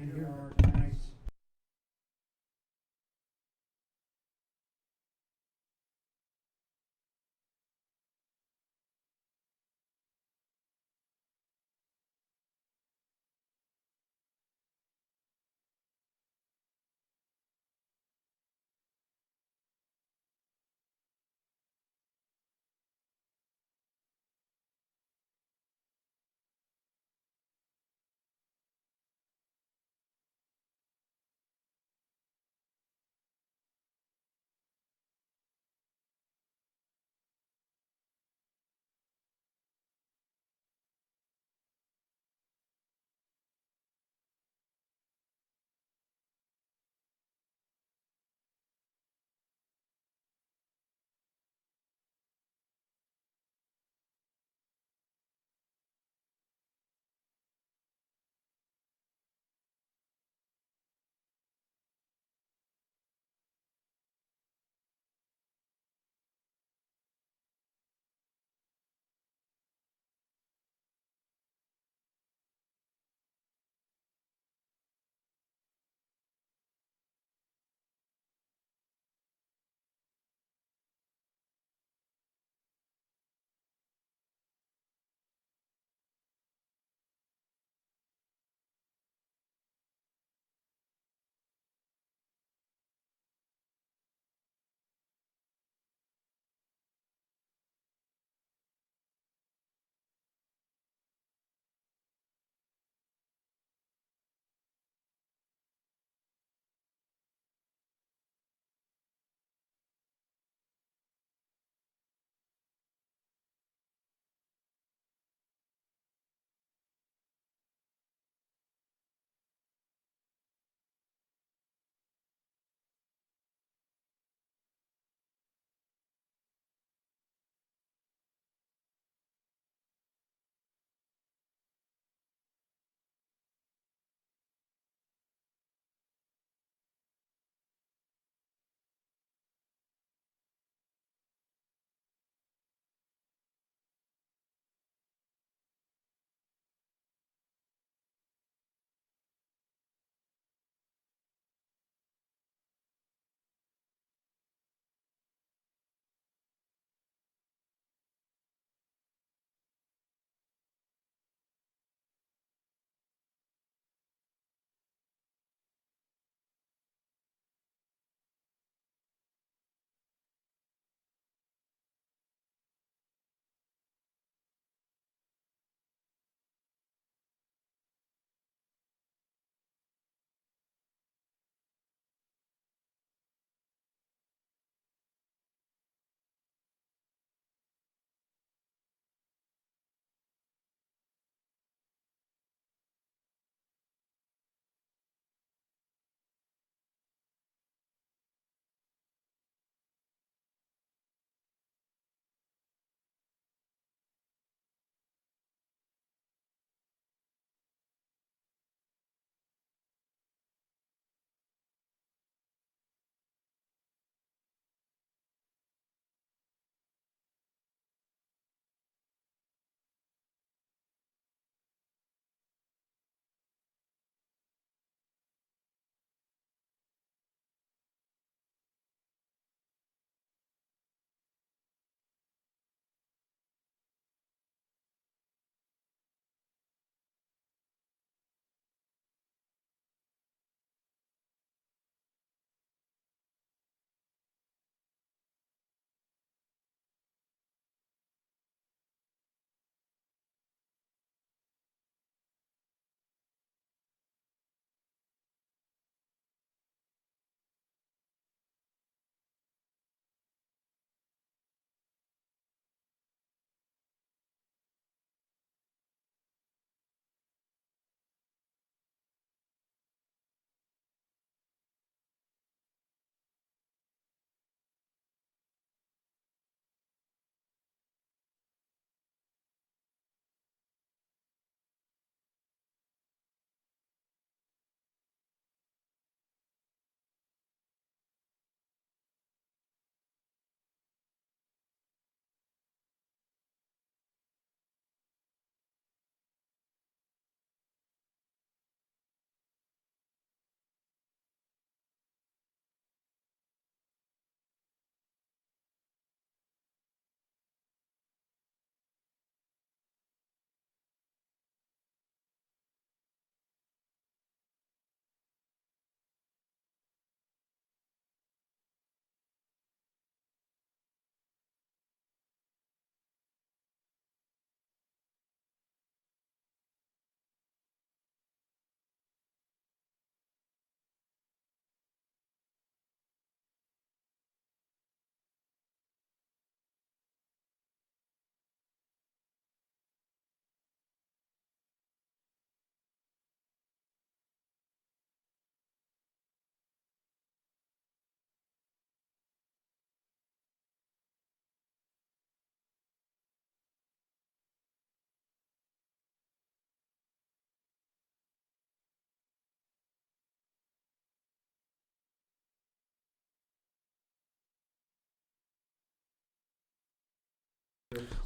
Here we here are, are nice.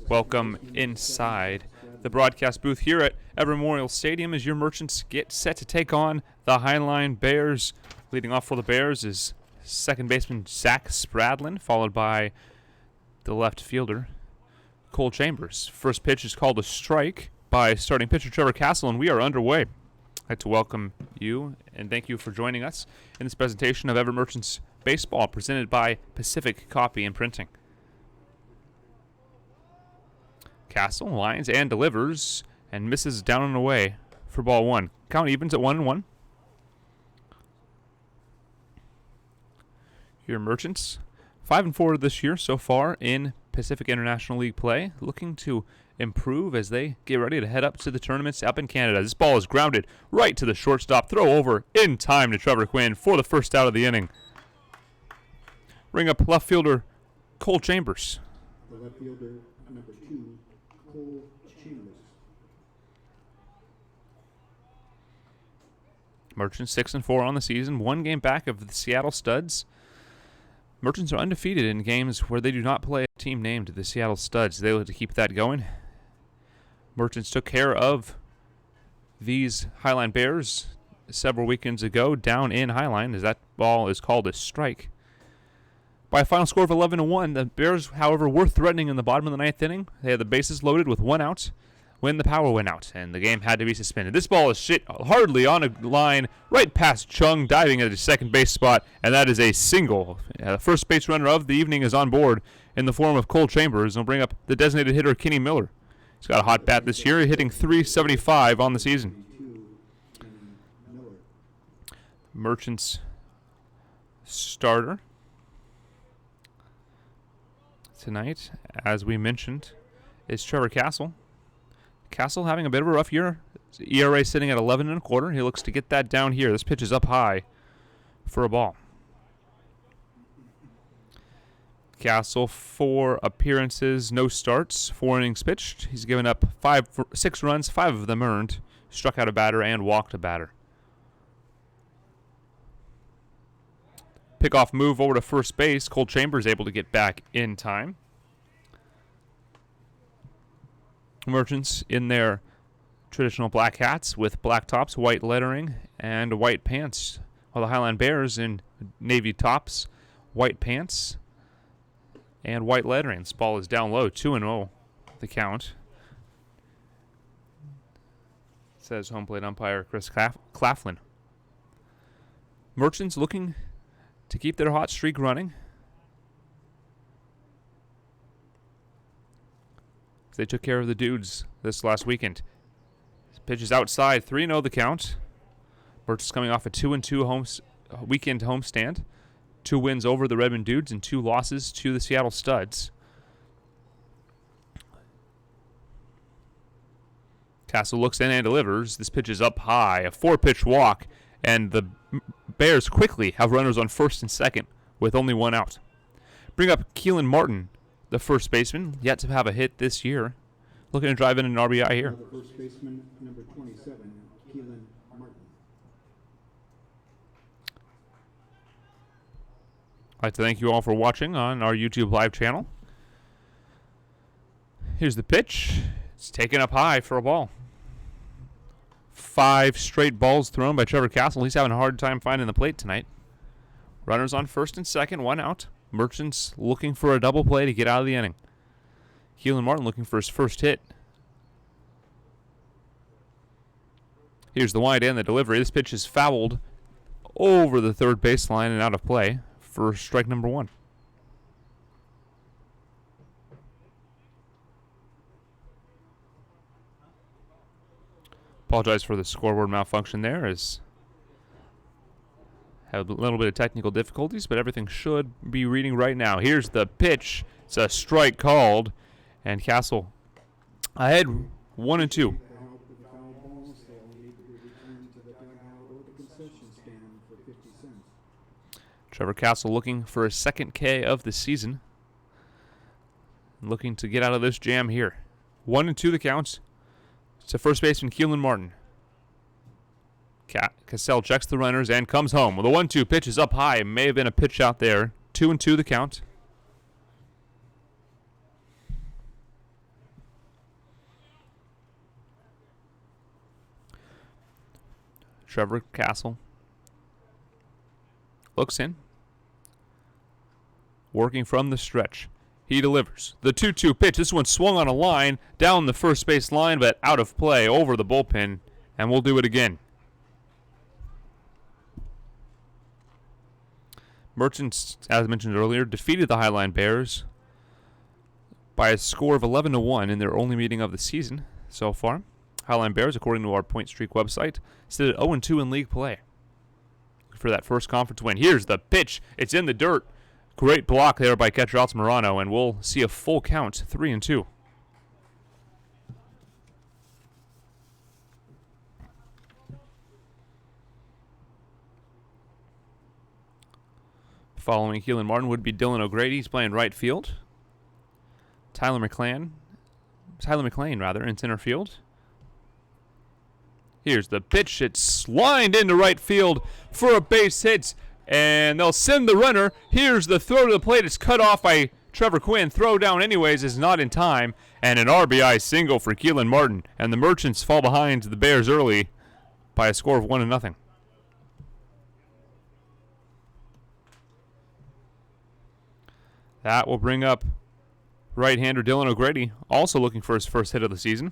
Welcome inside the broadcast booth here at Everett Memorial Stadium as your Merchants get set to take on the Highline Bears. Leading off for the Bears is second baseman Zach Spradlin, followed by the left fielder Cole Chambers. First pitch is called a strike by starting pitcher Trevor Castle, and we are underway. I'd like to welcome you and thank you for joining us in this presentation of Everett Merchants Baseball presented by Pacific Copy and Printing. Castle lines and delivers and misses down and away for ball one. Count evens at 1-1. Your Merchants 5-4 this year so far in Pacific International League play, looking to improve as they get ready to head up to the tournaments up in Canada. This ball is grounded right to the shortstop. Throw over in time to Trevor Quinn for the first out of the inning. Ring up left fielder Cole Chambers. The left fielder, number 2, Cole Chambers. Merchants 6-4 on the season, one game back of the Seattle Studs. Merchants are undefeated in games where they do not play a team named the Seattle Studs. They look to keep that going. Merchants took care of these Highline Bears several weekends ago down in Highline, as that ball is called a strike. By a final score of 11-1, the Bears, however, were threatening in the bottom of the ninth inning. They had the bases loaded with one out when the power went out, and the game had to be suspended. This ball is hit hardly on a line right past Chung, diving at his second base spot, and that is a single. The first base runner of the evening is on board in the form of Cole Chambers, and will bring up the designated hitter Kenny Miller. He's got a hot bat this year, hitting .375 on the season. Merchants starter tonight, as we mentioned, is Trevor Castle. Castle having a bit of a rough year. ERA sitting at 11 1/4. He looks to get that down here. This pitch is up high for a ball. Castle, 4 appearances, no starts, 4 innings pitched. He's given up 6 runs, 5 of them earned. Struck out a batter and walked a batter. Pickoff move over to first base. Cole Chambers able to get back in time. Merchants in their traditional black hats with black tops, white lettering, and white pants. While the Highline Bears in navy tops, white pants, and white lettering. This ball is down low, 2-0 the count. Says home plate umpire Chris Claflin. Merchants looking to keep their hot streak running. They took care of the Dudes this last weekend. Pitch is outside, 3-0 the count. Merchants coming off a 2-2 weekend homestand. 2 wins over the Redmond Dudes and 2 losses to the Seattle Studs. Castle looks in and delivers. This pitch is up high, a 4-pitch walk, and the Bears quickly have runners on first and second with only 1 out. Bring up Keelan Martin, the first baseman, yet to have a hit this year. Looking to drive in an RBI here. The first baseman, number 27, Keelan Martin. I'd like to thank you all for watching on our YouTube live channel. Here's the pitch. It's taken up high for a ball. 5 straight balls thrown by Trevor Castle. He's having a hard time finding the plate tonight. Runners on first and second, 1 out. Merchants looking for a double play to get out of the inning. Keelan Martin looking for his first hit. Here's the wind and the delivery. This pitch is fouled over the third baseline and out of play for strike number 1. Apologize for the scoreboard malfunction there, as have a little bit of technical difficulties, but everything should be reading right now. Here's the pitch. It's a strike called, and Castle ahead 1-2. Trevor Castle looking for his second K of the season. Looking to get out of this jam here. 1-2 the counts. To first baseman Keelan Martin. Cassell checks the runners and comes home. Well, the 1-2 pitch is up high. It may have been a pitch out there. 2-2 the count. Trevor Castle looks in. Working from the stretch. He delivers. The 2-2 pitch. This one swung on a line down the first base line, but out of play over the bullpen, and we'll do it again. Merchants, as mentioned earlier, defeated the Highline Bears by a score of 11-1 in their only meeting of the season so far. Highline Bears, according to our Point Streak website, stood at 0-2 in league play for that first conference win. Here's the pitch. It's in the dirt. Great block there by catcher Altamirano, and we'll see a full count, 3-2. Following Keelan Martin would be Dylan O'Grady. He's playing right field. Tyler McLean, in center field. Here's the pitch. It's lined into right field for a base hit, and they'll send the runner. Here's the throw to the plate. It's cut off by Trevor Quinn. Throw down anyways is not in time, and an RBI single for Keelan Martin. And the Merchants fall behind the Bears early by a score of 1-0. That will bring up right-hander Dylan O'Grady, also looking for his first hit of the season.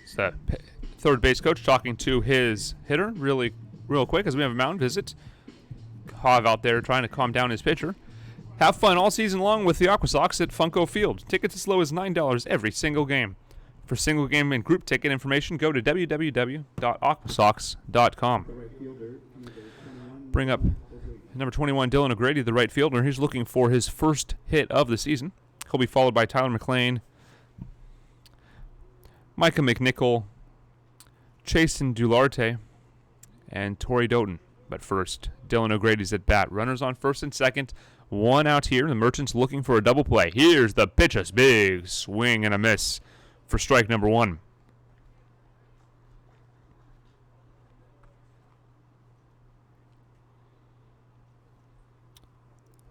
So, third base coach talking to his hitter real quick as we have a mound visit. Hav out there trying to calm down his pitcher. Have fun all season long with the Aqua Sox at Funko Field. Tickets as low as $9 every single game. For single game and group ticket information, go to www.aquasox.com. Bring up number 21, Dylan O'Grady, the right fielder. He's looking for his first hit of the season. He'll be followed by Tyler McLean, Micah McNichol, Chasen Dularte, and Torrey Doughton. But first, Dylan O'Grady's at bat. Runners on first and second. One out here. The Merchants looking for a double play. Here's the pitch. A big swing and a miss for strike number one.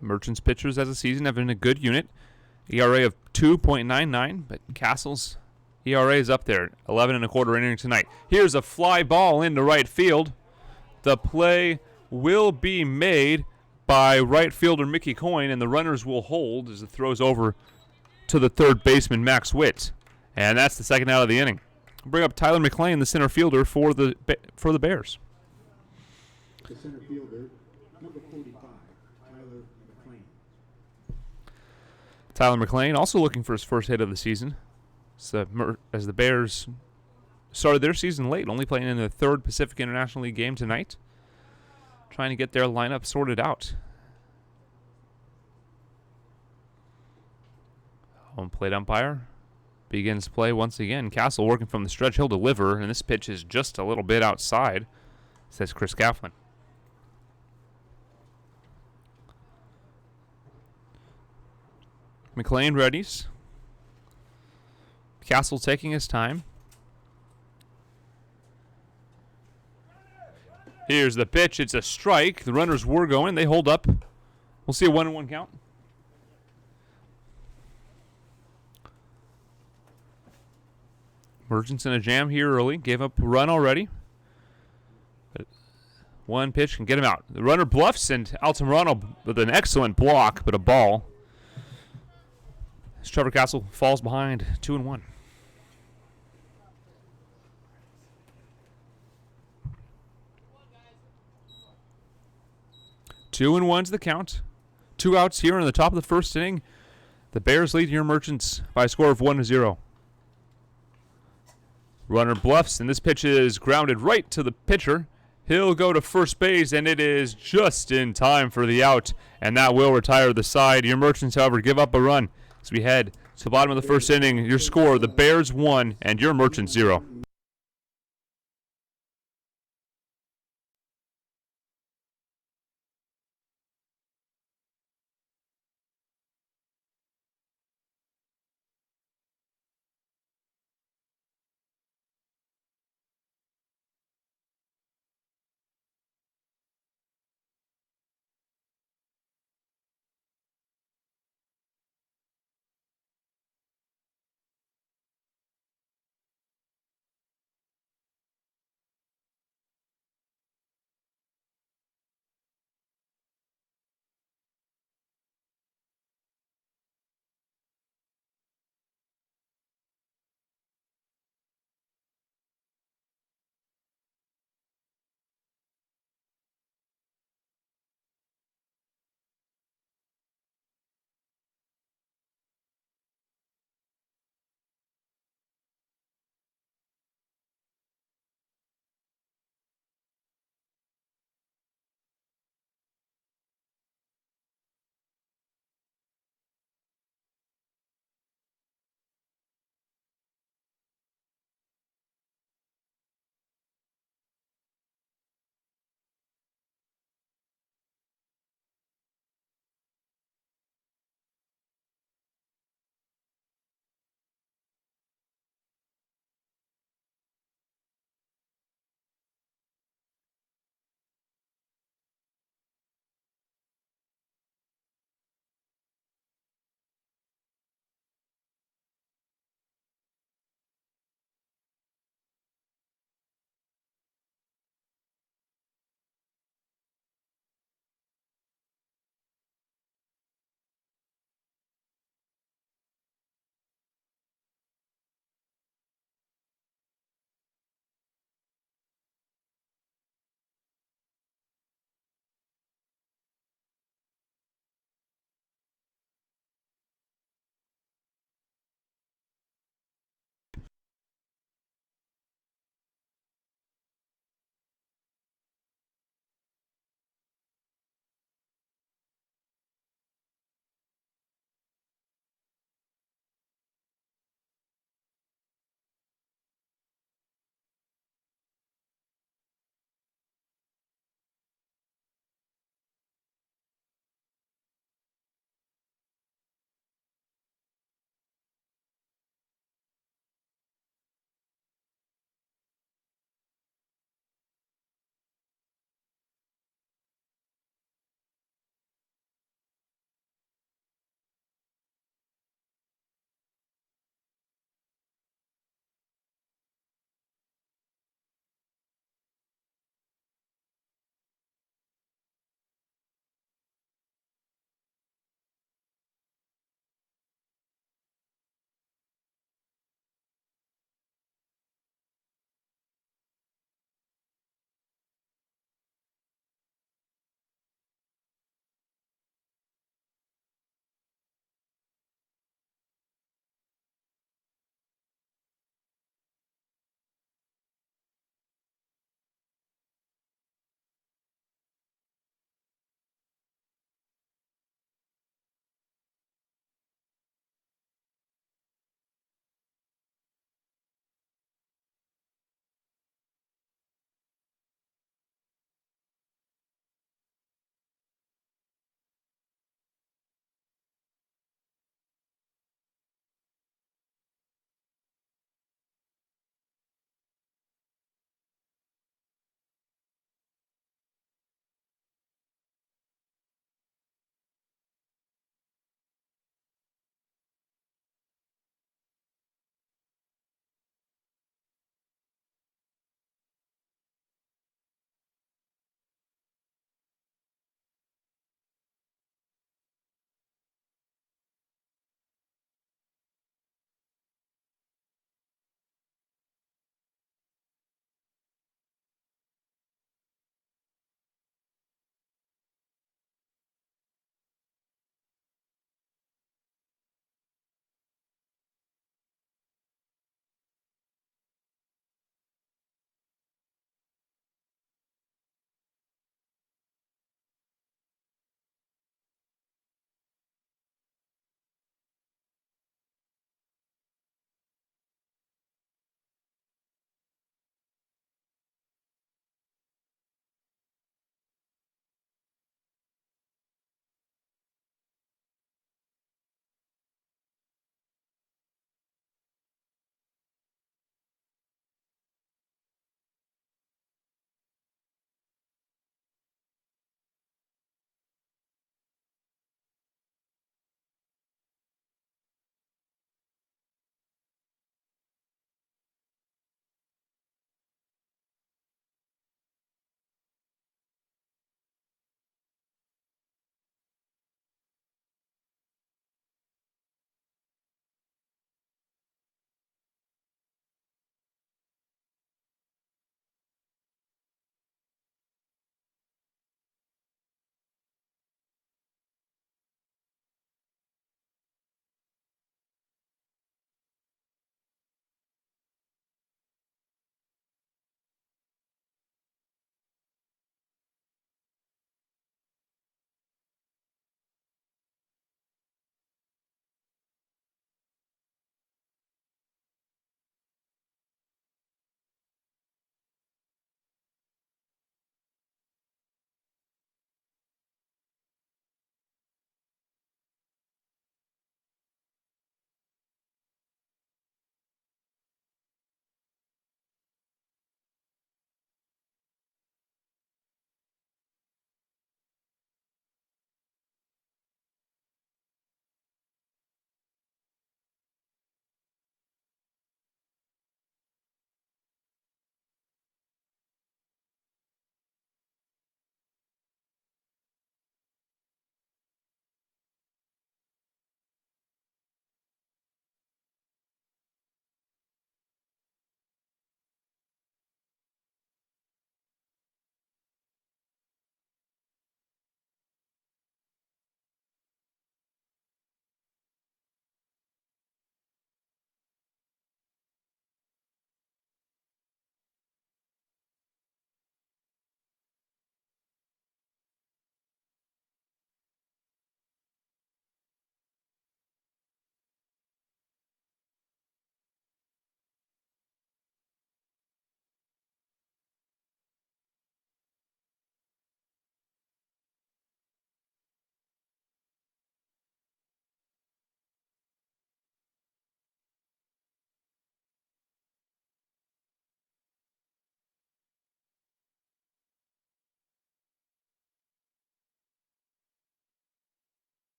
Merchants pitchers as a season have been a good unit. ERA of 2.99, but Castle's ERA is up there, 11 1/4 innings tonight. Here's a fly ball into right field. The play will be made by right fielder Mickey Coyne, and the runners will hold as it throws over to the third baseman Max Witt. And that's the second out of the inning. We'll bring up Tyler McLean, the center fielder for the Bears. The center fielder, number 45, Tyler McLean. Tyler McLean also looking for his first hit of the season. So, as the Bears started their season late, only playing in the third Pacific International League game tonight. Trying to get their lineup sorted out. Home plate umpire begins play once again. Castle working from the stretch. He'll deliver, and this pitch is just a little bit outside, says Chris Gafflin. McLean readies. Castle taking his time. Here's the pitch. It's a strike. The runners were going. They hold up. We'll see a 1-1 count. Merchants in a jam here early. Gave up a run already. But one pitch can get him out. The runner bluffs, and Altamirano with an excellent block, but a ball. As Trevor Castle falls behind 2-1. 2-1's the count. 2 outs here in the top of the first inning. The Bears lead your Merchants by a score of 1-0. Runner bluffs, and this pitch is grounded right to the pitcher. He'll go to first base, and it is just in time for the out, and that will retire the side. Your Merchants, however, give up a run as we head to the bottom of the first inning. Your score, the Bears 1 and your Merchants 0.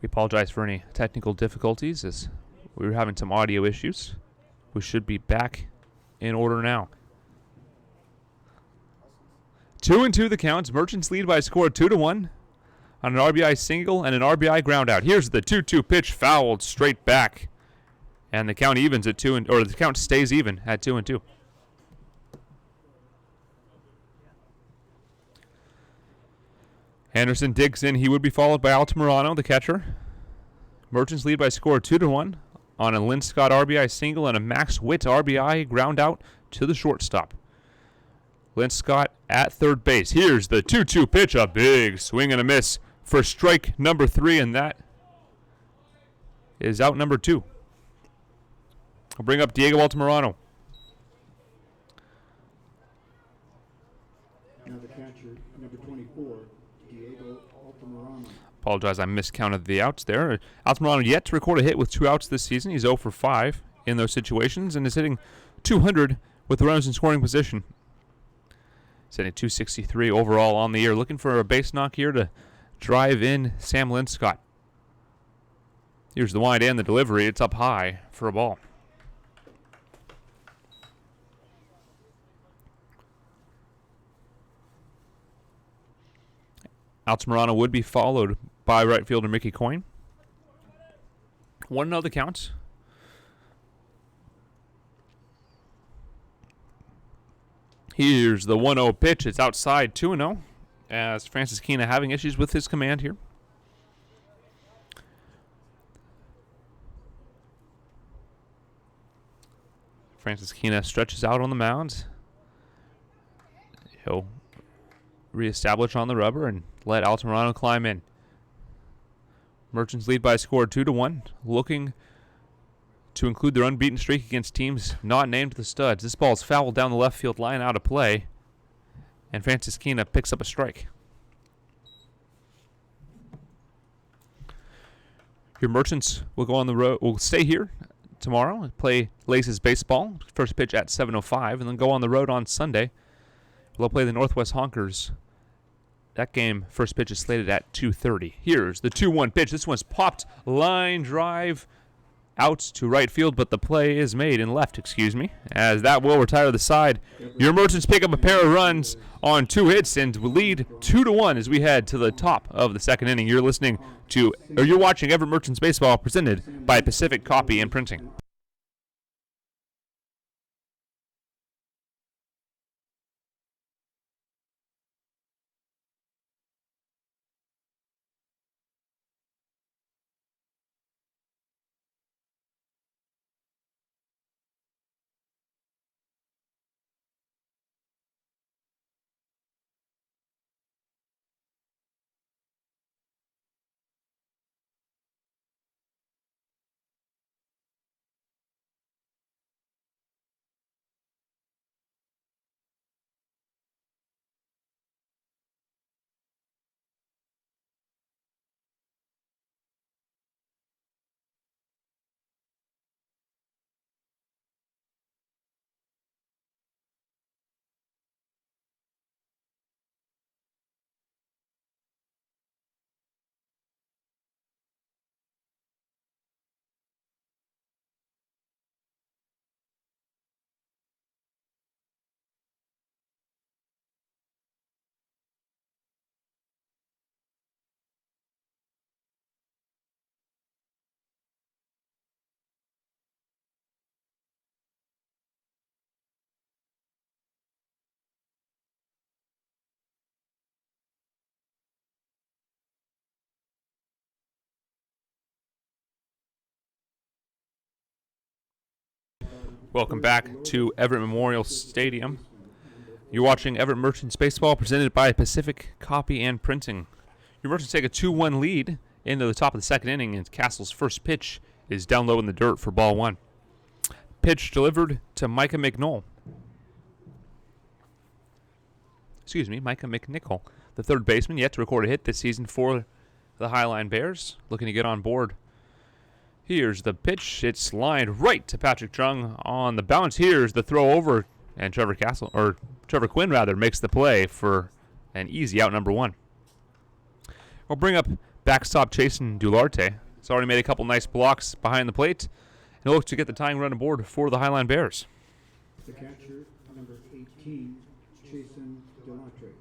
We apologize for any technical difficulties as we were having some audio issues. We should be back in order now. 2-2 the counts. Merchants lead by a score of 2-1 on an RBI single and an RBI ground out. Here's the 2-2 pitch, fouled straight back. And the count evens at the count stays even at 2-2. Anderson digs in. He would be followed by Altamirano, the catcher. Merchants lead by a score of 2-1 on a Lynn Scott RBI single and a Max Witt RBI ground out to the shortstop. Lynn Scott at third base. Here's the 2-2 pitch, a big swing and a miss for strike number 3, and that is out number 2. I'll bring up Diego Altamirano. Now the catcher, number 24, Diego Altamirano. Apologize, I miscounted the outs there. Altamirano yet to record a hit with 2 outs this season. He's 0 for 5 in those situations and is hitting 200 with the runners in scoring position. He's hitting 263 overall on the year. Looking for a base knock here to drive in Sam Linscott. Here's the wind and the delivery. It's up high for a ball. Altamirano would be followed by right fielder Mickey Coyne. 1-0 the count. Here's the 1-0 pitch. It's outside 2-0 as Francis Kina having issues with his command here. Francis Kina stretches out on the mound. He'll reestablish on the rubber and let Altamirano climb in. Merchants lead by a score of 2-1, looking to include their unbeaten streak against teams not named the Studs. This ball is fouled down the left field line, out of play, and Francis Kina picks up a strike. Your Merchants will go on the road. Will stay here tomorrow and play Laces baseball. First pitch at 7:05, and then go on the road on Sunday. They'll play the Northwest Honkers. That game, first pitch is slated at 2:30. Here's the 2-1 pitch. This one's popped. Line drive out to right field, but the play is made in left, as that will retire the side. Your Merchants pick up a pair of runs on 2 hits and will lead 2-1 as we head to the top of the second inning. You're watching Everett Merchants Baseball presented by Pacific Copy and Printing. Welcome back to Everett Memorial Stadium. You're watching Everett Merchants Baseball presented by Pacific Copy and Printing. Your Merchants take a 2-1 lead into the top of the second inning, and Castle's first pitch is down low in the dirt for ball 1. Pitch delivered to Micah McNichol, the third baseman, yet to record a hit this season for the Highline Bears, looking to get on board. Here's the pitch. It's lined right to Patrick Trung on the bounce. Here's the throw over, and Trevor Quinn makes the play for an easy out number 1. We'll bring up backstop Jason Dularte. He's already made a couple nice blocks behind the plate. And he'll look to get the tying run aboard for the Highline Bears. The catcher, number 18, Jason Delatre.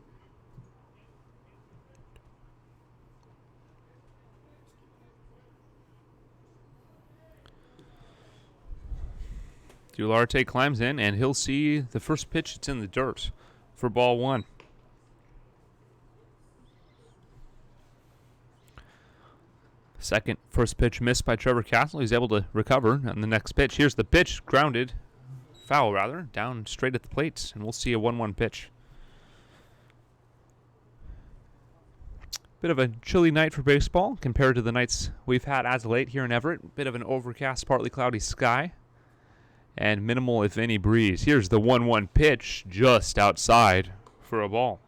Dularte climbs in, and he'll see the first pitch. It's in the dirt for ball one. First pitch missed by Trevor Castle. He's able to recover on the next pitch. Here's the pitch, grounded, foul rather, down straight at the plate, and we'll see a 1-1 pitch. Bit of a chilly night for baseball compared to the nights we've had as of late here in Everett. Bit of an overcast, partly cloudy sky, and minimal, if any, breeze. Here's the 1-1 pitch, just outside for a ball.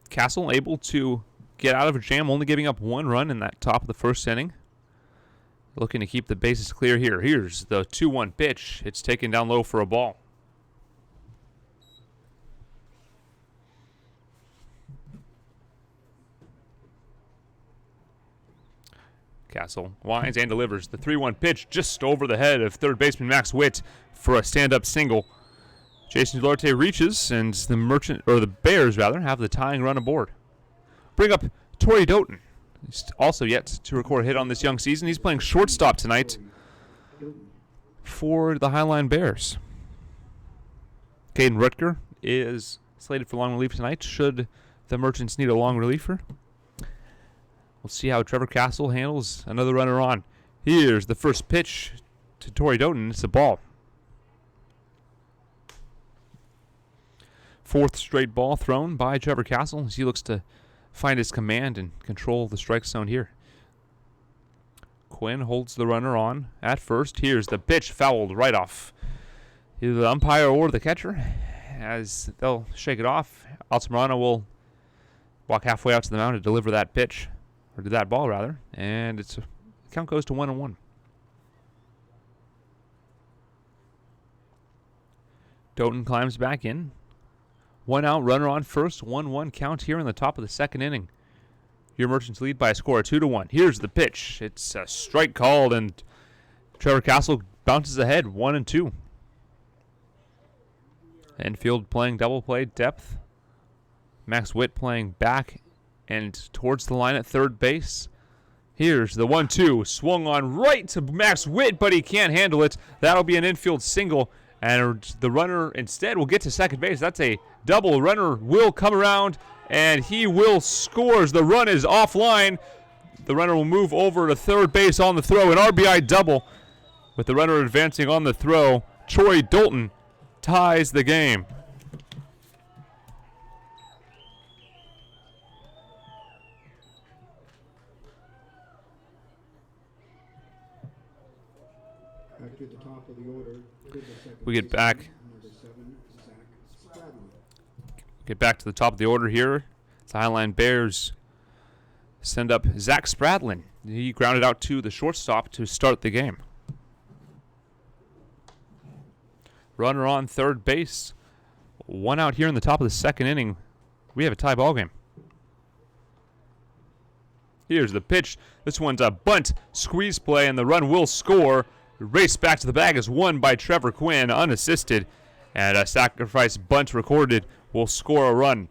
Castle able to get out of a jam, only giving up 1 run in that top of the first inning. Looking to keep the bases clear here. Here's the 2-1 pitch. It's taken down low for a ball. Castle winds and delivers the 3-1 pitch just over the head of third baseman Max Witt for a stand-up single. Jason Duarte reaches, and the Bears have the tying run aboard. Bring up Torrey Doughton. He's also yet to record a hit on this young season. He's playing shortstop tonight for the Highline Bears. Caden Rutger is slated for long relief tonight, should the Merchants need a long reliever. We'll see how Trevor Castle handles another runner on. Here's the first pitch to Torrey Doughton. It's a ball. Fourth straight ball thrown by Trevor Castle as he looks to find his command and control the strike zone here. Quinn holds the runner on at first. Here's the pitch, fouled right off. Either the umpire or the catcher, as they'll shake it off. Altamirano will walk halfway out to the mound to deliver that pitch. Or to that ball, rather. And the count goes to 1-1. Doughton climbs back in. 1 out, runner on first. 1-1 count here in the top of the second inning. Your Merchants lead by a score of 2-1. Here's the pitch. It's a strike called, and Trevor Castle bounces ahead 1-2. Enfield playing double play depth. Max Witt playing back and towards the line at third base. Here's the 1-2. Swung on right to Max Witt, but he can't handle it. That'll be an infield single, and the runner instead will get to second base. That's a double. Runner will come around, and he will score as the run is offline. The runner will move over to third base on the throw. An RBI double with the runner advancing on the throw. Torrey Doughton ties the game. Back to the top of the order. We get back to the top of the order here. The Highline Bears send up Zach Spradlin. He grounded out to the shortstop to start the game. Runner on third base. 1 out here in the top of the second inning. We have a tie ball game. Here's the pitch. This one's a bunt squeeze play, and the run will score. The race back to the bag is won by Trevor Quinn, unassisted. And a sacrifice bunt recorded will score a run.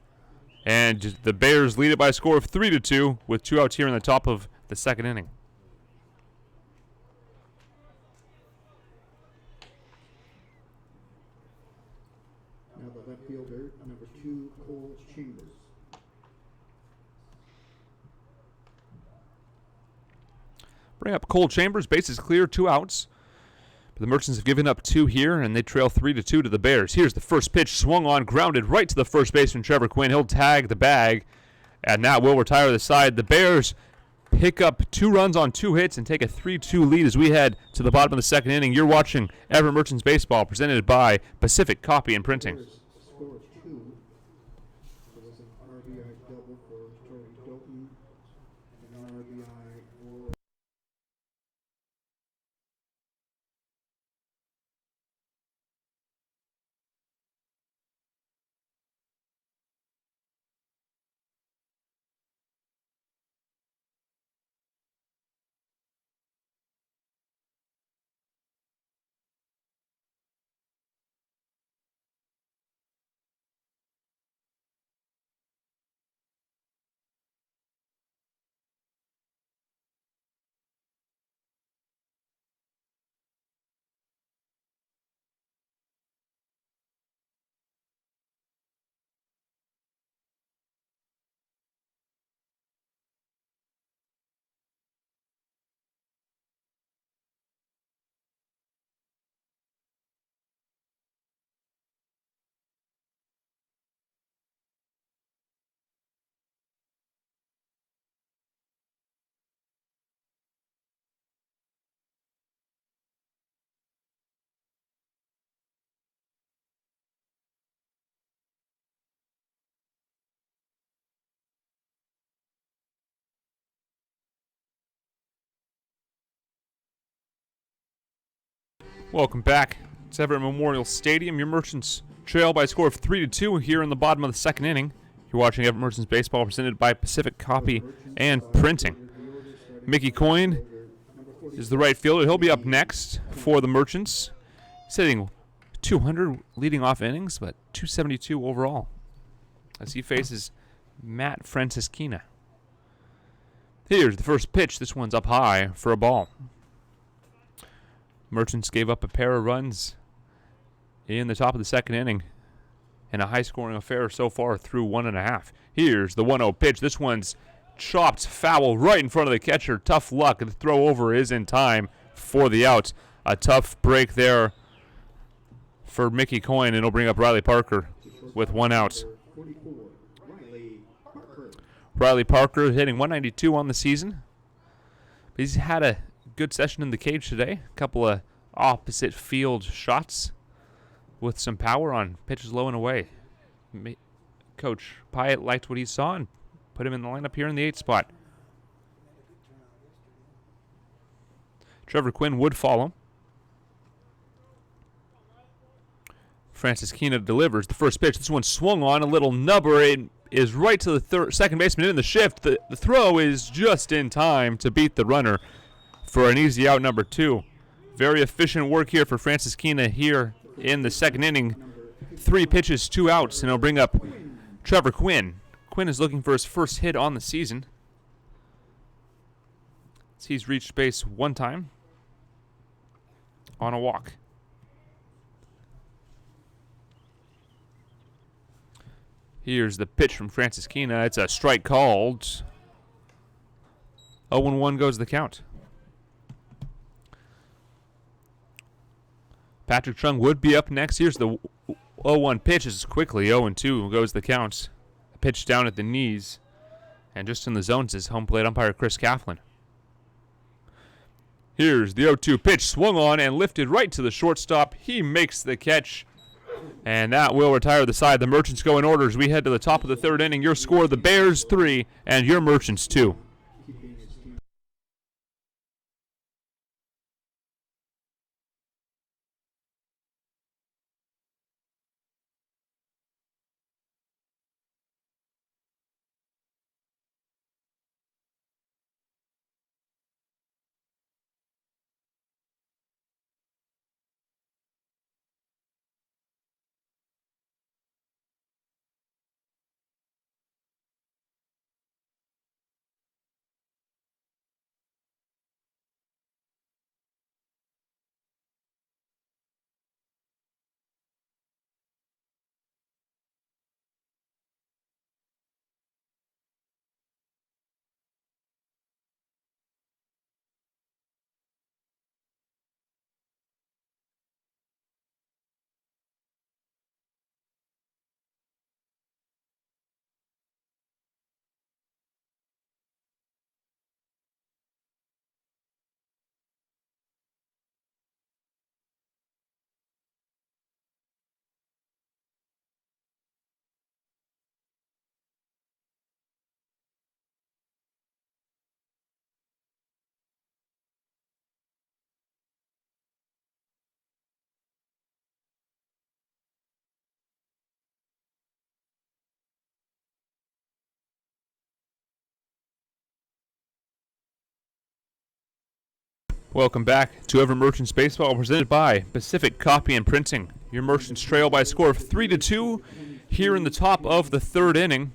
And the Bears lead it by a score of 3-2 with 2 outs here in the top of the second inning. Now the left fielder, number 2, Cole Chambers. Bring up Cole Chambers. Bases clear, 2 outs. But the Merchants have given up 2 here, and they trail 3-2 to the Bears. Here's the first pitch, swung on, grounded right to the first baseman, Trevor Quinn. He'll tag the bag, and that will retire the side. The Bears pick up 2 runs on 2 hits and take a 3-2 lead as we head to the bottom of the second inning. You're watching Everett Merchants Baseball, presented by Pacific Copy and Printing. Score 2. There was an RBI double for Torrey Doughton, and an RBI for Welcome back. It's Everett Memorial Stadium. Your Merchants trail by a score of 3-2 here in the bottom of the second inning. You're watching Everett Merchants Baseball presented by Pacific Copy and Printing. Mickey Coyne is the right fielder. He'll be up next for the Merchants. Sitting 200 leading off innings, but 272 overall as he faces Matt Francisquina. Here's the first pitch. This one's up high for a ball. Merchants gave up a pair of runs in the top of the second inning and a high-scoring affair so far through 1.5. Here's the 1-0 pitch. This one's chopped foul right in front of the catcher. Tough luck. The throw over is in time for the out. A tough break there for Mickey Coyne, and it'll bring up Riley Parker with one out. Riley Parker hitting 192 on the season. He's had a good session in the cage today. A couple of opposite field shots with some power on pitches low and away. Coach Pyatt liked what he saw and put him in the lineup here in the 8th spot. Trevor Quinn would follow. Francisquina delivers the first pitch. This one swung on, a little nubber. It is right to the second baseman in the shift. The throw is just in time to beat the runner for an easy out, number 2. Very efficient work here for Francisquina here in the second inning. 3 pitches, 2 outs, and it'll bring up Trevor Quinn. Quinn is looking for his first hit on the season. He's reached base 1 time on a walk. Here's the pitch from Francisquina. It's a strike called. 0-1 goes the count. Patrick Chung would be up next. Here's the 0-1 pitch. Is quickly 0-2 goes the count. A pitch down at the knees. And just in the zones is home plate umpire Chris Kaplan. Here's the 0-2 pitch. Swung on and lifted right to the shortstop. He makes the catch. And that will retire the side. The Merchants go in order as we head to the top of the third inning. Your score, the Bears 3 and your Merchants 2. Welcome back to Everett Merchants Baseball, presented by Pacific Copy and Printing. Your Merchants trail by a score of 3-2 here in the top of the third inning.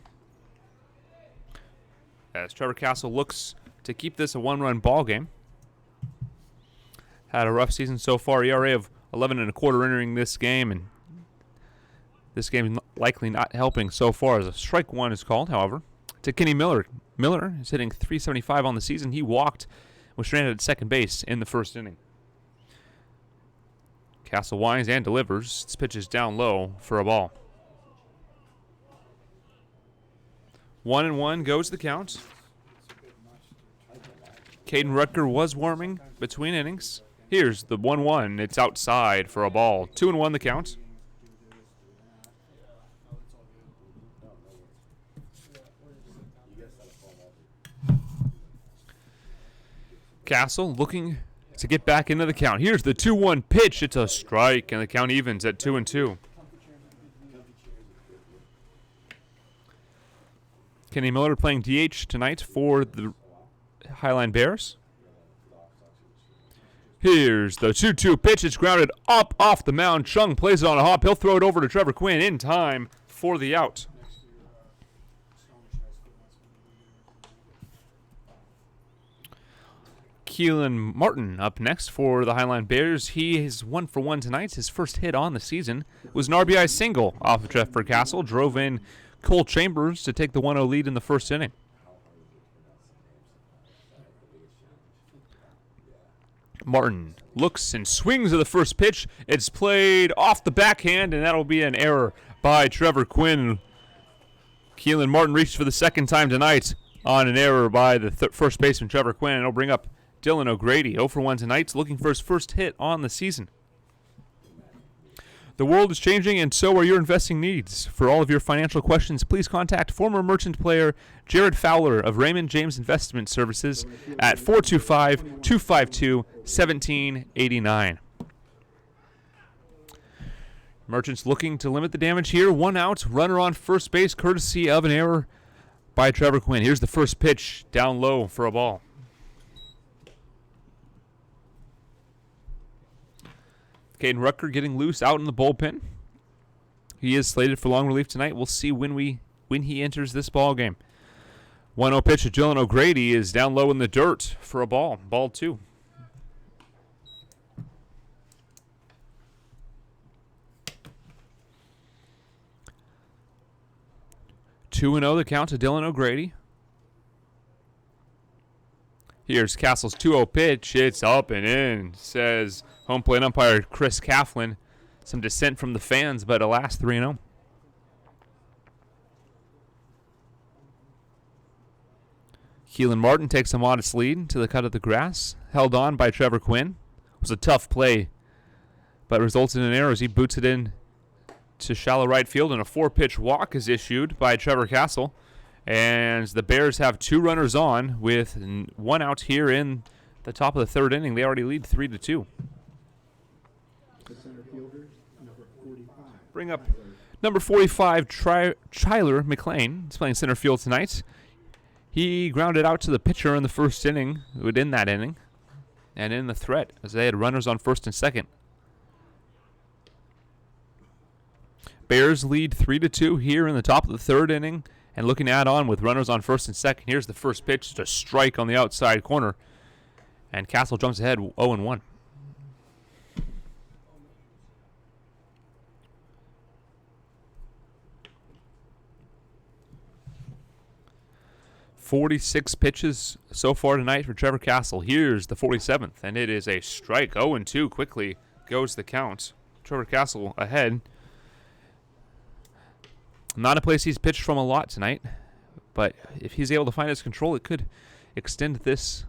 As Trevor Castle looks to keep this a 1-run ball game. Had a rough season so far, ERA of 11.25 entering this game, and this game likely not helping so far as a strike 1 is called, however. To Kenny Miller. Miller is hitting .375 on the season. He walked, was stranded at second base in the first inning. Castle winds and delivers. This pitch is down low for a ball. 1-1 goes the count. Caden Rutger was warming between innings. Here's the 1-1. It's outside for a ball. 2-1 the count. Castle looking to get back into the count. Here's the 2-1 pitch. It's a strike, and the count evens at 2-2. Kenny Miller playing DH tonight for the Highline Bears. Here's the 2-2 pitch. It's grounded up off the mound. Chung plays it on a hop. He'll throw it over to Trevor Quinn in time for the out. Keelan Martin up next for the Highline Bears. He is 1-for-1 tonight. His first hit on the season was an RBI single off of Jeffrey Castle. Drove in Cole Chambers to take the 1-0 lead in the first inning. Martin looks and swings at the first pitch. It's played off the backhand, and that'll be an error by Trevor Quinn. Keelan Martin reached for the second time tonight on an error by the first baseman, Trevor Quinn. It'll bring up Dylan O'Grady, 0-for-1 tonight, looking for his first hit on the season. The world is changing, and so are your investing needs. For all of your financial questions, please contact former merchant player Jared Fowler of Raymond James Investment Services at 425-252-1789. Merchants looking to limit the damage here. 1 out, runner on first base, courtesy of an error by Trevor Quinn. Here's the first pitch, down low for a ball. Caden Rucker getting loose out in the bullpen. He is slated for long relief tonight. We'll see when he enters this ball game. 1-0 pitch to Dylan O'Grady is down low in the dirt for a ball. Ball 2. Two and 0 the count to Dylan O'Grady. Here's Castle's 2-0 pitch. It's up and in, says home plate umpire Chris Coughlin. Some dissent from the fans, but alas, 3-0. Keelan Martin takes a modest lead to the cut of the grass. Held on by Trevor Quinn. It was a tough play, but resulted in an error as he boots it in to shallow right field, and a 4-pitch walk is issued by Trevor Castle. And the Bears have 2 runners on with 1 out here in the top of the 3rd inning. They already lead 3-2. The center fielder, number 45. Bring up number 45, Tyler McLean. He's playing center field tonight. He grounded out to the pitcher in the first inning, within that inning, and in the threat, as they had runners on first and second. Bears lead 3-2 here in the top of the 3rd inning, and looking to add on with runners on first and second. Here's the first pitch, to strike on the outside corner, and Castle jumps ahead 0-1. "46 pitches so far tonight for Trevor Castle. Here's the 47th, and it is a strike. 0-2 quickly goes the count. Trevor Castle ahead. Not a place he's pitched from a lot tonight, but if he's able to find his control, it could extend his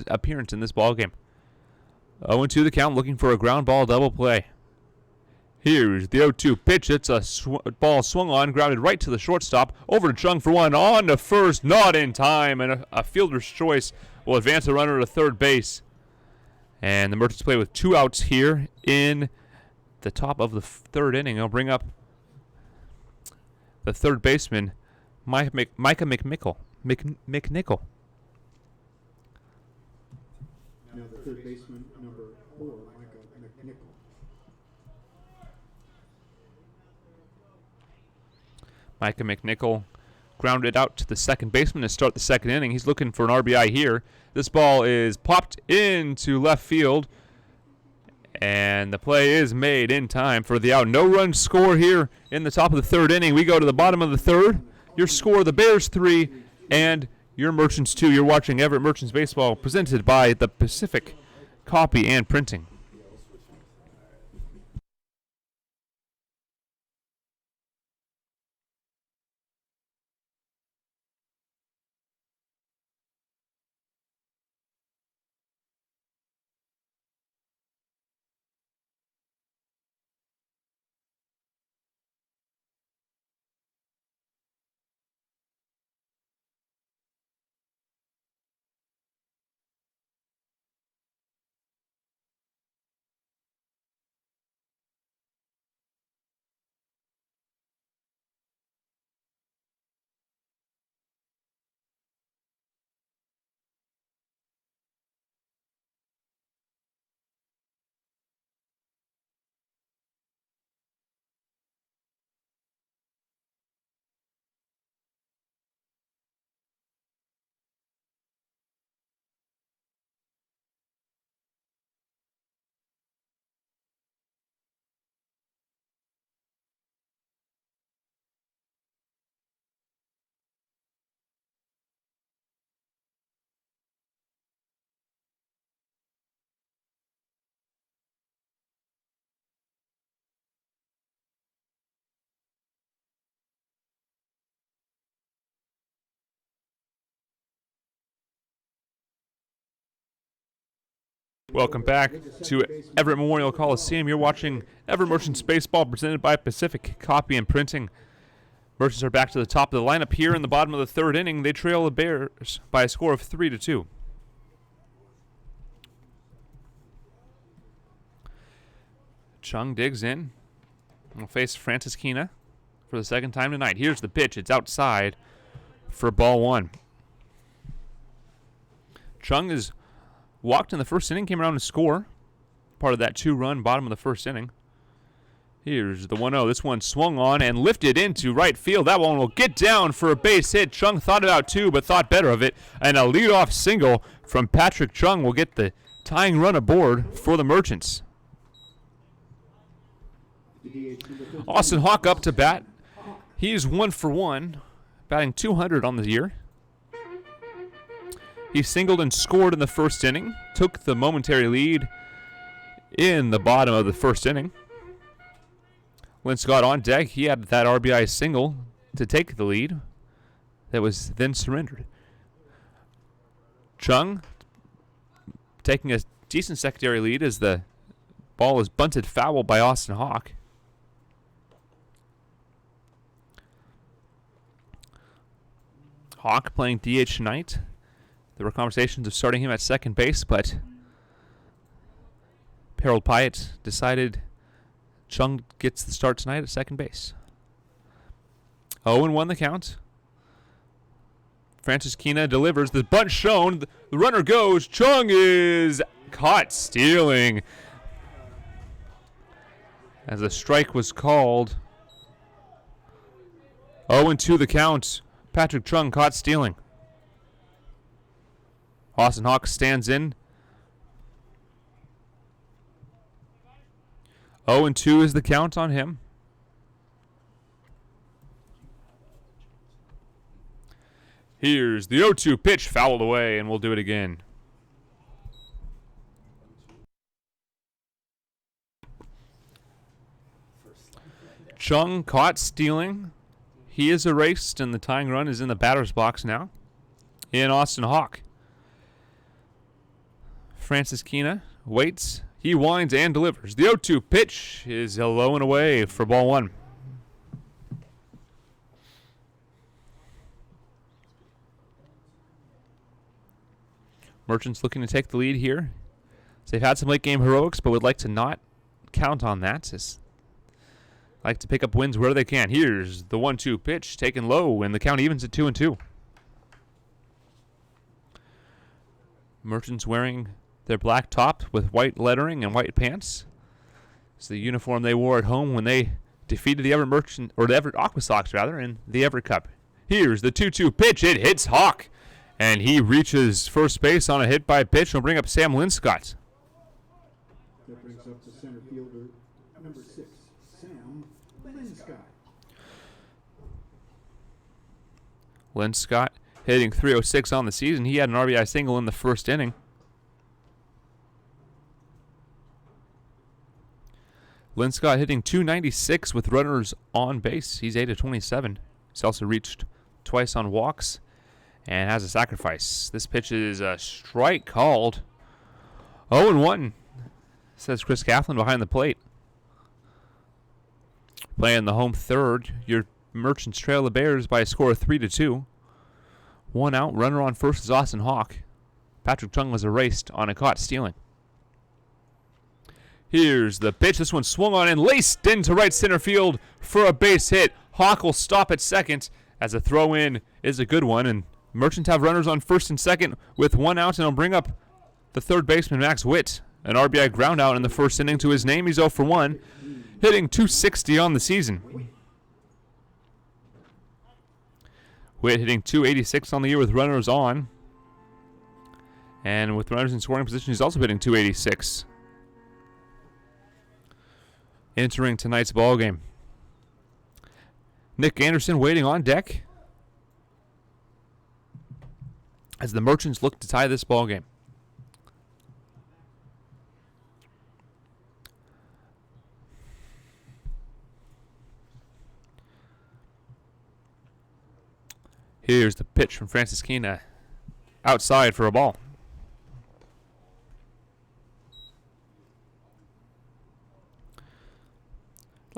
appearance in this ballgame. 0-2 the count, looking for a ground ball double play. Here's the 0-2 pitch. It's a ball swung on, grounded right to the shortstop. Over to Chung for 1, on to first, not in time, and a fielder's choice will advance a runner to third base. And the Merchants play with 2 outs here in the top of the 3rd inning. I'll bring up the third baseman, Micah McNichol. Now the third baseman, number 4, Micah McNichol. Micah McNichol grounded out to the second baseman to start the 2nd inning. He's looking for an RBI here. This ball is popped into left field, and the play is made in time for the out. No run score here in the top of the 3rd inning. We go to the bottom of the 3rd. Your score, the Bears 3 and your Merchants 2. You're watching Everett Merchants Baseball, presented by the Pacific Copy and Printing. Welcome back to Everett Memorial Coliseum. You're watching Everett Merchants Baseball presented by Pacific Copy and Printing. Merchants are back to the top of the lineup here in the bottom of the third inning. They trail the Bears by a score of 3-2. Chung digs in. Will face Francis Kina for the second time tonight. Here's the pitch. It's outside for ball one. Chung is walked in the first inning, came around to score. Part of that 2-run bottom of the first inning. Here's the 1-0. This one swung on and lifted into right field. That one will get down for a base hit. Chung thought about two, but thought better of it. And a leadoff single from Patrick Chung will get the tying run aboard for the Merchants. Austin Hawk up to bat. He's 1 for 1, batting .200 on the year. He singled and scored in the first inning, took the momentary lead in the bottom of the first inning. Linscott on deck. He had that RBI single to take the lead that was then surrendered. Chung taking a decent secondary lead as the ball is bunted foul by Austin Hawk. Hawk playing DH tonight. There were conversations of starting him at second base, but Harold Pyatt decided Chung gets the start tonight at second base. 0-1 the count. Francis Kina delivers. The bunt shown. The runner goes. Chung is caught stealing as a strike was called. 0-2 the count. Patrick Chung caught stealing. Austin Hawk stands in. 0-2 is the count on him. Here's the 0-2 pitch, fouled away, and we'll do it again. Chung caught stealing. He is erased, and the tying run is in the batter's box now. In Austin Hawk. Francis Kina waits. He winds and delivers. The 0-2 pitch is low and away for ball one. Merchants looking to take the lead here. So they've had some late game heroics, but would like to not count on that. Like to pick up wins where they can. Here's the 1-2 pitch taken low, and the count evens at 2-2. Merchants wearing their black top with white lettering and white pants. It's the uniform they wore at home when they defeated the Everett the Everett Aqua Sox in the Everett Cup. Here's the 2-2 pitch. It hits Hawk, and he reaches first base on a hit by pitch. Will bring up Sam Linscott. That brings up the center fielder, number 6, Sam Linscott. Linscott hitting .306 on the season. He had an RBI single in the first inning. Linscott hitting .296 with runners on base. He's 8-27. He's also reached twice on walks and has a sacrifice. This pitch is a strike called. 0-1, says Chris Kaplan behind the plate. Playing the home third, your Merchants trail the Bears by a score of 3-2. 1 out, runner on first is Austin Hawk. Patrick Chung was erased on a caught stealing. Here's the pitch. This one swung on and laced into right center field for a base hit. Hawk will stop at second as a throw-in is a good one. And Merchants have runners on first and second with 1 out, and he'll bring up the third baseman, Max Witt. An RBI ground out in the first inning to his name. He's 0 for 1, hitting .260 on the season. Witt hitting .286 on the year with runners on. And with runners in scoring position, he's also hitting .286. Entering tonight's ball game. Nick Anderson waiting on deck as the Merchants look to tie this ball game. Here's the pitch from Francis Kina outside for a ball.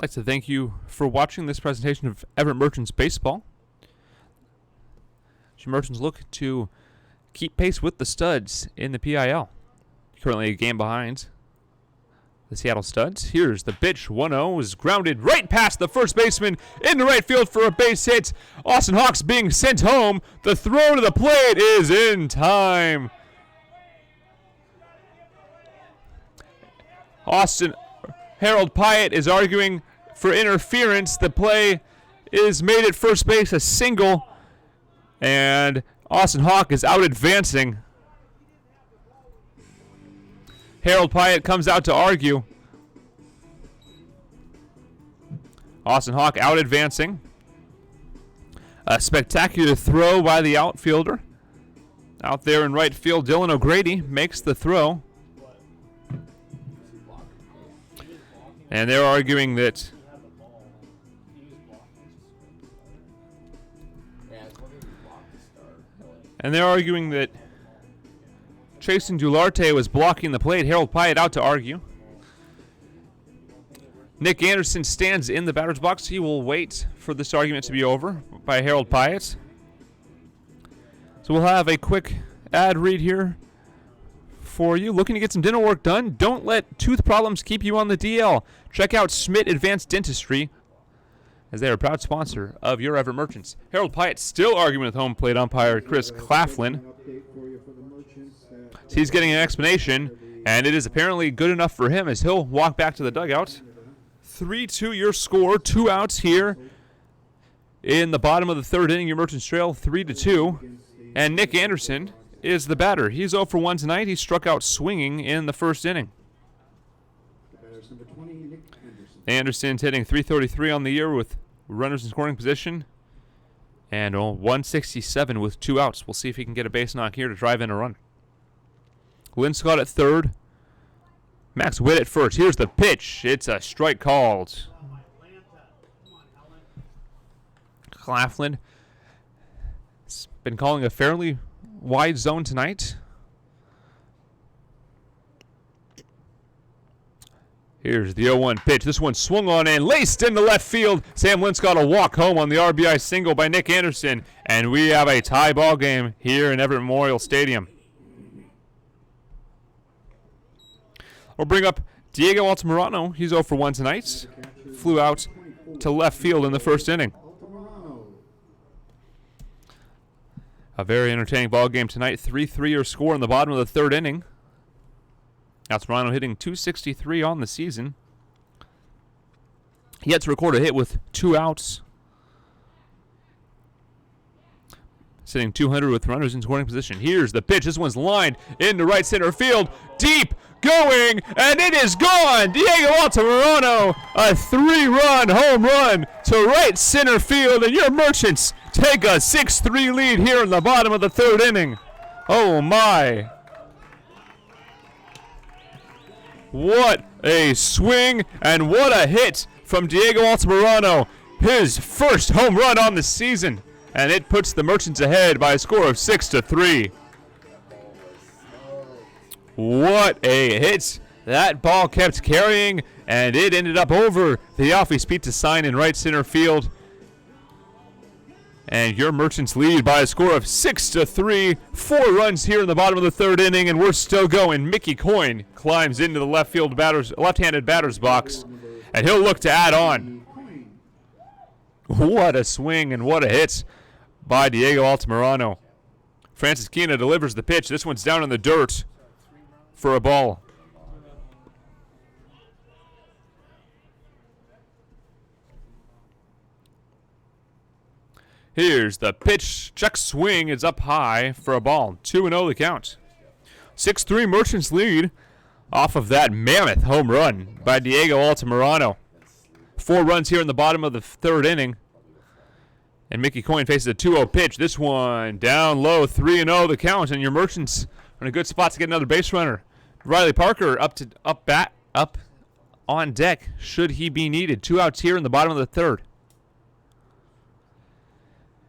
like to thank you for watching this presentation of Everett Merchants Baseball. The Merchants look to keep pace with the Studs in the PIL. Currently a game behind the Seattle Studs. Here's the pitch. 1-0 is grounded right past the first baseman into right field for a base hit. Austin Hawks being sent home. The throw to the plate is in time. Harold Pyatt is arguing for interference. The play is made at first base a single, and Austin Hawk is out advancing. Harold Pyatt comes out to argue. Austin Hawk out advancing. A spectacular throw by the outfielder. Out there in right field, Dylan O'Grady makes the throw. And they're arguing that Chasen Dularte was blocking the plate. Harold Pyatt out to argue. Nick Anderson stands in the batter's box. He will wait for this argument to be over by Harold Pyatt. So we'll have a quick ad read here for you. Looking to get some dental work done? Don't let tooth problems keep you on the DL. Check out Schmidt Advanced Dentistry, as they are a proud sponsor of your Everett Merchants. Harold Pyatt still arguing with home plate umpire Chris Claflin. So he's getting an explanation, and it is apparently good enough for him as he'll walk back to the dugout. 3-2 your score, 2 outs here in the bottom of the third inning. Your Merchants trail 3-2, and Nick Anderson is the batter. He's 0 for 1 tonight. He struck out swinging in the first inning. Anderson's hitting .333 on the year with runners in scoring position, and 167 with 2 outs. We'll see if he can get a base knock here to drive in a run. Linscott at third. Max Witt at first. Here's the pitch. It's a strike called. Claflin has been calling a fairly wide zone tonight. Here's the 0-1 pitch. This one swung on in, laced into left field. Sam Linscott will walk home on the RBI single by Nick Anderson, and we have a tie ball game here in Everett Memorial Stadium. We'll bring up Diego Altamirano. He's 0 for 1 tonight. Flew out to left field in the first inning. A very entertaining ball game tonight. 3-3 your score in the bottom of the third inning. Altamirano hitting .263 on the season. Yet to record a hit with 2 outs. Sitting 200 with runners in scoring position. Here's the pitch. This one's lined into right center field. Deep, going, and it is gone. Diego Altamirano, a 3-run home run to right center field, and your Merchants take a 6-3 lead here in the bottom of the third inning. Oh my. What a swing and what a hit from Diego Altamirano. His first home run on the season, and it puts the Merchants ahead by a score of 6-3. What a hit. That ball kept carrying, and it ended up over the Alfie's Pizza sign in right center field. And your Merchants lead by a score of 6-3. 4 runs here in the bottom of the third inning, and we're still going. Mickey Coyne climbs into the left-handed batter's box, and he'll look to add on. What a swing and what a hit by Diego Altamirano. Francis Kina delivers the pitch. This one's down in the dirt for a ball. Here's the pitch. Check swing is up high for a ball. 2-0 the count. 6-3 Merchants lead off of that mammoth home run by Diego Altamirano. 4 runs here in the bottom of the third inning. And Mickey Coyne faces a 2-0 pitch. This one down low. 3-0 the count. And your Merchants are in a good spot to get another base runner. Riley Parker up on deck should he be needed. 2 outs here in the bottom of the third.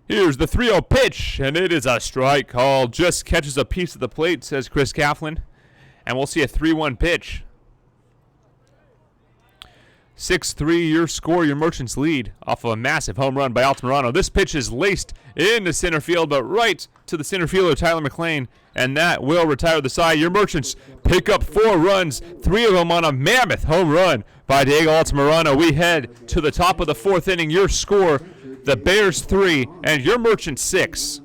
Here's the 3-0 pitch, and it is a strike call. Just catches a piece of the plate, says Chris Claflin. And we'll see a 3-1 pitch. 6-3 your score. Your Merchants lead off of a massive home run by Altamirano. This pitch is laced into center field, but right to the center fielder, Tyler McLean, and that will retire the side. Your Merchants pick up 4 runs, 3 of them on a mammoth home run by Diego Altamirano. We head to the top of the 4th inning. Your score, the Bears 3 and your Merchants 6.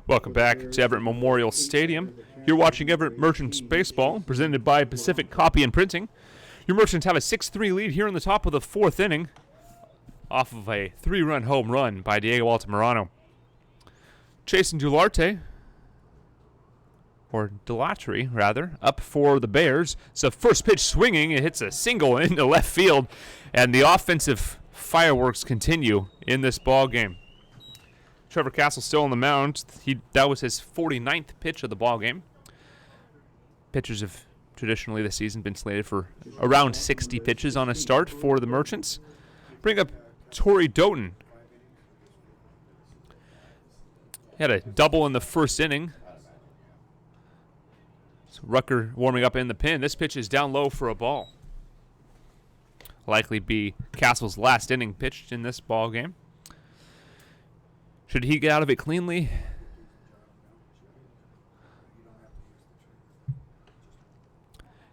Welcome back to Everett Memorial Stadium. You're watching Everett Merchants Baseball, presented by Pacific Copy and Printing. Your Merchants have a 6-3 lead here in the top of the 4th inning off of a 3-run home run by Diego Altamirano. Jason Dularte, or Delatry, rather, up for the Bears. So first pitch swinging, it hits a single into left field, and the offensive fireworks continue in this ball game. Trevor Castle still on the mound. That was his 49th pitch of the ball game. Pitchers have traditionally this season been slated for around 60 pitches on a start for the Merchants. Bring up Torrey Doughton. He had a double in the first inning. So Rucker warming up in the pen. This pitch is down low for a ball. Likely be Castle's last inning pitched in this ball game. Should he get out of it cleanly?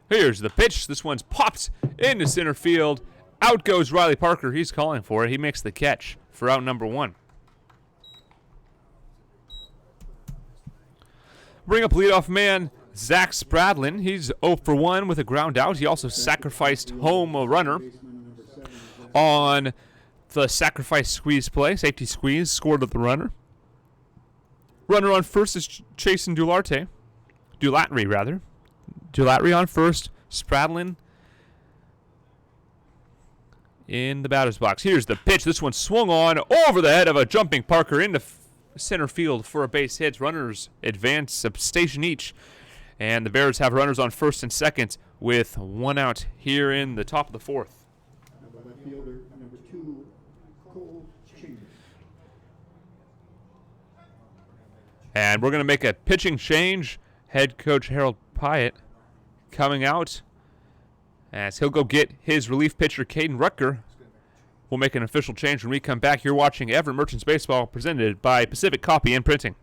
Here's the pitch. This one's popped into center field. Out goes Riley Parker. He's calling for it. He makes the catch for out number 1. Bring up leadoff man Zach Spradlin. He's 0 for 1 with a ground out. He also sacrificed home a runner on the sacrifice squeeze play. Safety squeeze, scored with the runner. Runner on first is Jason Dulatry, rather. Dulatry on first. Spradlin in the batter's box. Here's the pitch. This one swung on over the head of a jumping Parker into center field for a base hit. Runners advance a station each. And the Bears have runners on first and second with 1 out here in the top of the 4th. Left fielder, number 2, Cole Chambers. And we're going to make a pitching change. Head coach Harold Pyatt coming out as he'll go get his relief pitcher, Caden Rucker. We'll make an official change when we come back. You're watching Everett Merchants Baseball, presented by Pacific Copy and Printing.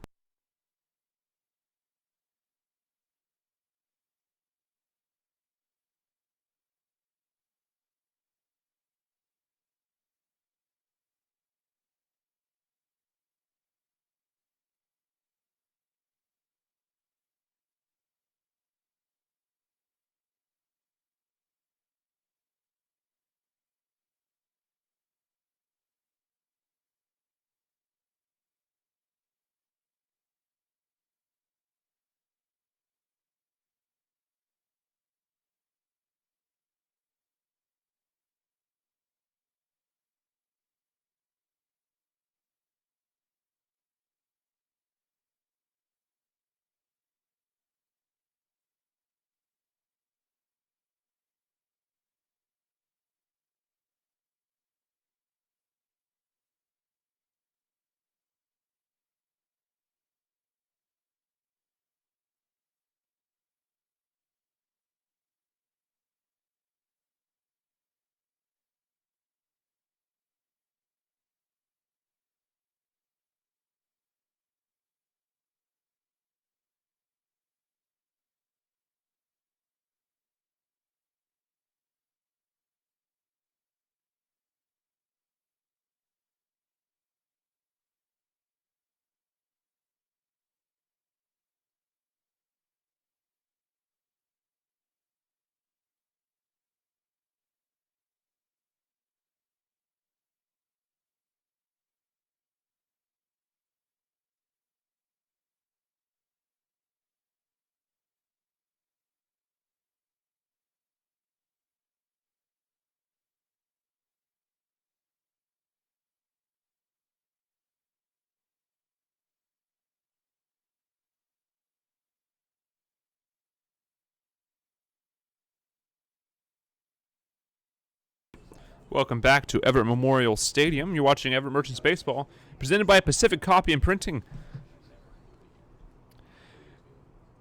Welcome back to Everett Memorial Stadium. You're watching Everett Merchants Baseball, presented by Pacific Copy and Printing.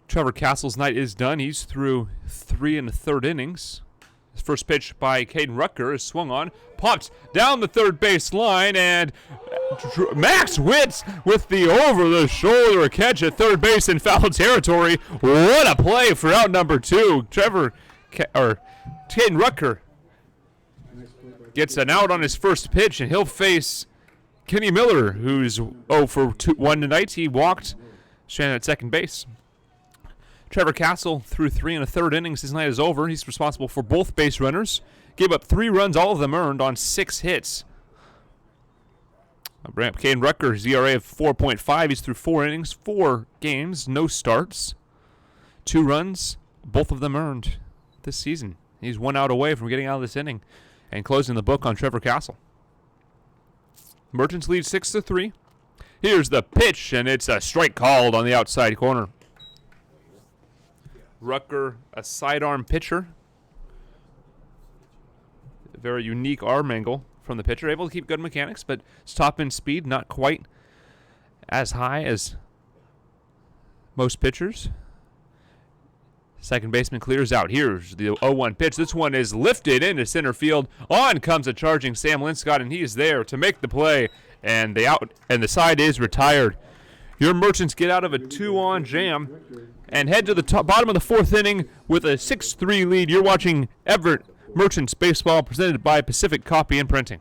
Trevor Castle's night is done. He's through 3 1/3 innings. His first pitch by Caden Rucker is swung on, popped down the third base line, and Max Witz with the over-the-shoulder catch at third base in foul territory. What a play for out number 2. Caden Rucker gets an out on his first pitch, and he'll face Kenny Miller, who's 0 for 1 tonight. He walked, standing at second base. Trevor Castle through 3 1/3 innings. His night is over. He's responsible for both base runners. Gave up 3 runs, all of them earned, on 6 hits. Caden Rucker's ERA of 4.5. He's through 4 innings, 4 games, no starts. 2 runs, both of them earned this season. He's 1 out away from getting out of this inning and closing the book on Trevor Castle. Merchants lead 6-3. Here's the pitch, and it's a strike called on the outside corner. Rucker, a sidearm pitcher. A very unique arm angle from the pitcher. Able to keep good mechanics, but his top end speed not quite as high as most pitchers. Second baseman clears out. Here's the 0-1 pitch. This one is lifted into center field. On comes a charging Sam Linscott, and he is there to make the play. And the side is retired. Your Merchants get out of a 2-on jam and head to the bottom of the 4th inning with a 6-3 lead. You're watching Everett Merchants Baseball, presented by Pacific Copy and Printing.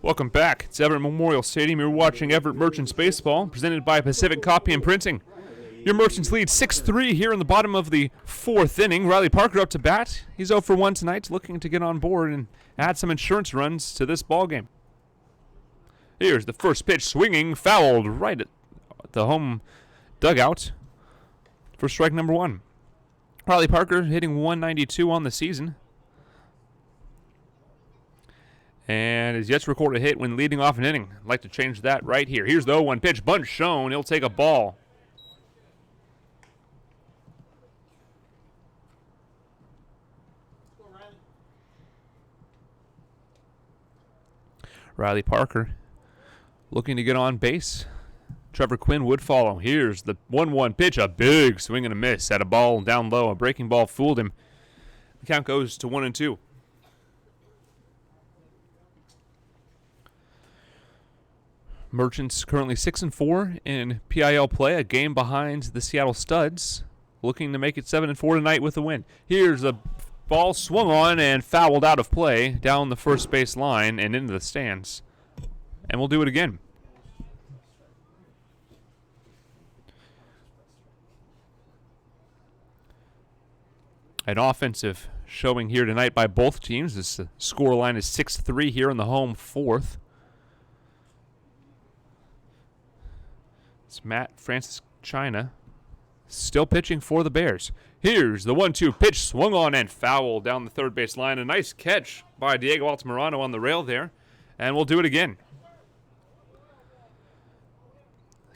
Welcome back. It's Everett Memorial Stadium. You're watching Everett Merchants Baseball, presented by Pacific Copy and Printing. Your Merchants lead 6-3 here in the bottom of the 4th inning. Riley Parker up to bat. He's 0 for 1 tonight, looking to get on board and add some insurance runs to this ball game. Here's the first pitch, swinging, fouled right at the home dugout for strike number 1. Riley Parker hitting 192 on the season, and has yet to record a hit when leading off an inning. I'd like to change that right here. Here's the 0-1 pitch. Bunt shown. He'll take a ball. Riley Parker looking to get on base. Trevor Quinn would follow. Here's the 1-1 pitch. A big swing and a miss at a ball down low. A breaking ball fooled him. The count goes to 1-2. Merchants currently 6-4 in PIL play, a game behind the Seattle Studs, looking to make it 7-4 tonight with a win. Here's a ball swung on and fouled out of play down the first base line and into the stands. And we'll do it again. An offensive showing here tonight by both teams. This score line is 6-3 here in the home 4th. It's Matt Francis China still pitching for the Bears. Here's the 1-2 pitch, swung on and fouled down the third base line. A nice catch by Diego Altamirano on the rail there. And we'll do it again.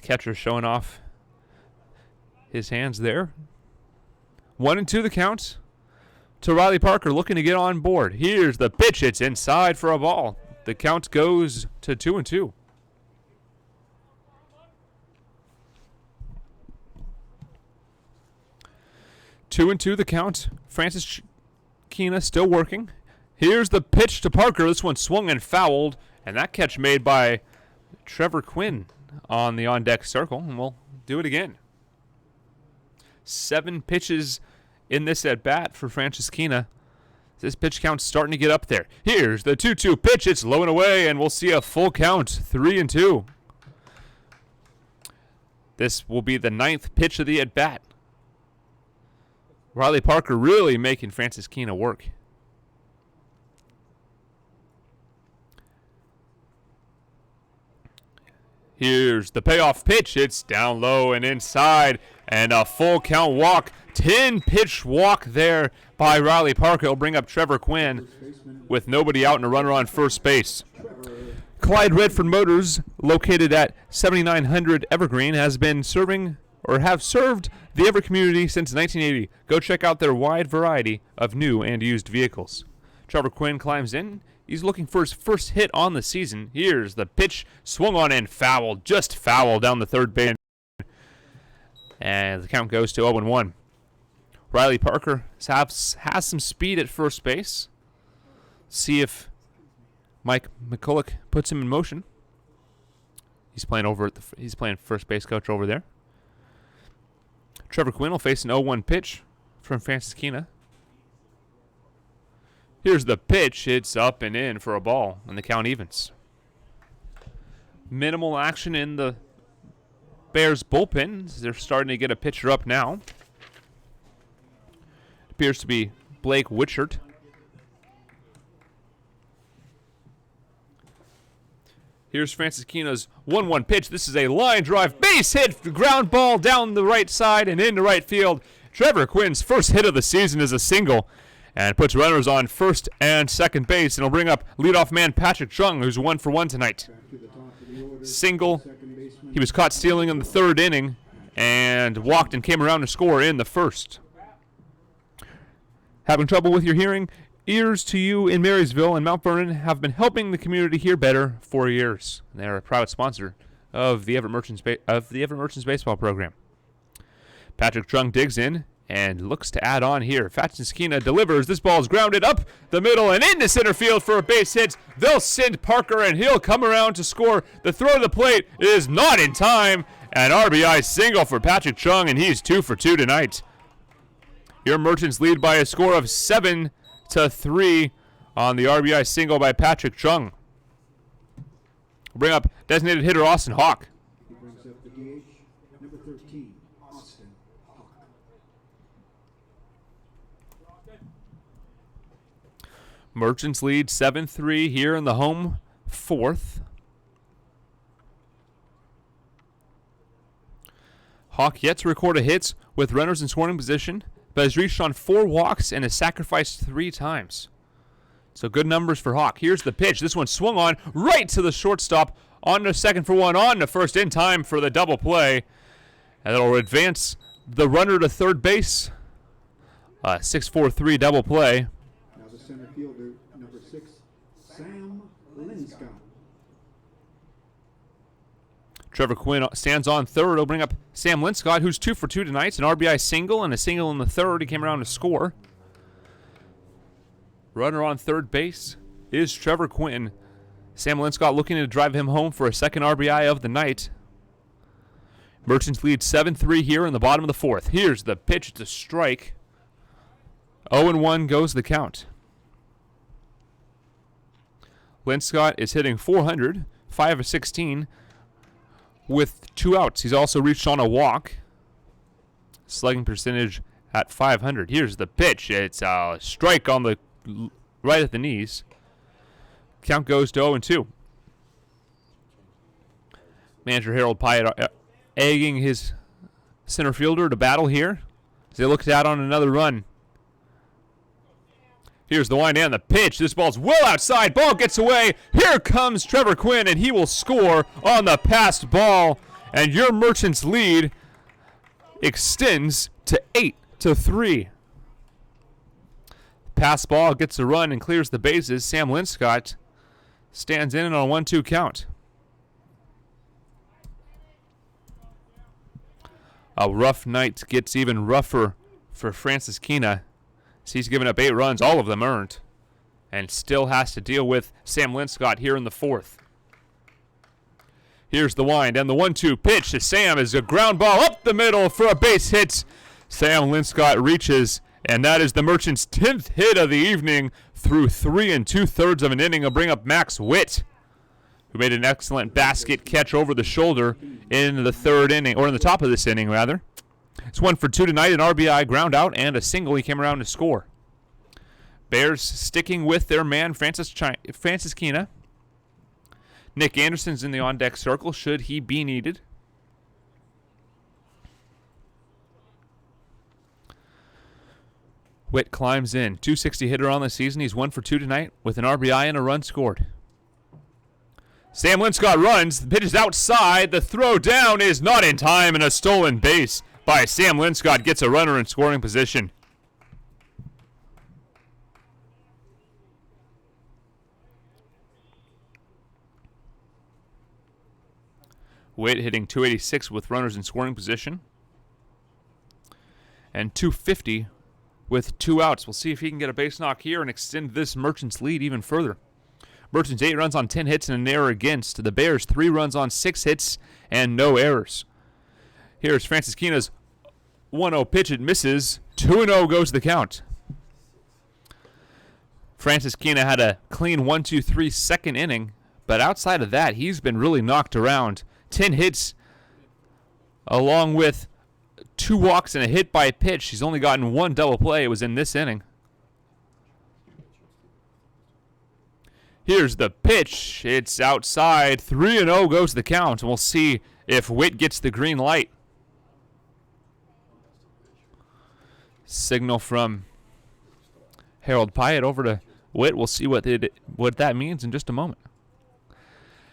Catcher showing off his hands there. 1-2 the count to Riley Parker, looking to get on board. Here's the pitch. It's inside for a ball. The count goes to 2-2. Two and two the count. Francis Keena still working. Here's the pitch to Parker. This one swung and fouled, and that catch made by Trevor Quinn on the on-deck circle, and we'll do it again. 7 pitches in this at-bat for Francis Keena. This pitch count's starting to get up there. Here's the 2-2 pitch. It's low and away, and we'll see a full count, 3-2. This will be the 9th pitch of the at-bat. Riley Parker really making Francis Keena work. Here's the payoff pitch. It's down low and inside, and a full count walk. 10-pitch walk there by Riley Parker. It'll bring up Trevor Quinn with nobody out and a runner on first base. Clyde Redford Motors, located at 7900 Evergreen, have served the Everett community since 1980. Go check out their wide variety of new and used vehicles. Trevor Quinn climbs in. He's looking for his first hit on the season. Here's the pitch, swung on and fouled, just foul down the third base. And the count goes to 0-1. Riley Parker has some speed at first base. See if Mike McCulloch puts him in motion. He's playing first base coach over there. Trevor Quinn will face an 0-1 pitch from Francis Keena. Here's the pitch. It's up and in for a ball, and the count evens. Minimal action in the Bears bullpen. They're starting to get a pitcher up now. Appears to be Blake Witchert. Here's Francis Keena's 1-1 pitch. This is a line drive, base hit, ground ball down the right side and into right field. Trevor Quinn's first hit of the season is a single, and puts runners on first and second base, and will bring up leadoff man Patrick Chung, who's 1 for 1 tonight. Single. He was caught stealing in the third inning and walked and came around to score in the first. Having trouble with your hearing? Ears to You in Marysville and Mount Vernon have been helping the community hear better for years. They're a proud sponsor of the Everett Merchants baseball program. Patrick Chung digs in and looks to add on here. Francis Keena delivers. This ball is grounded up the middle and into center field for a base hit. They'll send Parker, and he'll come around to score. The throw to the plate is not in time. An RBI single for Patrick Chung, and he's 2 for 2 tonight. Your Merchants lead by a score of 7-3 on the RBI single by Patrick Chung. We'll bring up designated hitter Austin Hawk. He brings up the DH, number 13, Austin Hawk. Merchants lead 7-3 here in the home fourth. Hawk yet to record a hit with runners in scoring position, but has reached on 4 walks and has sacrificed 3 times. So good numbers for Hawk. Here's the pitch. This one swung on right to the shortstop. On to second for 1, on to first in time for the double play. And it'll advance the runner to third base. 6-4-3 double play. Now the center fielder, number 6, Sam Linscott. Trevor Quinn stands on third. He'll bring up Sam Linscott, who's 2 for 2 tonight. An RBI single and a single in the third. He came around to score. Runner on third base is Trevor Quinn. Sam Linscott looking to drive him home for a second RBI of the night. Merchants lead 7-3 here in the bottom of the fourth. Here's the pitch. It's a strike. 0-1 goes the count. Linscott is hitting .400, 5 of 16. With 2 outs. He's also reached on a walk. Slugging percentage at .500. Here's the pitch. It's a strike on the right at the knees. Count goes to 0-2. Manager Harold Pyatt egging his center fielder to battle here as they look out on another run. Here's the wind and the pitch. This ball's well outside. Ball gets away. Here comes Trevor Quinn, and he will score on the passed ball. And your Merchants lead extends to 8-3. Pass ball gets a run and clears the bases. Sam Linscott stands in on a 1-2 count. A rough night gets even rougher for Francis Kina. He's given up 8 runs, all of them earned, and still has to deal with Sam Linscott here in the 4th. Here's the wind, and the 1-2 pitch to Sam is a ground ball up the middle for a base hit. Sam Linscott reaches, and that is the Merchants' 10th hit of the evening through 3 2/3 of an inning. Will bring up Max Witt, who made an excellent basket catch over the shoulder in the 3rd inning, or in the top of this inning, rather. It's 1 for 2 tonight, an RBI ground out, and a single. He came around to score. Bears sticking with their man, Francis Kina. Nick Anderson's in the on-deck circle, should he be needed. Witt climbs in. .260 hitter on the season. He's 1 for 2 tonight with an RBI and a run scored. Sam Linscott runs. The pitch is outside. The throw down is not in time, and a stolen base by Sam Linscott gets a runner in scoring position. Witt hitting .286 with runners in scoring position. And .250 with 2 outs. We'll see if he can get a base knock here and extend this Merchants lead even further. Merchants 8 runs on 10 hits and an error against. The Bears 3 runs on 6 hits and no errors. Here's Francis Kina's 1-0 pitch. It misses. 2-0 goes the count. Francis Kina had a clean 1-2-3 second inning, but outside of that, he's been really knocked around. 10 hits along with 2 walks and a hit by pitch. He's only gotten 1 double play. It was in this inning. Here's the pitch. It's outside. 3-0 goes the count. And we'll see if Witt gets the green light. Signal from Harold Pyatt over to Witt. We'll see what that means in just a moment.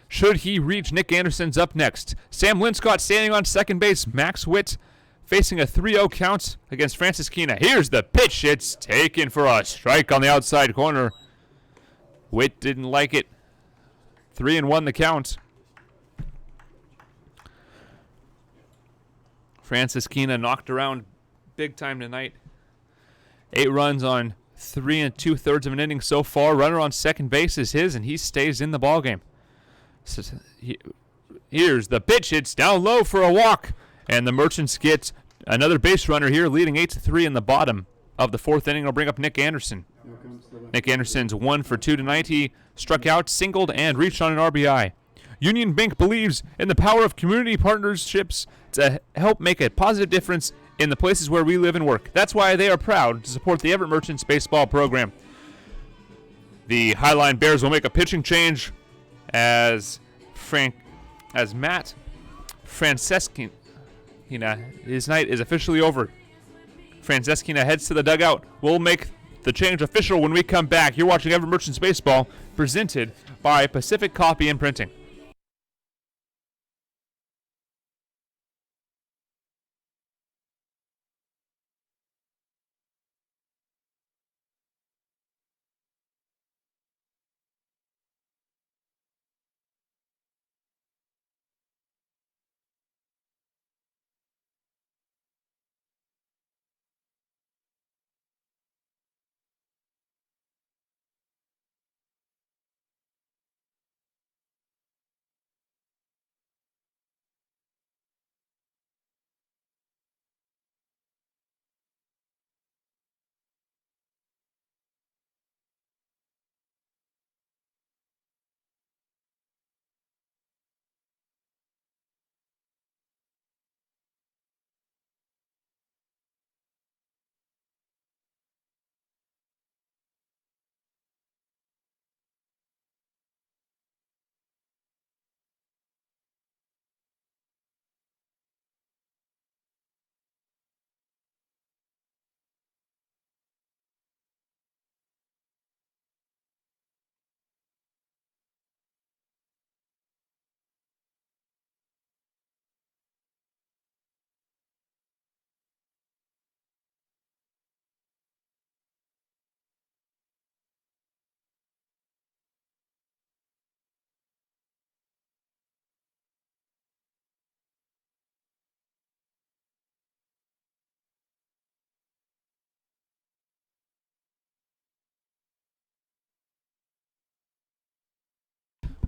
Should he reach, Nick Anderson's up next. Sam Linscott standing on second base. Max Witt facing a 3-0 count against Francis Kina. Here's the pitch. It's taken for a strike on the outside corner. Witt didn't like it. 3-1 the count. Francis Kina knocked around big time tonight. 8 runs on 3 2/3 of an inning so far. Runner on second base is his, and he stays in the ballgame. So here's the pitch. It's down low for a walk, and the Merchants get another base runner here, leading 8-3 in the bottom of the 4th inning. Will bring up Nick Anderson. Nick Anderson's 1 for 2 tonight. He struck out, singled, and reached on an RBI. Union Bank believes in the power of community partnerships to help make a positive difference in the places where we live and work. That's why they are proud to support the Everett Merchants baseball program. The Highline Bears will make a pitching change as Matt Franceskina, his night is officially over. Franceskina heads to the dugout. We'll make the change official when we come back. You're watching Everett Merchants Baseball, presented by Pacific Copy and Printing.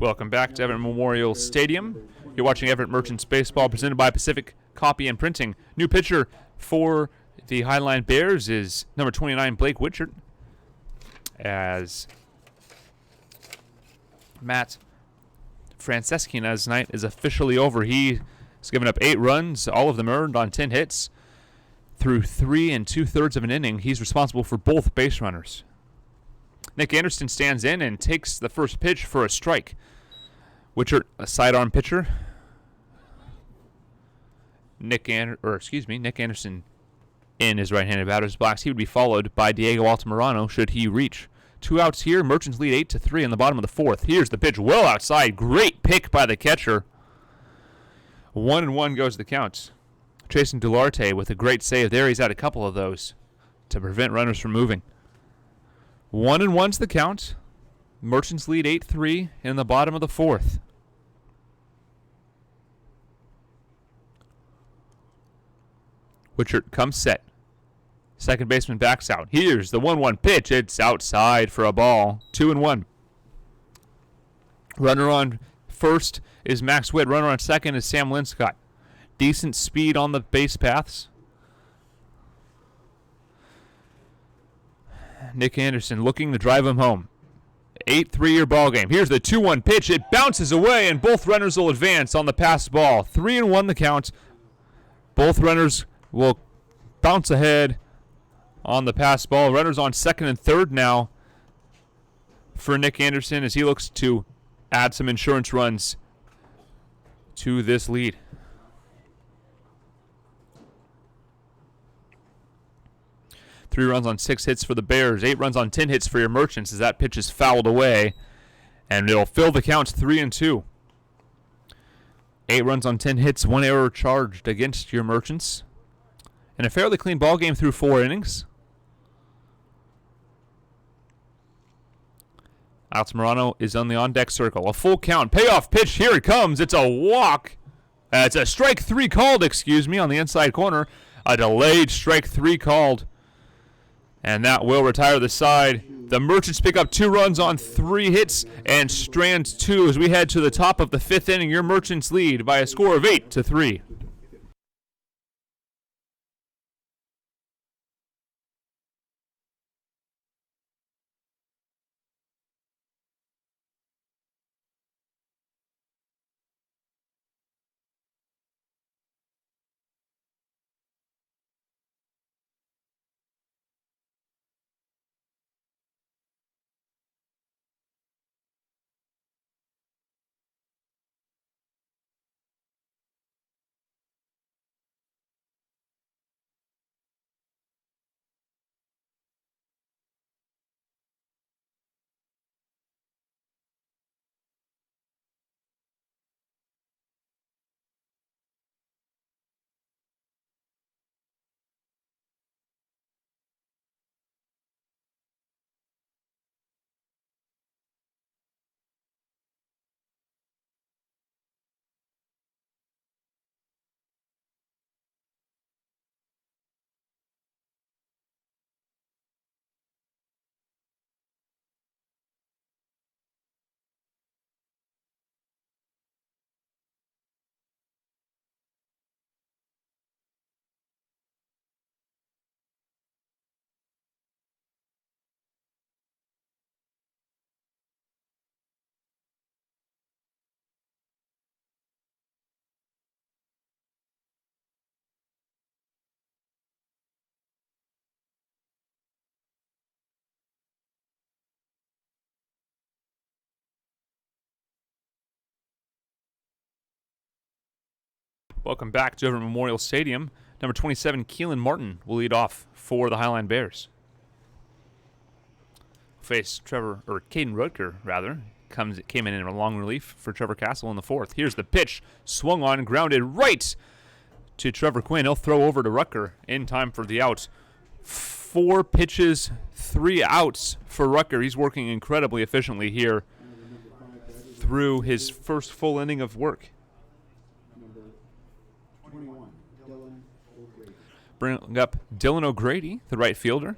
Welcome back to Everett Memorial Stadium. You're watching Everett Merchants Baseball presented by Pacific Copy and Printing. New pitcher for the Highline Bears is number 29, Blake Witchert. As Matt Franceschina's night is officially over. He has given up 8 runs, all of them earned on 10 hits. Through 3 2/3 of an inning, he's responsible for both base runners. Nick Anderson stands in and takes the first pitch for a strike. Witchert, a sidearm pitcher. Nick Anderson in his right-handed batter's box. He would be followed by Diego Altamirano should he reach. 2 outs here. Merchants lead 8-3 in the bottom of the 4th. Here's the pitch well outside. Great pick by the catcher. 1-1 goes the count. Jason Dularte with a great save there. He's had a couple of those to prevent runners from moving. 1-1's the count. Merchants lead 8-3 in the bottom of the 4th. Witchert comes set. Second baseman backs out. Here's the 1-1 pitch. It's outside for a ball. 2-1. Runner on first is Max Witt. Runner on second is Sam Linscott. Decent speed on the base paths. Nick Anderson looking to drive him home. 8-3 ball game. Here's the 2-1 pitch. It bounces away, and both runners will advance on the passed ball. 3-1 the count. Both runners will bounce ahead on the passed ball. Runners on second and third now for Nick Anderson as he looks to add some insurance runs to this lead. Three runs on 6 hits for the Bears. 8 runs on 10 hits for your Merchants as that pitch is fouled away. And it'll fill the counts 3-2. 8 runs on 10 hits, 1 error charged against your Merchants. And a fairly clean ball game through 4 innings. Altamirano is on the on-deck circle. A full count. Payoff pitch. Here it comes. It's a walk. It's a strike 3 called, on the inside corner. A delayed strike 3 called. And that will retire the side. The Merchants pick up 2 runs on 3 hits and strand 2 as we head to the top of the 5th inning. Your Merchants lead by a score of 8-3. Welcome back to Everett Memorial Stadium. Number 27, Keelan Martin will lead off for the Highline Bears. Face Caden Rutger, came in a long relief for Trevor Castle in the 4th. Here's the pitch, swung on, grounded right to Trevor Quinn. He'll throw over to Rutger in time for the out. 4 pitches, 3 outs for Rutger. He's working incredibly efficiently here through his first full inning of work. Bring up Dylan O'Grady, the right fielder.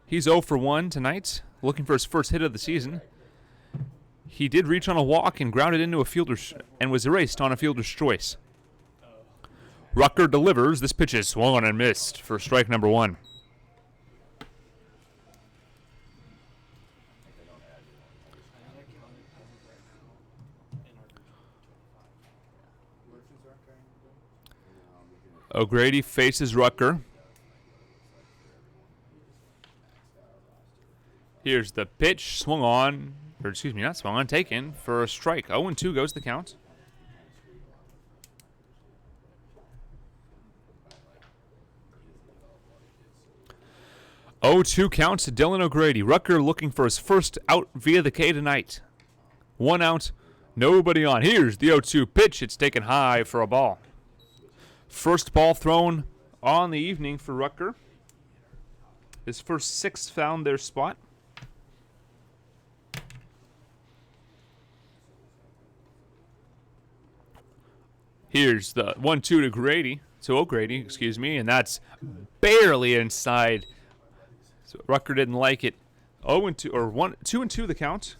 He's 0 for 1 tonight, looking for his first hit of the season. He did reach on a walk and grounded into a fielder's and was erased on a fielder's choice. Rucker delivers. This pitch is swung on and missed for strike number 1. O'Grady faces Rucker. Here's the pitch, swung on, or excuse me, not swung on, taken for a strike. 0-2 goes the count. Oh, 2 counts to Dylan O'Grady. Rucker looking for his first out via the K tonight. 1 out, nobody on. Here's the 0-2 pitch. It's taken high for a ball. First ball thrown on the evening for Rucker. His first 6 found their spot. Here's the 1-2 to O'Grady, and that's barely inside. So Rucker didn't like it. 0-2 or 2-2 the count.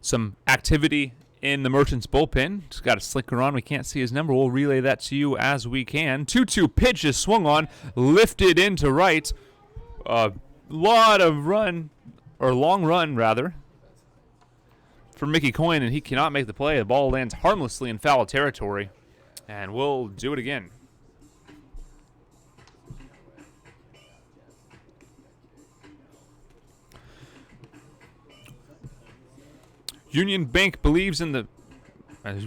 Some activity in the Merchants bullpen. Just got a slinker on. We can't see his number. We'll relay that to you as we can. 2-2 pitch is swung on, lifted into right. A lot of long run rather, for Mickey Coyne, and he cannot make the play. The ball lands harmlessly in foul territory, and we'll do it again. Union Bank believes in the...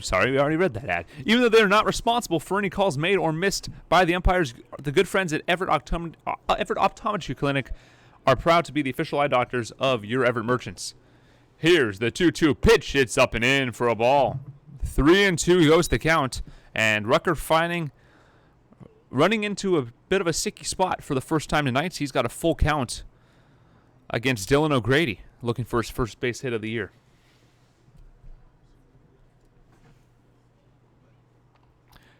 Sorry, we already read that ad. Even though they're not responsible for any calls made or missed by the umpires, the good friends at Everett Optometry Clinic are proud to be the official eye doctors of your Everett Merchants. Here's the 2-2 pitch. It's up and in for a ball. 3-2 goes the count, and Rucker running into a bit of a sticky spot for the first time tonight. He's got a full count against Dylan O'Grady, looking for his first base hit of the year.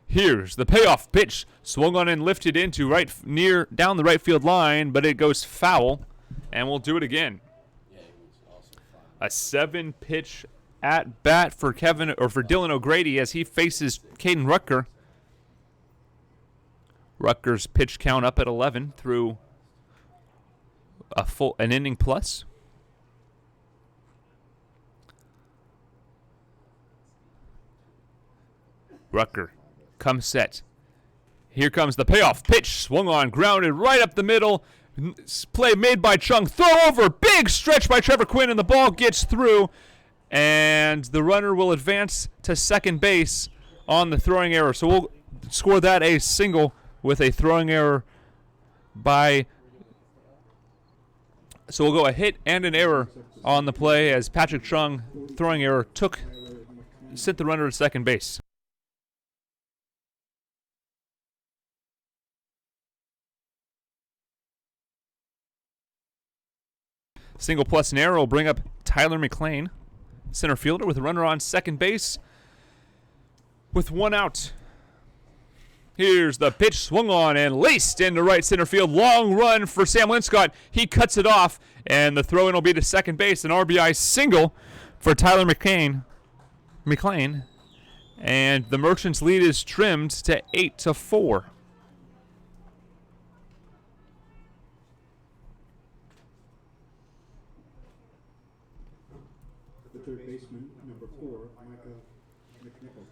Here's the payoff pitch, swung on and lifted into down the right field line, but it goes foul, and we'll do it again. A 7-pitch at bat for Dylan O'Grady as he faces Caden Rucker. Rucker's pitch count up at 11 through an inning plus. Rucker comes set. Here comes the payoff pitch, swung on, grounded right up the middle. Play made by Chung. Throw over. Big stretch by Trevor Quinn, and the ball gets through. And the runner will advance to second base on the throwing error. So we'll score that a single with a throwing error by... So we'll go a hit and an error on the play as Patrick Chung, throwing error, sent the runner to second base. Single plus an error will bring up Tyler McLean, center fielder, with a runner on second base with 1 out. Here's the pitch, swung on and laced into right center field. Long run for Sam Linscott. He cuts it off, and the throw-in will be to second base. An RBI single for Tyler McLean. And the Merchants' lead is trimmed to 8-4. Third baseman, number 4, Micah McNichol.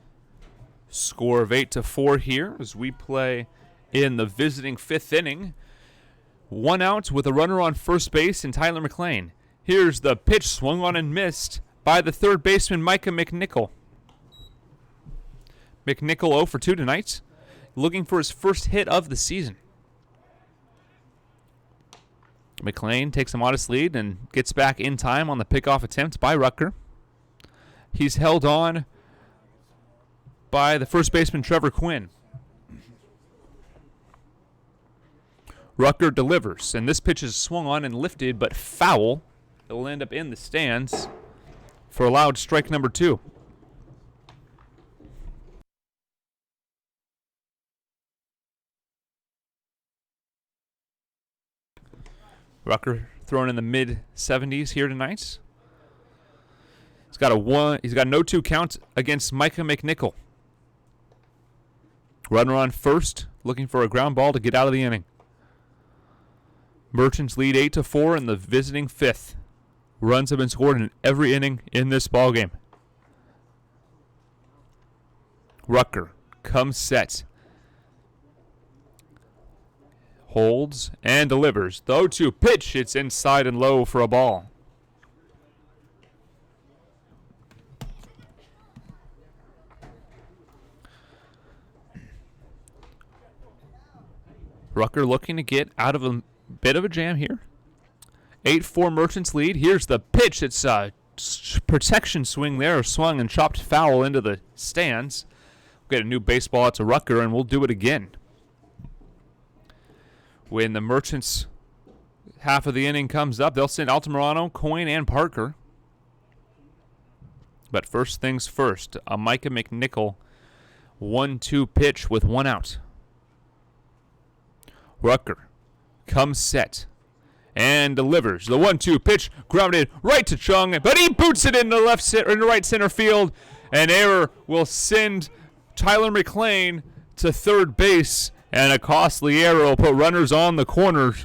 Score of 8-4 here as we play in the visiting 5th inning. 1 out with a runner on first base and Tyler McLean. Here's the pitch, swung on and missed by the third baseman, Micah McNichol. McNichol 0 for 2 tonight, looking for his first hit of the season. McLean takes a modest lead and gets back in time on the pickoff attempt by Rucker. He's held on by the first baseman, Trevor Quinn. Rucker delivers, and this pitch is swung on and lifted, but foul. It'll end up in the stands for allowed strike number 2. Rucker throwing in the mid-70s here tonight. He's got an 0-2 count against Micah McNichol. Runner on first, looking for a ground ball to get out of the inning. Merchants lead 8-4 in the visiting fifth. Runs have been scored in every inning in this ballgame. Rucker comes set. Holds and delivers. The 0-2 pitch. It's inside and low for a ball. Rucker looking to get out of a bit of a jam here. 8-4 Merchants lead. Here's the pitch. It's a protection swing there. Swung and chopped foul into the stands. We'll get a new baseball out to Rucker, and we'll do it again. When the Merchants half of the inning comes up, they'll send Altamirano, Coyne, and Parker. But first things first, a Micah McNichol 1-2 pitch with one out. Rucker comes set and delivers. The 1-2 pitch grounded right to Chung, but he boots it into right center field. An error will send Tyler McLean to third base, and a costly error will put runners on the corners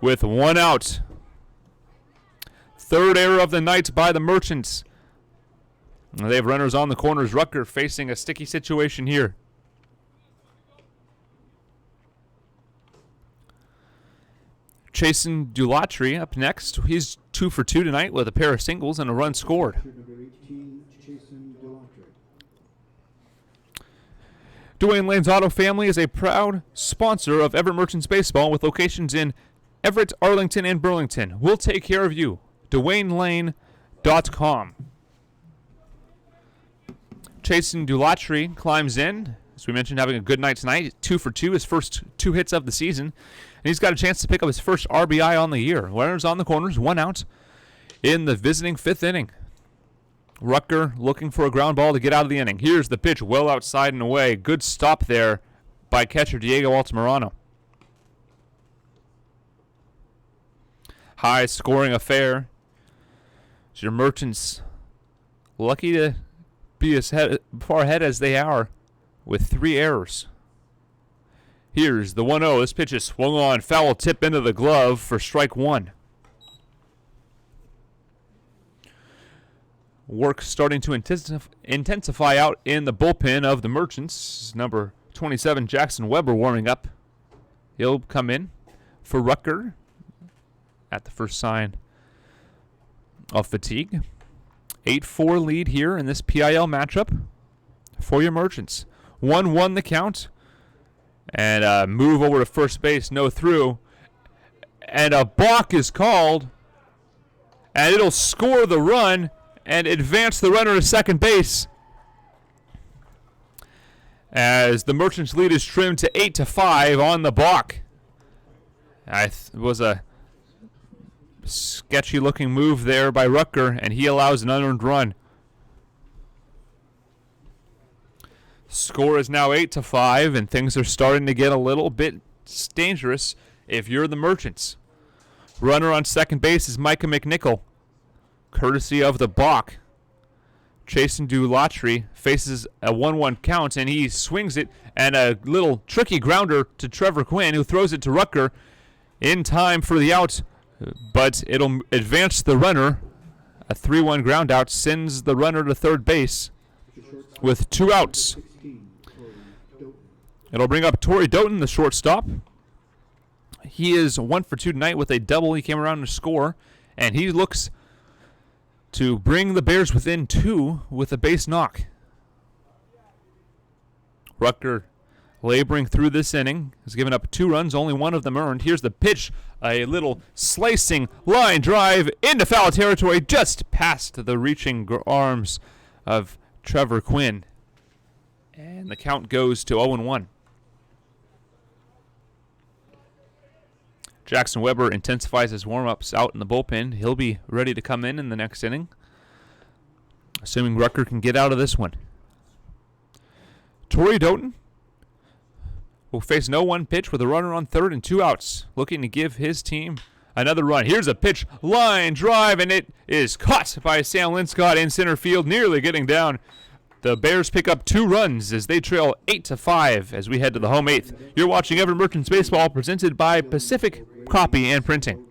with one out. Third error of the night by the Merchants. They have runners on the corners. Rucker facing a sticky situation here. Chasen Dulatry up next. He's 2 for 2 tonight with a pair of singles and a run scored. Dwayne Lane's Auto Family is a proud sponsor of Everett Merchants Baseball with locations in Everett, Arlington, and Burlington. We'll take care of you. DwayneLane.com. Chasen Dulatry climbs in. As we mentioned, having a good night tonight. 2 for 2, his first 2 hits of the season. And he's got a chance to pick up his first RBI on the year. Runners on the corners, one out in the visiting fifth inning. Rucker looking for a ground ball to get out of the inning. Here's the pitch well outside and away. Good stop there by catcher Diego Altamirano. High scoring affair. It's your Merchants lucky to be as far ahead as they are with 3 errors. Here's the 1-0. This pitch is swung on. Foul tip into the glove for strike one. Work starting to intensify out in the bullpen of the Merchants. Number 27, Jackson Weber, warming up. He'll come in for Rucker at the first sign of fatigue. 8-4 lead here in this PIL matchup for your Merchants. 1-1 the count. And a move over to first base, no through. And a balk is called. And it'll score the run and advance the runner to second base. As the Merchants lead is trimmed to 8-5 on the balk. It was a sketchy looking move there by Rucker, and he allows an unearned run. Score is now 8-5, and things are starting to get a little bit dangerous if you're the Merchants. Runner on second base is Micah McNichol, courtesy of the balk. Chasen Dulatry faces a 1-1 count, and he swings it, and a little tricky grounder to Trevor Quinn, who throws it to Rucker in time for the out, but it'll advance the runner. A 3-1 ground out sends the runner to third base with 2 outs. It'll bring up Torrey Doughton, the shortstop. He is 1 for 2 tonight with a double. He came around to score, and he looks to bring the Bears within 2 with a base knock. Rucker laboring through this inning has given up 2 runs, only 1 of them earned. Here's the pitch, a little slicing line drive into foul territory, just past the reaching arms of Trevor Quinn. And the count goes to 0-1. Jackson Weber intensifies his warm-ups out in the bullpen. He'll be ready to come in the next inning, assuming Rucker can get out of this one. Torrey Doughton will face no 1 pitch with a runner on third and 2 outs, looking to give his team Another run. Here's a pitch, line drive, and it is caught by Sam Linscott in center field, nearly getting down. The Bears pick up 2 runs as they trail 8-5 as we head to the home 8th. You're watching Everett Merchants Baseball, presented by Pacific Copy and Printing.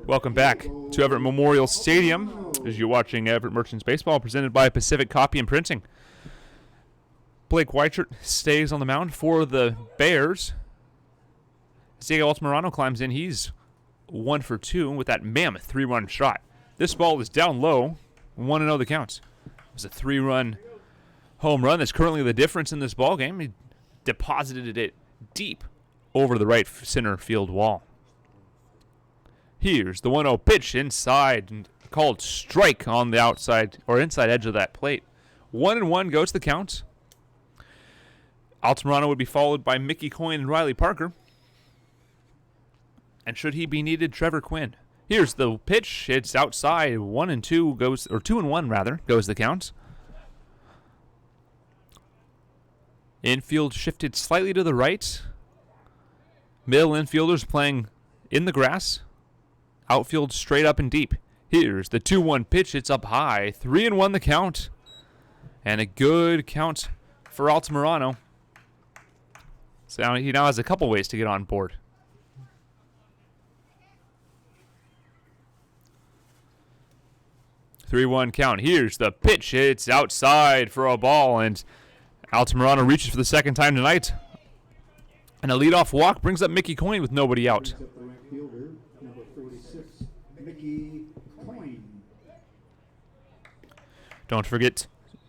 Welcome back to Everett Memorial Stadium as you're watching Everett Merchants Baseball, presented by Pacific Copy and Printing. Blake Weichert stays on the mound for the Bears. Diego Altamirano climbs in. He's 1 for 2 with that mammoth 3-run shot. This ball is down low, 1-0 the count. It was a 3-run home run that's currently the difference in this ball game. He deposited it deep over the right center field wall. Here's the 1-0 pitch inside and called strike on the outside or inside edge of that plate. 1-1 goes the count. Altamirano would be followed by Mickey Coyne and Riley Parker. And should he be needed, Trevor Quinn. Here's the pitch. It's outside. 1-2 goes, or 2-1 rather, goes the count. Infield shifted slightly to the right. Middle infielders playing in the grass. Outfield straight up and deep. Here's the 2-1 pitch. It's up high. 3-1 the count. And a good count for Altamirano. So he now has a couple ways to get on board. Three-one count. Here's the pitch. It's outside for a ball, and Altamirano reaches for the second time tonight. And a leadoff walk brings up Mickey Coyne with nobody out. Don't forget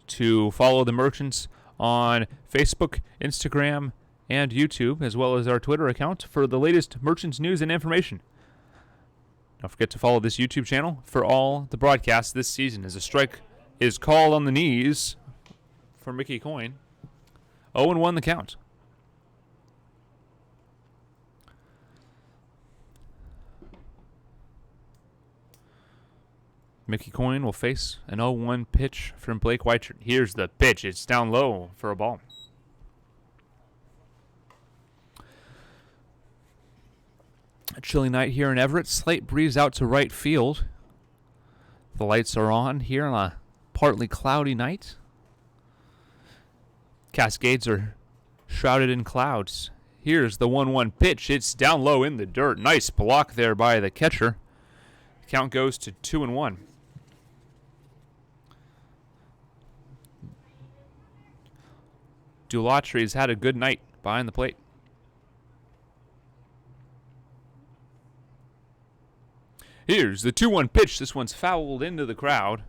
to follow the Merchants on Facebook, Instagram, and YouTube, as well as our Twitter account for the latest Merchants news and information. Don't forget to follow this YouTube channel for all the broadcasts this season, as a strike is called on the knees for Mickey Coyne. 0-1 the count. Mickey Coyne will face an 0-1 pitch from Blake Weichert. Here's the pitch. It's down low for a ball. A chilly night here in Everett. Slight breeze out to right field. The lights are on here on a partly cloudy night. Cascades are shrouded in clouds Here's the 1-1 pitch. It's down low in the dirt. Nice block there by the catcher. Count goes to 2-1. Dulatry's had a good night behind the plate. Here's the 2-1 pitch. This one's fouled into the crowd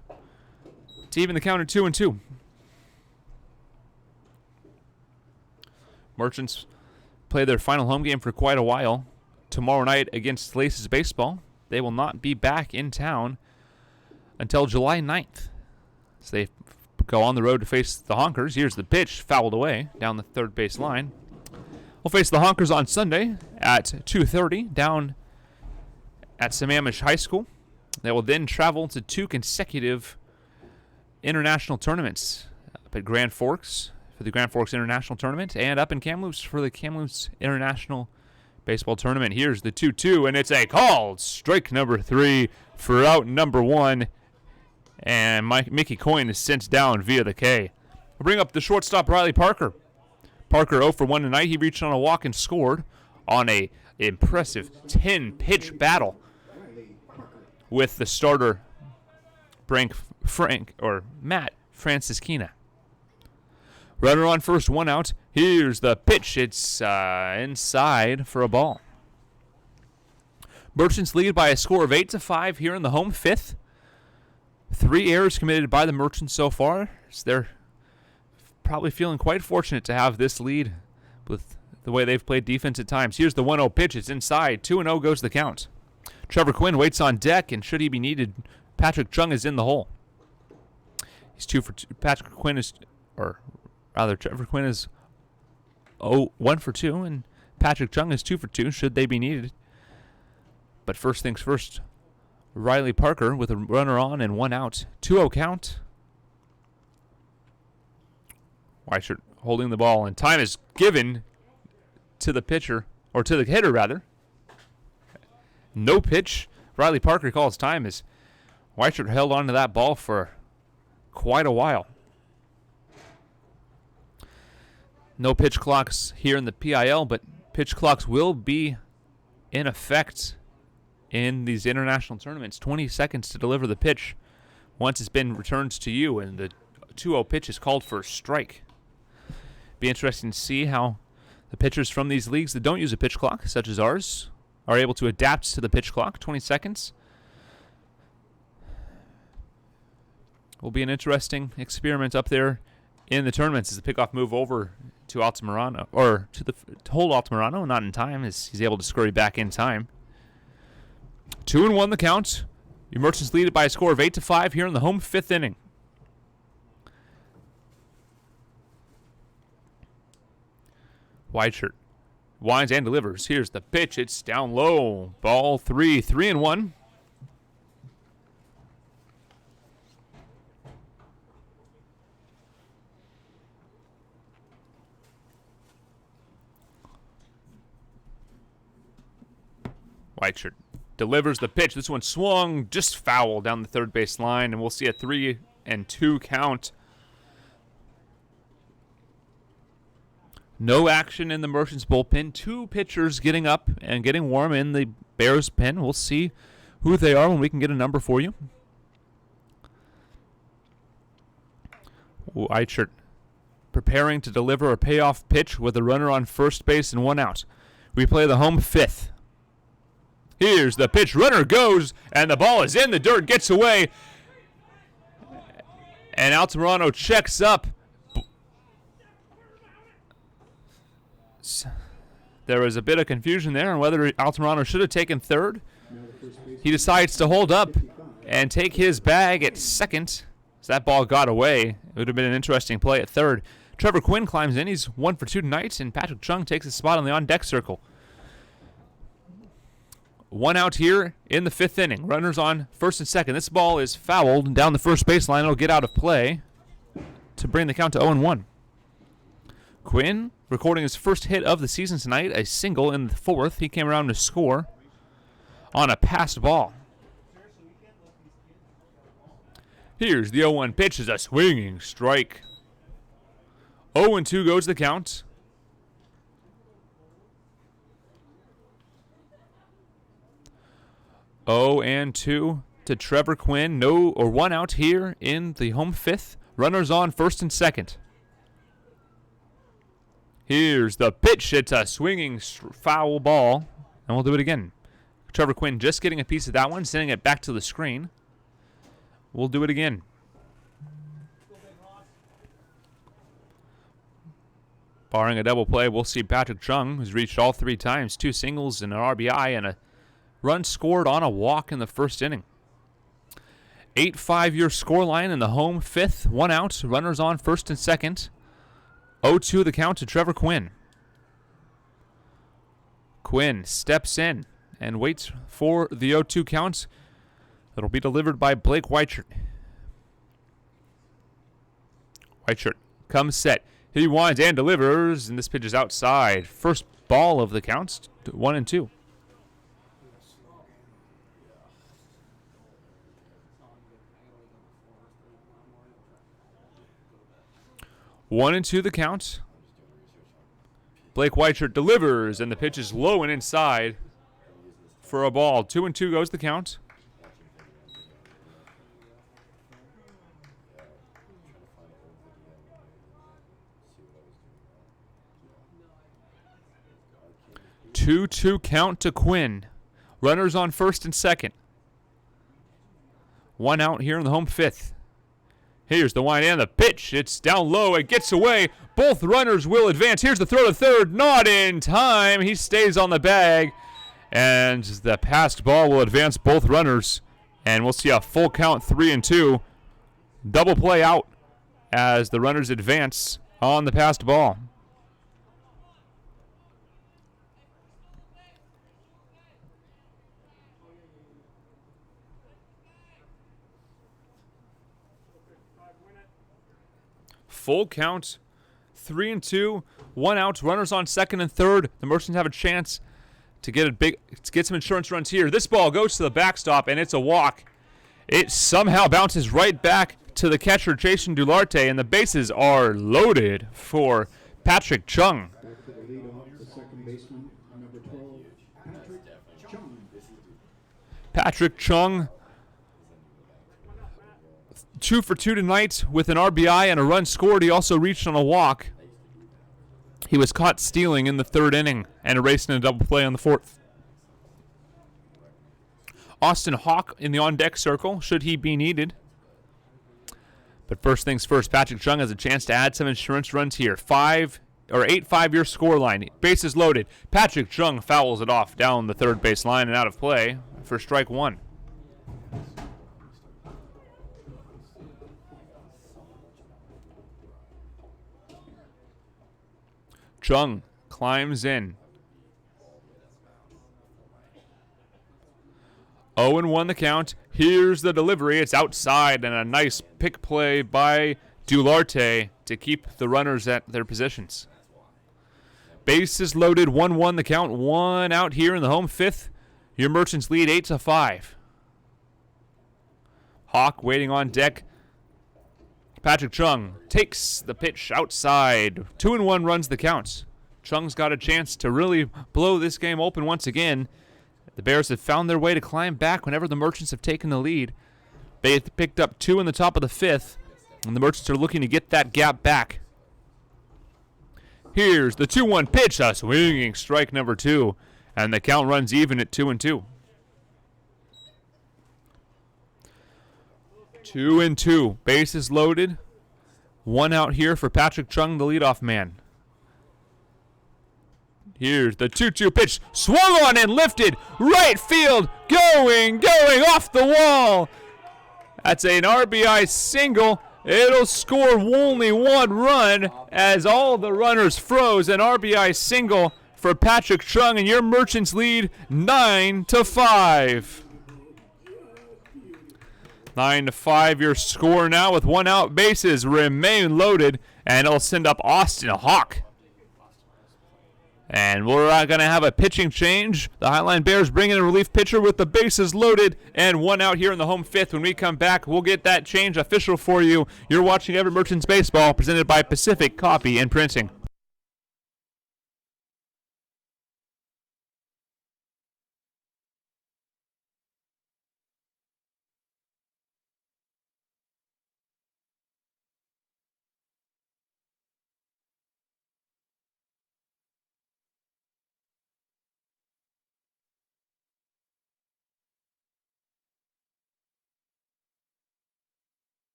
to even the count at 2-2. Merchants play their final home game for quite a while. Tomorrow night against Laces Baseball. They will not be back in town until July 9th. So they go on the road to face the Honkers. Here's the pitch, fouled away down the third base line. We'll face the Honkers on Sunday at 2:30 down at Sammamish High School. They will then travel to 2 consecutive international tournaments up at Grand Forks for the Grand Forks International Tournament and up in Kamloops for the Kamloops International Baseball Tournament. Here's the 2-2, and it's a called strike number 3 for out number 1. And Mickey Coyne is sent down via the K. We'll bring up the shortstop, Riley Parker. Parker 0 for 1 tonight. He reached on a walk and scored on a impressive 10-pitch battle with the starter, Matt Francisquina. Runner on first, 1 out. Here's the pitch. It's inside for a ball. Merchants lead by a score of 8-5 here in the home 5th. 3 errors committed by the Merchants so far. So they're probably feeling quite fortunate to have this lead with the way they've played defense at times. Here's the 1-0 pitch. It's inside. 2-0 goes the count. Trevor Quinn waits on deck, and should he be needed, Patrick Chung is in the hole. He's 2 for 2. Trevor Quinn is 1 for 2, and Patrick Chung is 2 for 2, should they be needed. But first things first, Riley Parker with a runner on and 1 out. 2-0 count. Weichert holding the ball, and time is given to the pitcher, or to the hitter, rather. No pitch. Riley Parker calls time as Weichert held on to that ball for quite a while. No pitch clocks here in the PIL, but pitch clocks will be in effect in these international tournaments. 20 seconds to deliver the pitch once it's been returned to you, and the 2-0 pitch is called for a strike. Be interesting to see how the pitchers from these leagues that don't use a pitch clock, such as ours, are able to adapt to the pitch clock. 20 seconds. Will be an interesting experiment up there in the tournaments as the pickoff move over to Altamirano, or to hold Altamirano, not in time, as he's able to scurry back in time. 2-1 the count. The Merchants lead it by a score of 8-5 here in the home 5th inning. Weichert winds and delivers. Here's the pitch. It's down low. Ball 3, 3-1. Weichert delivers the pitch. This one swung just foul down the third base line, and we'll see a 3-2 count. No action in the Merchants bullpen. 2 pitchers getting up and getting warm in the Bears pen. We'll see who they are when we can get a number for you. Weichert preparing to deliver a payoff pitch with a runner on first base and 1 out. We play the home 5th. Here's the pitch. Runner goes, and the ball is in the dirt, gets away. And Altamirano checks up. There was a bit of confusion there on whether Altamirano should have taken third. He decides to hold up and take his bag at second. So that ball got away. It would have been an interesting play at third. Trevor Quinn climbs in. He's 1 for 2 tonight, and Patrick Chung takes a spot on the on-deck circle. 1 out here in the 5th inning. Runners on first and second. This ball is fouled down the first baseline. It'll get out of play to bring the count to 0-1. Quinn recording his first hit of the season tonight, a single in the 4th. He came around to score on a passed ball. Here's the 0-1 pitch. Is a swinging strike. 0-2 goes the count. 0-2 to Trevor Quinn. No, or 1 out here in the home fifth. Runners on first and second. Here's the pitch. It's a swinging foul ball. And we'll do it again. Trevor Quinn just getting a piece of that one, sending it back to the screen. We'll do it again. Barring a double play, we'll see Patrick Chung, who's reached all 3 times, 2 singles and an RBI, and a run scored on a walk in the first inning. 8-5 your scoreline in the home fifth. 1 out, runners on first and second. 0-2 the count to Trevor Quinn. Quinn steps in and waits for the 0-2 count. It'll be delivered by Blake Whiteshirt. Whiteshirt comes set. He winds and delivers, and this pitch is outside. First ball of the counts, 1-2. 1-2 the count. Blake Whiteshirt delivers, and the pitch is low and inside for a ball. 2-2 goes the count. Two count to Quinn. Runners on first and second. 1 out here in the home fifth. Here's the wind and the pitch. It's down low. It gets away. Both runners will advance. Here's the throw to third. Not in time. He stays on the bag. And the passed ball will advance both runners. And we'll see a full count, 3-2. Double play out as the runners advance on the passed ball. Full count, 3-2, 1 out, runners on second and third. The Merchants have a chance to get some insurance runs here. This ball goes to the backstop, and it's a walk. It somehow bounces right back to the catcher, Jason Dularte, and the bases are loaded for Patrick Chung. Back to the leadoff, the second baseman, number 12, Patrick Chung. Patrick Chung, 2 for 2 tonight with an RBI and a run scored. He also reached on a walk. He was caught stealing in the third inning and erasing a double play on the fourth. Austin Hawk in the on-deck circle, should he be needed. But first things first, Patrick Chung has a chance to add some insurance runs here. 8-5 your scoreline. Bases loaded. Patrick Chung fouls it off down the third base line and out of play for strike 1. Chung climbs in. 0-1 the count. Here's the delivery. It's outside, and a nice pick play by Dularte to keep the runners at their positions. Bases loaded, 1-1 the count. 1 out here in the home fifth. Your Merchants lead 8-5. Hawk waiting on deck. Patrick Chung takes the pitch outside. 2-1 runs the count. Chung's got a chance to really blow this game open once again. The Bears have found their way to climb back whenever the Merchants have taken the lead. They have picked up 2 in the top of the fifth, and the Merchants are looking to get that gap back. Here's the 2-1 pitch, a swinging strike number 2, and the count runs even at 2-2. 2-2. Bases loaded. 1 out here for Patrick Chung, the leadoff man. Here's the 2-2 pitch. Swung on and lifted. Right field. Going off the wall. That's an RBI single. It'll score only 1 run as all the runners froze. An RBI single for Patrick Chung, and your Merchants lead 9-5. 9-5 your score now with 1 out. Bases remain loaded, and it'll send up Austin Hawk. And we're going to have a pitching change. The Highline Bears bring in a relief pitcher with the bases loaded and 1 out here in the home fifth. When we come back, we'll get that change official for you. You're watching Everett Merchants Baseball, presented by Pacific Copy and Printing.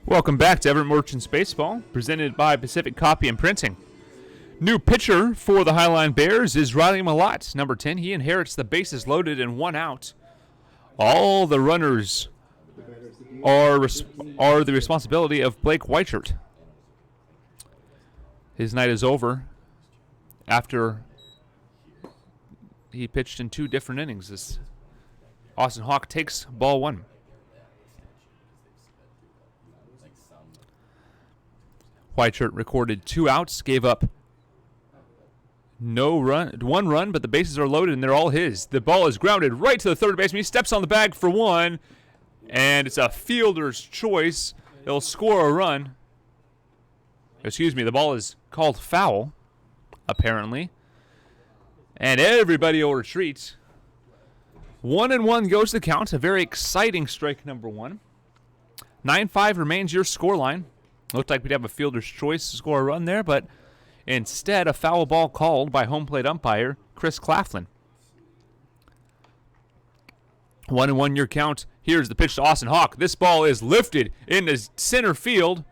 Welcome back to Everett Merchants Baseball, presented by Pacific Copy and Printing. New pitcher for the Highline Bears is Riley Malott, number 10. He inherits the bases loaded and 1 out. All the runners are the responsibility of Blake Whiteshirt. His night is over after he pitched in 2 different innings. This Austin Hawk takes ball 1. Whiteshirt recorded 2 outs, gave up one run, but the bases are loaded and they're all his. The ball is grounded right to the third baseman. He steps on the bag for 1, and it's a fielder's choice. They'll score a run. Excuse me, the ball is called foul, apparently. And everybody will retreat. 1-1 goes the count. A very exciting strike number 1. 9-5 remains your scoreline. Looked like we'd have a fielder's choice to score a run there, but instead a foul ball called by home plate umpire Chris Claflin. 1-1 your count. Here's the pitch to Austin Hawk. This ball is lifted into center field.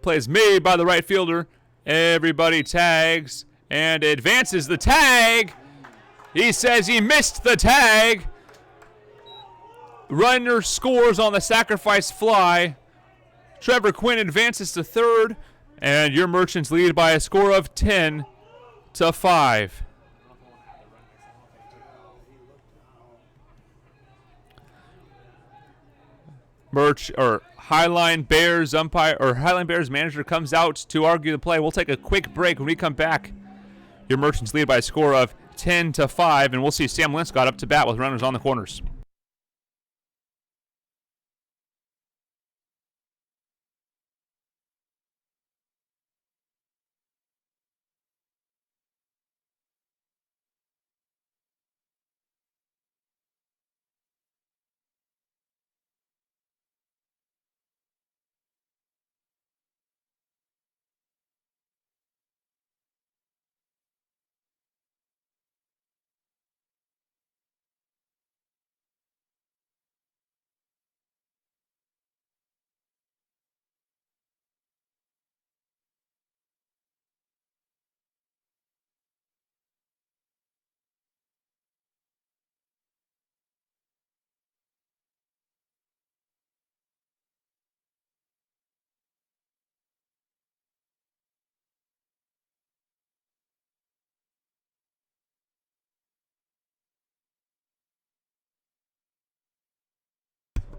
Play is made by the right fielder. Everybody tags and advances the tag. He says he missed the tag. Runner scores on the sacrifice fly. Trevor Quinn advances to third, and your Merchants lead by a score of 10-5. Highline Bears Highline Bears manager comes out to argue the play. We'll take a quick break. When we come back, your Merchants lead by a score of 10-5, and we'll see Sam Linscott up to bat with runners on the corners.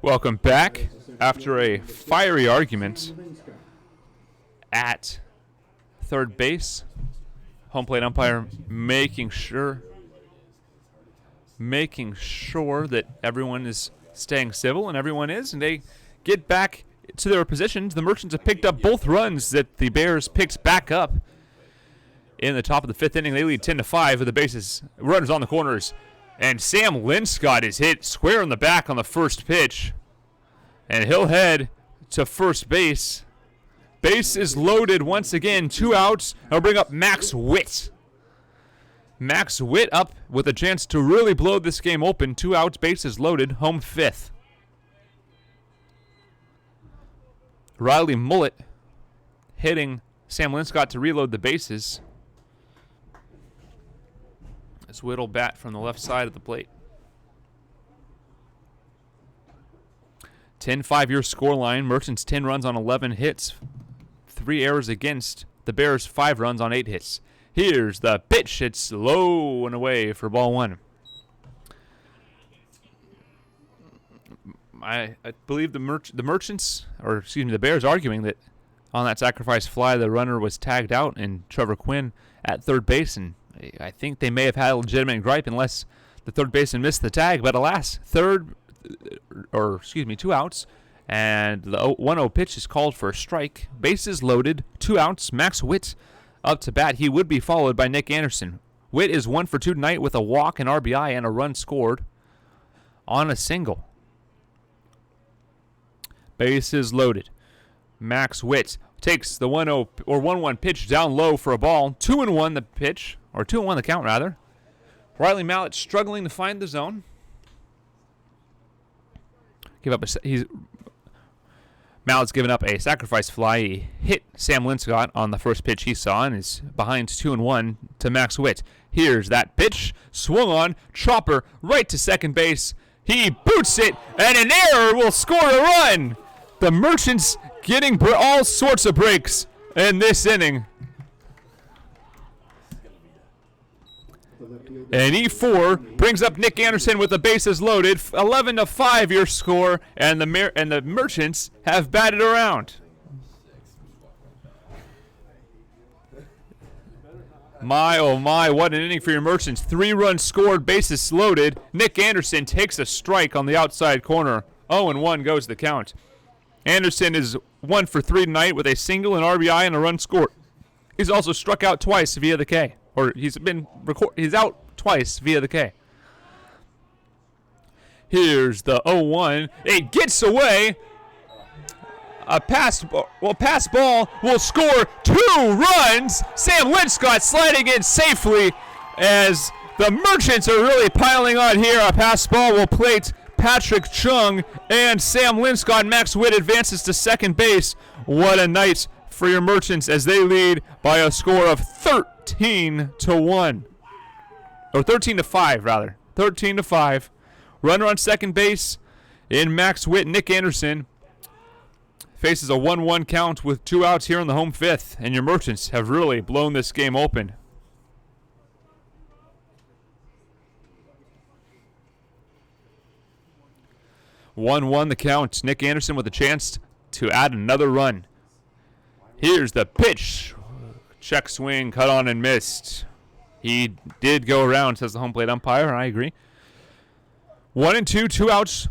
Welcome back after a fiery argument at third base. Home plate umpire making sure that everyone is staying civil, and everyone is, and they get back to their positions. The Merchants have picked up both runs that the Bears picked back up in the top of the 5th inning. They lead 10-5 with the bases, runners on the corners. And Sam Linscott is hit square in the back on the first pitch. And he'll head to first base. Base is loaded once again. 2 outs. I'll bring up Max Witt. Max Witt up with a chance to really blow this game open. 2 outs, base is loaded, home 5th. Riley Mullet hitting Sam Linscott to reload the bases. As Witt will bat from the left side of the plate. 10-5 your scoreline. Merchants 10 runs on 11 hits. 3 errors against. The Bears 5 runs on 8 hits. Here's the pitch. It's low and away for ball 1. I believe the Bears arguing that on that sacrifice fly the runner was tagged out and Trevor Quinn at third base, and I think they may have had a legitimate gripe unless the third baseman missed the tag. But alas, 2 outs, and the 1-0 pitch is called for a strike. Bases loaded, 2 outs. Max Witt up to bat. He would be followed by Nick Anderson. Witt is 1 for 2 tonight with a walk, an RBI, and a run scored on a single. Bases loaded. Max Witt takes the 1-0 or 1-1 pitch down low for a ball. 2-1 the pitch, or 2-1 the count rather. Riley Malott struggling to find the zone. Mallett's given up a sacrifice fly. He hit Sam Linscott on the first pitch he saw and is behind 2-1 to Max Witt. Here's that pitch. Swung on. Chopper right to second base. He boots it, and an error will score a run. The Merchants getting all sorts of breaks in this inning. And E4 brings up Nick Anderson with the bases loaded. 11-5 your score, and the Merchants have batted around. My, oh my, what an inning for your Merchants. 3 runs scored, bases loaded. Nick Anderson takes a strike on the outside corner. 0-1 goes the count. Anderson is 1 for 3 tonight with a single, an RBI, and a run scored. He's also struck out twice via the K. Or he's out twice via the K. Here's the 0-1. It gets away. A pass ball will score 2 runs. Sam Linscott sliding in safely as the Merchants are really piling on here. A pass ball will plate Patrick Chung, and Sam Linscott. Max Witt advances to second base. What a night for your Merchants as they lead by a score of 13-1. Or 13-5, rather. 13-5. Runner on second base in Max Witt. Nick Anderson faces a 1-1 count with 2 outs here in the home 5th, and your Merchants have really blown this game open. One the count. Nick Anderson with a chance to add another run. Here's the pitch. Check swing, cut on and missed. He did go around, says the home plate umpire. I agree. 1-2, 2 outs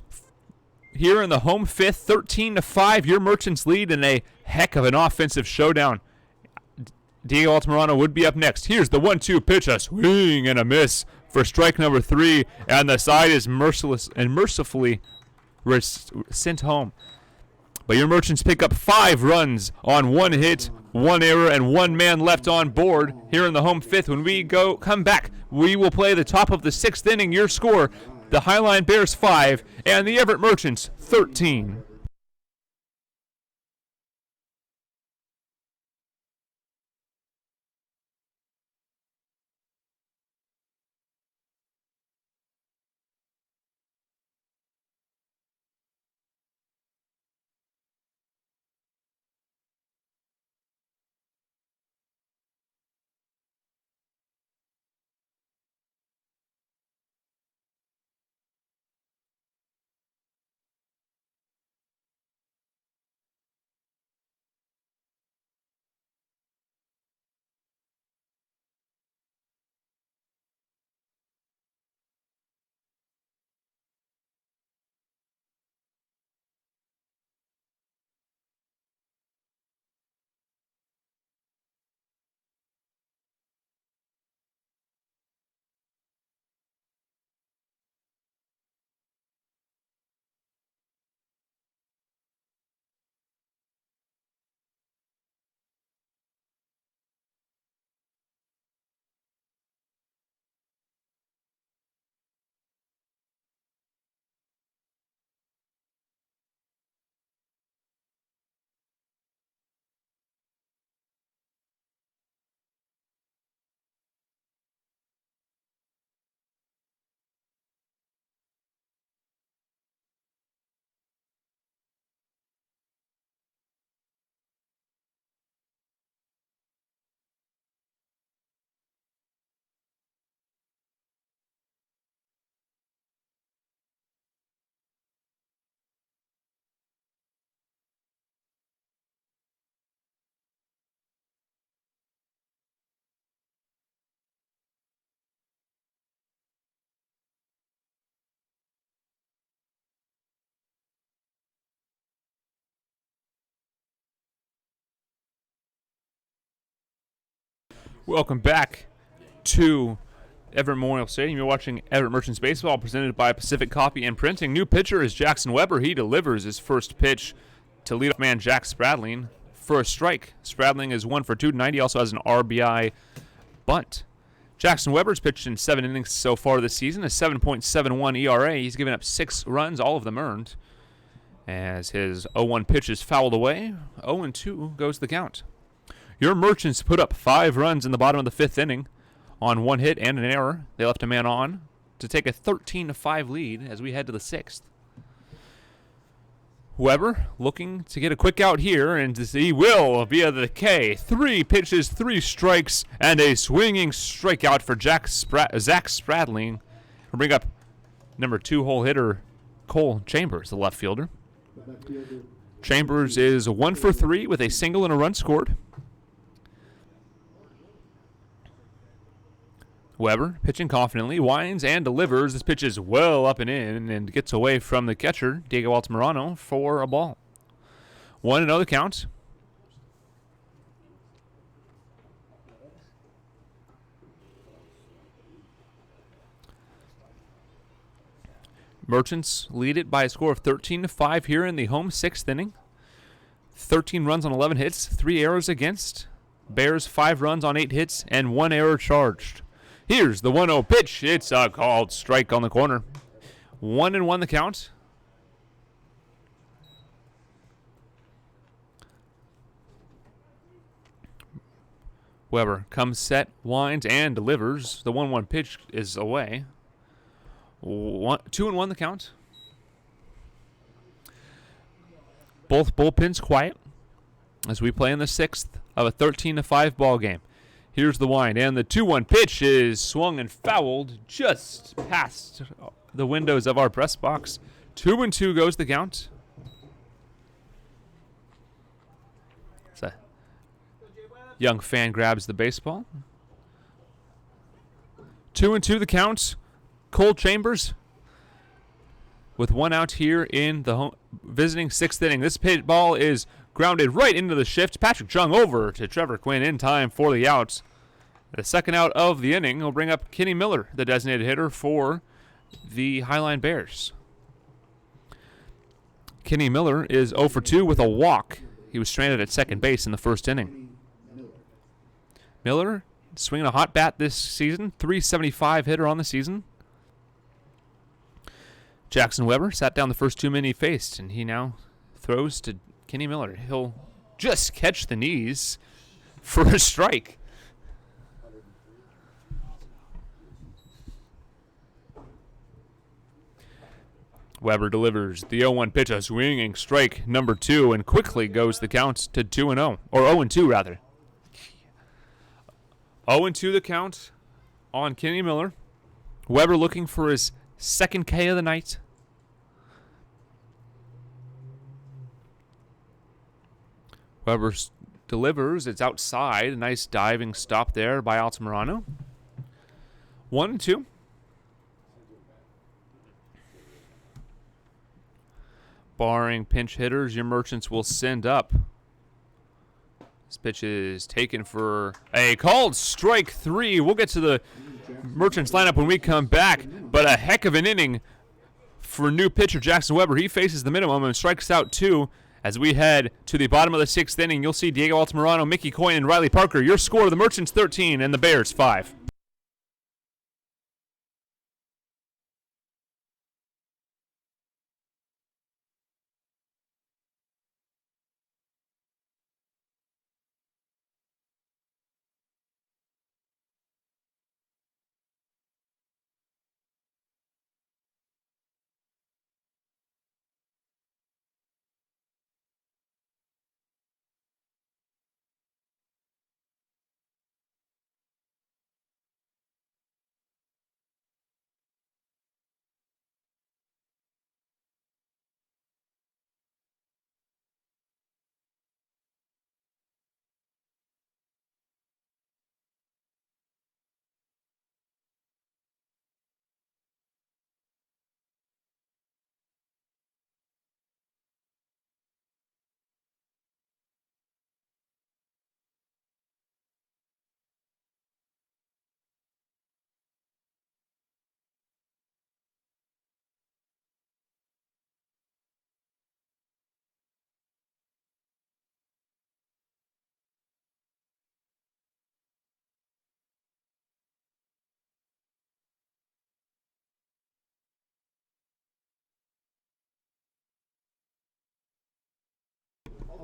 here in the home 5th. 13-5. Your Merchants lead in a heck of an offensive showdown. Diego Altamirano would be up next. Here's the 1-2 pitch. A swing and a miss for strike number 3. And the side is merciless and mercifully sent home. But your Merchants pick up 5 runs on 1 hit, 1 error, and 1 man left on board here in the home 5th. When we come back, we will play the top of the 6th inning. Your score, the Highline Bears 5 and the Everett Merchants 13. Welcome back to Everett Memorial Stadium. You're watching Everett Merchants Baseball presented by Pacific Copy and Printing. New pitcher is Jackson Weber. He delivers his first pitch to leadoff man Jack Spradling for a strike. Spradling is 1 for 2 tonight. He also has an RBI bunt. Jackson Weber's pitched in 7 innings so far this season, a 7.71 ERA. He's given up 6 runs, all of them earned. As his 0-1 pitch is fouled away, 0-2 goes the count. Your Merchants put up 5 runs in the bottom of the 5th inning on 1 hit and an error. They left a man on to take a 13-5 lead as we head to the 6th. Weber looking to get a quick out here, and he will via the K. 3 pitches, 3 strikes, and a swinging strikeout for Zach Spradling. We'll bring up number 2 hole hitter Cole Chambers, the left fielder. Chambers is 1 for 3 with a single and a run scored. Weber pitching confidently, winds and delivers. This pitch is well up and in and gets away from the catcher, Diego Altamirano, for a ball. 1-0 the count. Merchants lead it by a score of 13-5 here in the home 6th inning. 13 runs on 11 hits, 3 errors against. Bears 5 runs on 8 hits and 1 error charged. Here's the 1-0 pitch. It's a called strike on the corner. 1-1 the count. Weber comes set, winds, and delivers. The 1-1 pitch is away. 2-1 the count. Both bullpens quiet as we play in the 6th of a 13-5 ball game. Here's the wind, and the 2-1 pitch is swung and fouled just past the windows of our press box. 2-2 goes the count. So, young fan grabs the baseball. 2-2 the count. Cole Chambers with 1 out here in the visiting 6th inning. This pitch ball is grounded right into the shift. Patrick Chung over to Trevor Quinn in time for the outs. The 2nd out of the inning will bring up Kenny Miller, the designated hitter for the Highline Bears. Kenny Miller is 0 for 2 with a walk. He was stranded at second base in the 1st inning. Miller swinging a hot bat this season, .375 hitter on the season. Jackson Weber sat down the first 2 men he faced, and he now throws to Kenny Miller. He'll just catch the knees for a strike. Weber delivers the 0-1 pitch, a swinging strike number 2, and quickly goes the count to 2-0, or 0-2 rather. 0-2 the count on Kenny Miller. Weber looking for his 2nd K of the night. Weber delivers. It's outside. A nice diving stop there by Altamirano. 1-2. Barring pinch hitters, your Merchants will send up. This pitch is taken for a called strike 3. We'll get to the Merchants lineup when we come back, but a heck of an inning for new pitcher Jackson Weber. He faces the minimum and strikes out 2. As we head to the bottom of the 6th inning, you'll see Diego Altamirano, Mickey Coyne, and Riley Parker. Your score, the Merchants 13 and the Bears 5.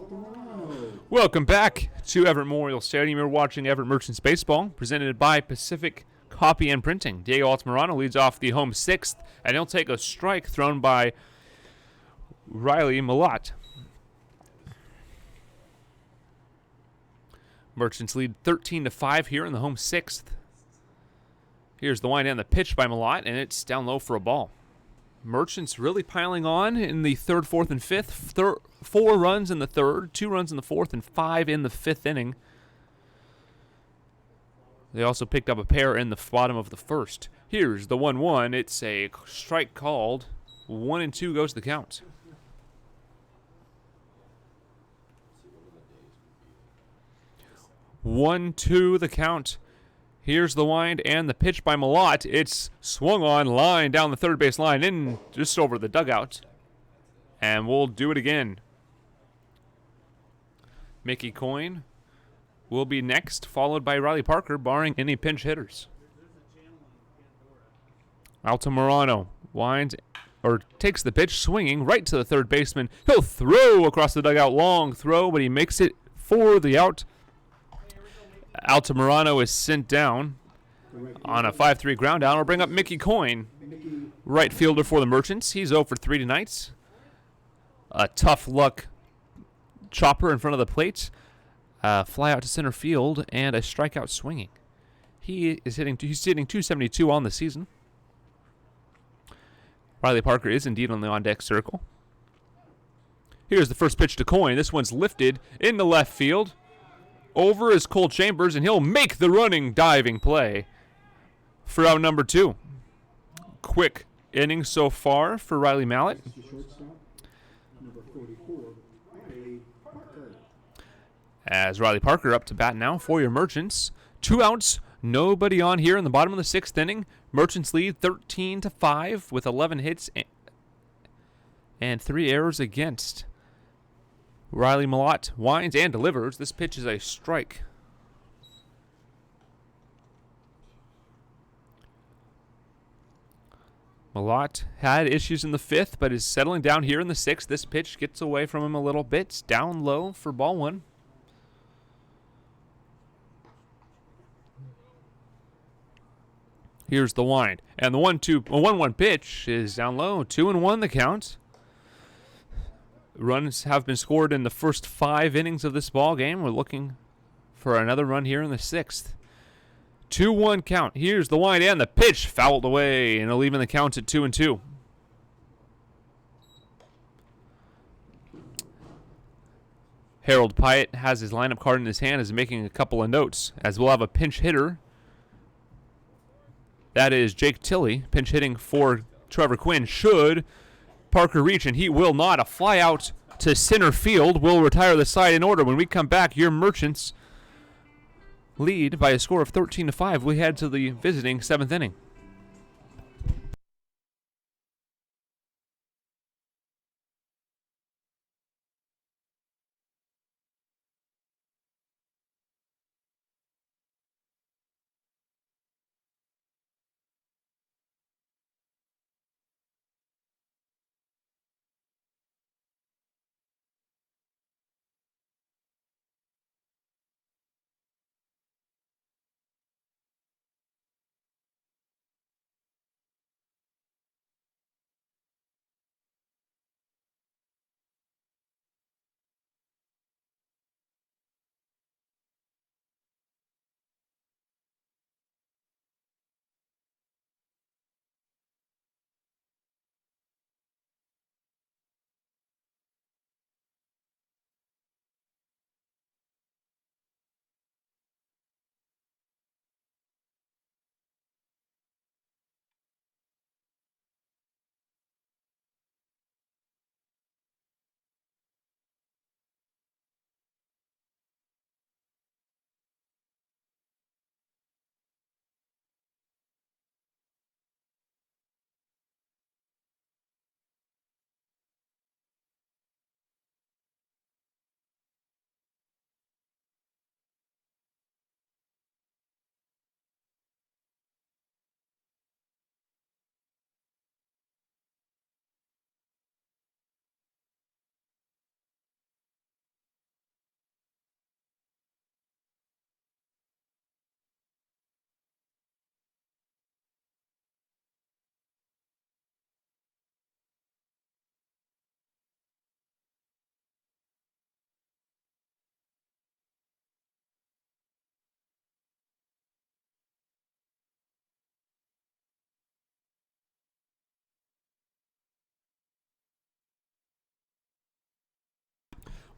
Altamirano. Welcome back to Everett Memorial Stadium. You're watching Everett Merchants Baseball, presented by Pacific Copy and Printing. Diego Altamirano leads off the home sixth, and he'll take a strike thrown by Riley Malott. Merchants lead 13-5 here in the home sixth. Here's the wind and the pitch by Malott, and it's down low for a ball. Merchants really piling on in the third, fourth, and fifth. 4 runs in the third, 2 runs in the fourth, and 5 in the fifth inning. They also picked up a pair in the bottom of the first. Here's the 1-1. It's a strike called. 1-2 goes the count. 1-2 the count. Here's the wind and the pitch by Malott. It's swung on, line down the third base line, in just over the dugout. And we'll do it again. Mickey Coyne will be next, followed by Riley Parker, barring any pinch hitters. Altamirano winds or takes the pitch, swinging right to the third baseman. He'll throw across the dugout, long throw, but he makes it for the out. Altamirano is sent down on a 5-3 ground down. We'll bring up Mickey Coyne, right fielder for the Merchants. He's 0 for 3 tonight. A tough luck chopper in front of the plate, fly out to center field, and a strikeout swinging. He's hitting 272 on the season. Riley Parker is indeed on the on-deck circle. Here's the first pitch to Coyne. This one's lifted into left field. Over is Cole Chambers, and he'll make the running, diving play for out number 2. Quick inning so far for Riley Malott. As Riley Parker up to bat now for your Merchants. 2 outs, nobody on here in the bottom of the 6th inning. Merchants lead 13-5 with 11 hits and 3 errors against. Riley Malott winds and delivers. This pitch is a strike. Malott had issues in the 5th, but is settling down here in the 6th. This pitch gets away from him a little bit. Down low for ball 1. Here's the wind. And the 1-1 pitch is down low. 2-1 the count. Runs have been scored in the first 5 innings of this ball game. We're looking for another run here in the 6th. 2-1 count. Here's the wind and the pitch fouled away, and leaving the count at 2-2. Harold Pyatt has his lineup card in his hand, is making a couple of notes, as we'll have a pinch hitter. That is Jake Tilley, pinch hitting for Trevor Quinn. Should Parker reach, and he will not. A fly out to center field will retire the side in order. When we come back, your Merchants lead by a score of 13-5. We head to the visiting 7th inning.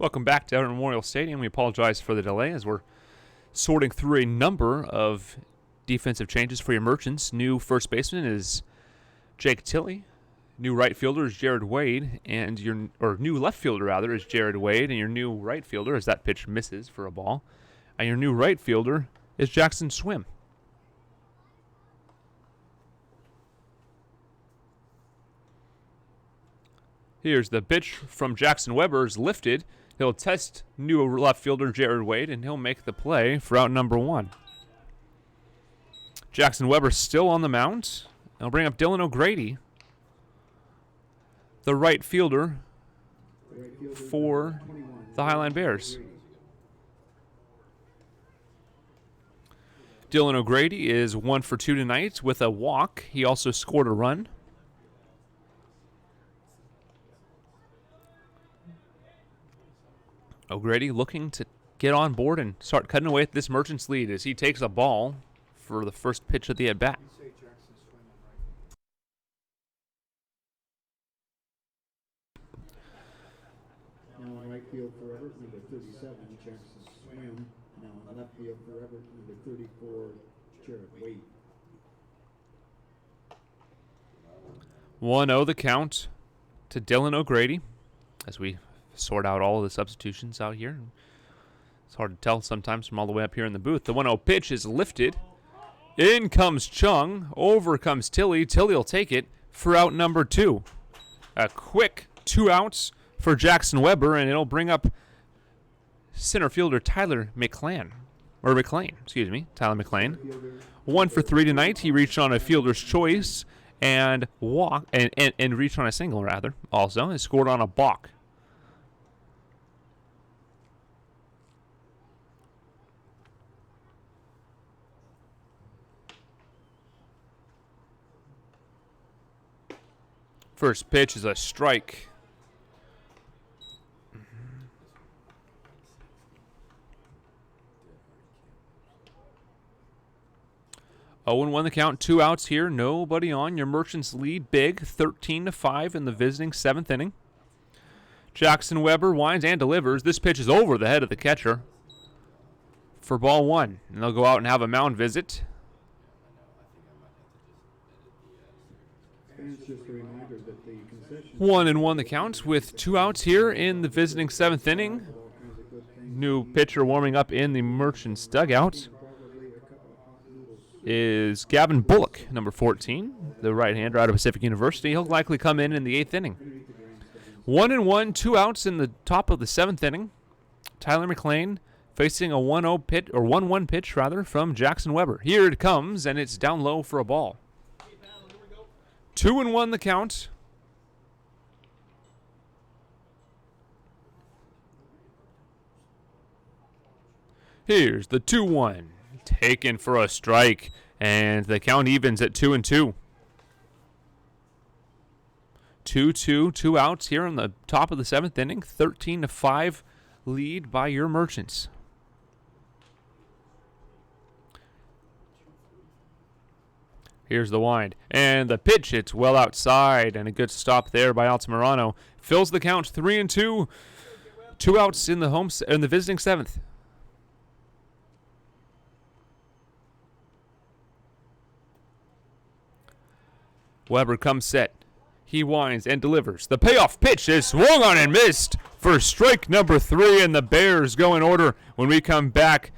Welcome back to Everett Memorial Stadium. We apologize for the delay as we're sorting through a number of defensive changes for your Merchants. New first baseman is Jake Tilley. New right fielder is Jared Wade, and new left fielder rather is Jared Wade, and your new right fielder, as that pitch misses for a ball, and your new right fielder is Jackson Swim. Here's the pitch from Jackson Weber is lifted. He'll test new left fielder Jared Wade, and he'll make the play for out number 1. Jackson Weber still on the mound. He'll bring up Dylan O'Grady, the right fielder for the Highline Bears. Dylan O'Grady is 1 for 2 tonight with a walk. He also scored a run. O'Grady looking to get on board and start cutting away at this Merchants lead as he takes a ball for the first pitch of the at-bat. Now in right field for Everett, number 37, Jackson Swim. Now in left field for Everett, number 34, Jared Wade. 1-0 the count to Dylan O'Grady as we sort out all of the substitutions out here. It's hard to tell sometimes from all the way up here in the booth. The 1-0 pitch is lifted. In comes Chung. Over comes Tilley. Tilley will take it for out number 2. A quick 2 outs for Jackson Weber, and it'll bring up center fielder Tyler McLean. Tyler McLean. 1 for 3 tonight. He reached on a fielder's choice and reached on a single rather. Also, he scored on a balk. First pitch is a strike. Oh, and 1 the count. 2 outs here. Nobody on. Your Merchants lead big, 13-5 in the visiting 7th inning. Jackson Weber winds and delivers. This pitch is over the head of the catcher for ball 1. And they'll go out and have a mound visit. And it's just a reminder that the concession 1-1 the count with 2 outs here in the visiting 7th inning. New pitcher warming up in the Merchants dugout is Gavin Bullock, number 14, the right-hander out of Pacific University. He'll likely come in the 8th inning. 1-1, 2 outs in the top of the 7th inning. Tyler McLean facing a 1-0 pitch, or 1-1 pitch rather, from Jackson Weber. Here it comes, and it's down low for a ball. 2-1 the count. Here's the 2-1. Taken for a strike, and the count evens at 2-2. 2-2, 2 outs here in the top of the 7th inning. 13-5 lead by your Merchants. Here's the wind. And the pitch, it's well outside, and a good stop there by Altamirano. Fills the count 3-2. 2 outs in the visiting 7th. Weber comes set. He winds and delivers. The payoff pitch is swung on and missed for strike number 3, and the Bears go in order. When we come back,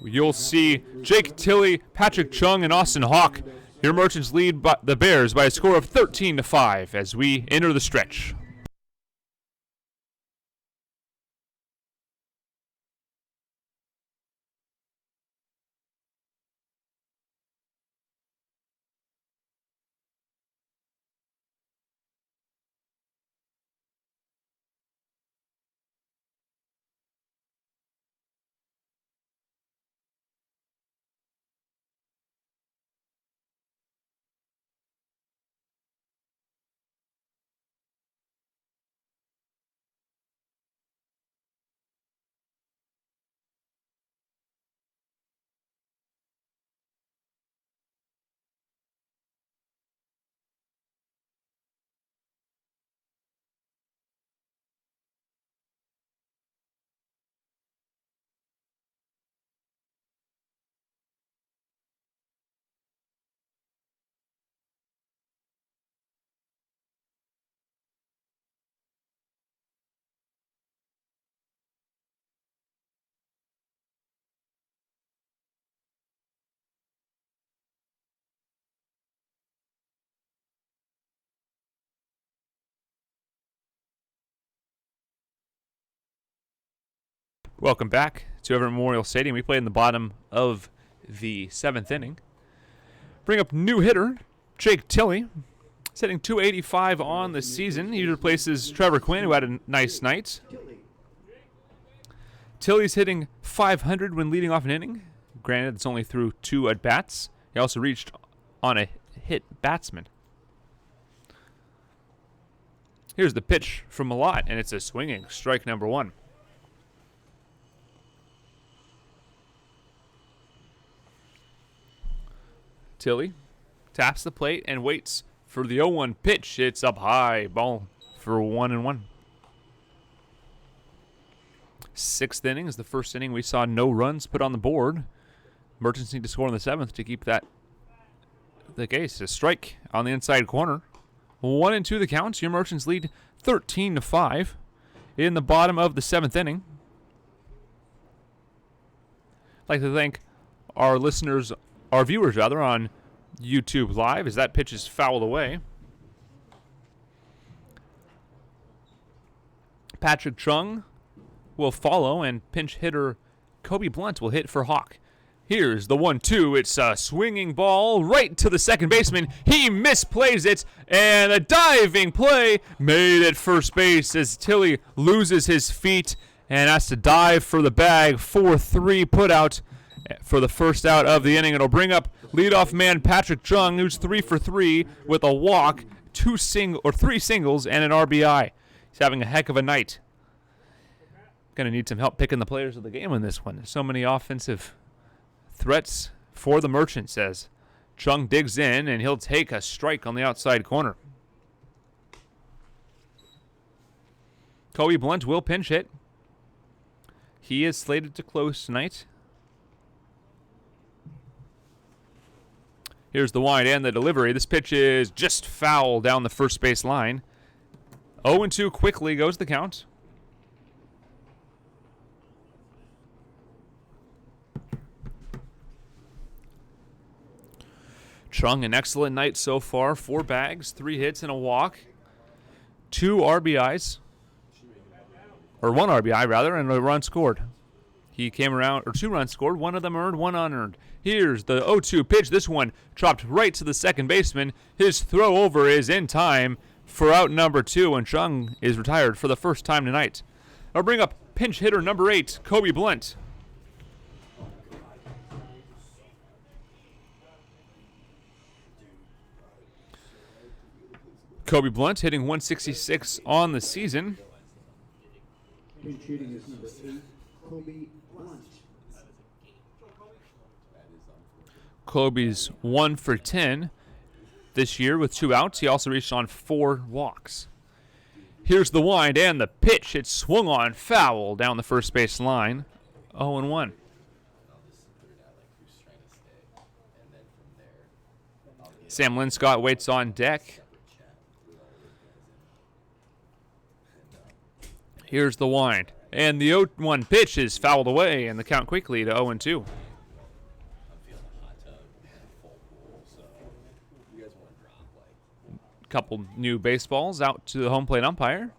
you'll see Jake Tilley, Patrick Chung, and Austin Hawk. Your Merchants lead the Bears by a score of 13-5 as we enter the stretch. Welcome back to Everett Memorial Stadium. We played in the bottom of the 7th inning. Bring up new hitter, Jake Tilley. He's hitting .285 on the season. He replaces Trevor Quinn, who had a nice night. Tilley's hitting .500 when leading off an inning. Granted, it's only through 2 at-bats. He also reached on a hit batsman. Here's the pitch from Malott, and it's a swinging strike number 1. Tilley taps the plate and waits for the 0-1 pitch. It's up high. Ball for 1-1. 6th inning is the first inning we saw no runs put on the board. Merchants need to score in the 7th to keep that the case. A strike on the inside corner. 1-2 the count. Your Merchants lead 13-5 in the bottom of the 7th inning. I'd like to thank our listeners, our viewers rather, on YouTube Live, as that pitch is fouled away. Patrick Chung will follow, and pinch hitter Kobe Blunt will hit for Hawk. Here's the 1-2. It's a swinging ball right to the second baseman. He misplays it, and a diving play made at first base as Tilley loses his feet and has to dive for the bag. 4-3 put out for the first out of the inning. It'll bring up leadoff man Patrick Chung, who's 3 for 3 with a walk, 3 singles, and an RBI. He's having a heck of a night. Going to need some help picking the players of the game in this one. There's so many offensive threats for the Merchants as Chung digs in, and he'll take a strike on the outside corner. Kobe Blunt will pinch hit. He is slated to close tonight. Here's the wind and the delivery. This pitch is just foul down the first base line. 0-2 quickly goes the count. Chung, an excellent night so far. 4 bags, 3 hits, and a walk. 2 RBIs. Or 1 RBI, rather, and a run scored. He came around, or 2 runs scored. 1 of them earned, 1 unearned. Here's the 0-2 pitch. This one dropped right to the second baseman. His throw over is in time for out number 2, and Chung is retired for the first time tonight. I'll bring up pinch hitter number 8, Kobe Blunt. Kobe Blunt hitting .166 on the season. Pinch hitting is number 8, Kobe Blunt. Kobe's 1 for 10 this year with 2 outs. He also reached on 4 walks. Here's the wind and the pitch. It swung on foul down the first base line. 0-1. Sam Linscott waits on deck. Here's the wind. And the 0-1 pitch is fouled away, and the count quickly to 0-2. Couple new baseballs out to the home plate umpire.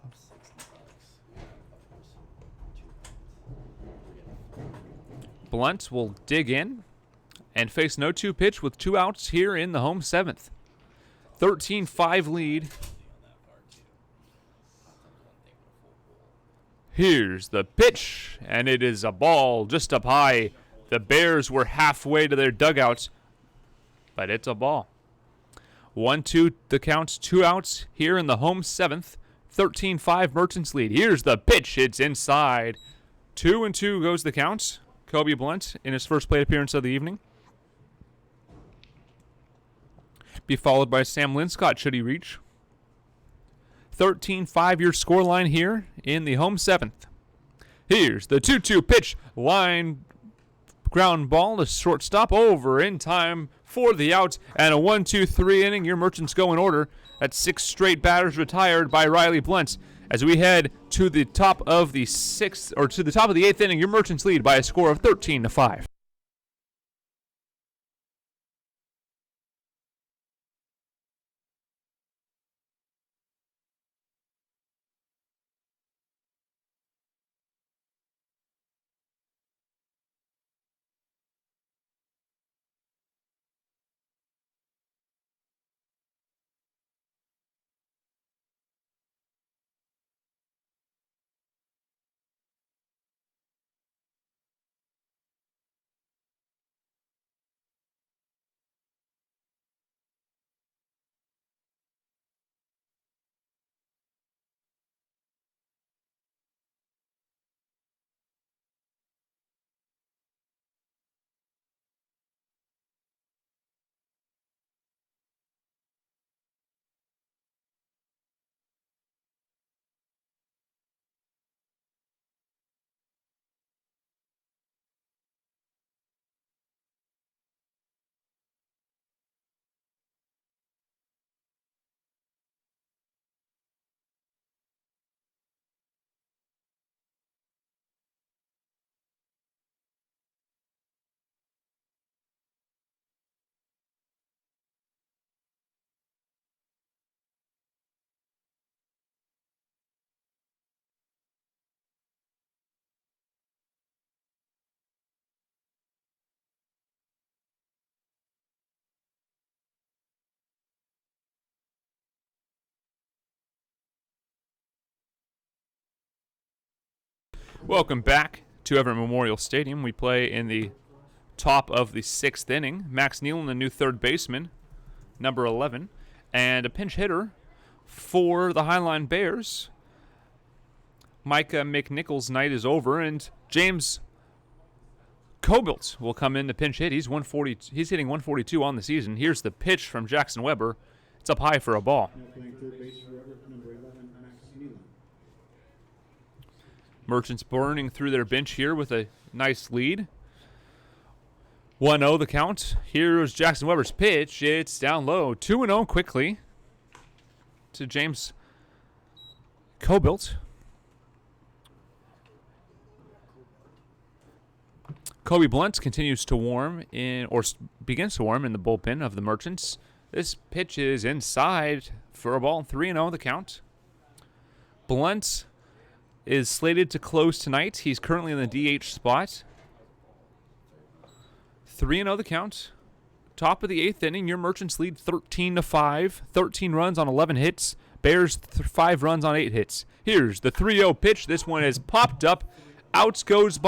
Blunt will dig in and face an 0-2 pitch with 2 outs here in the home 7th. 13-5 lead. Here's the pitch, and it is a ball just up high. The Bears were halfway to their dugouts, but it's a ball. 1-2 the count, 2 outs here in the home 7th. 13-5 Merchants lead. Here's the pitch. It's inside. 2-2 goes the count. Kobe Blunt in his first plate appearance of the evening. Be followed by Sam Linscott should he reach. 13-5 your scoreline here in the home 7th. Here's the 2-2 pitch. Line ground ball to shortstop over in time for the out, and a 1-2-3 inning. Your Merchants go in order. That's 6 straight batters retired by Riley Blunt. As we head to the top of the 6th, or to the top of the 8th inning, your Merchants lead by a score of 13-5. Welcome back to Everett Memorial Stadium. We play in the top of the 6th inning. Max Nealon, the new third baseman, number 11, and a pinch hitter for the Highline Bears. Micah McNichols' night is over, and James Cobilt will come in to pinch hit. He's hitting 142 on the season. Here's the pitch from Jackson Weber. It's up high for a ball. Now playing third base for Everett, number 11, Max Nealon. Merchants burning through their bench here with a nice lead. 1-0 the count. Here's Jackson Weber's pitch. It's down low. 2-0 quickly to James Cobilt. Kobe Blunt continues to begins to warm in the bullpen of the Merchants. This pitch is inside for a ball. 3-0 the count. Blunt is slated to close tonight. He's currently in the DH spot. 3-0 the count. Top of the 8th inning. Your Merchants lead 13-5. 13 runs on 11 hits. Bears 5 runs on 8 hits. Here's the 3-0 pitch. This one is popped up. Out goes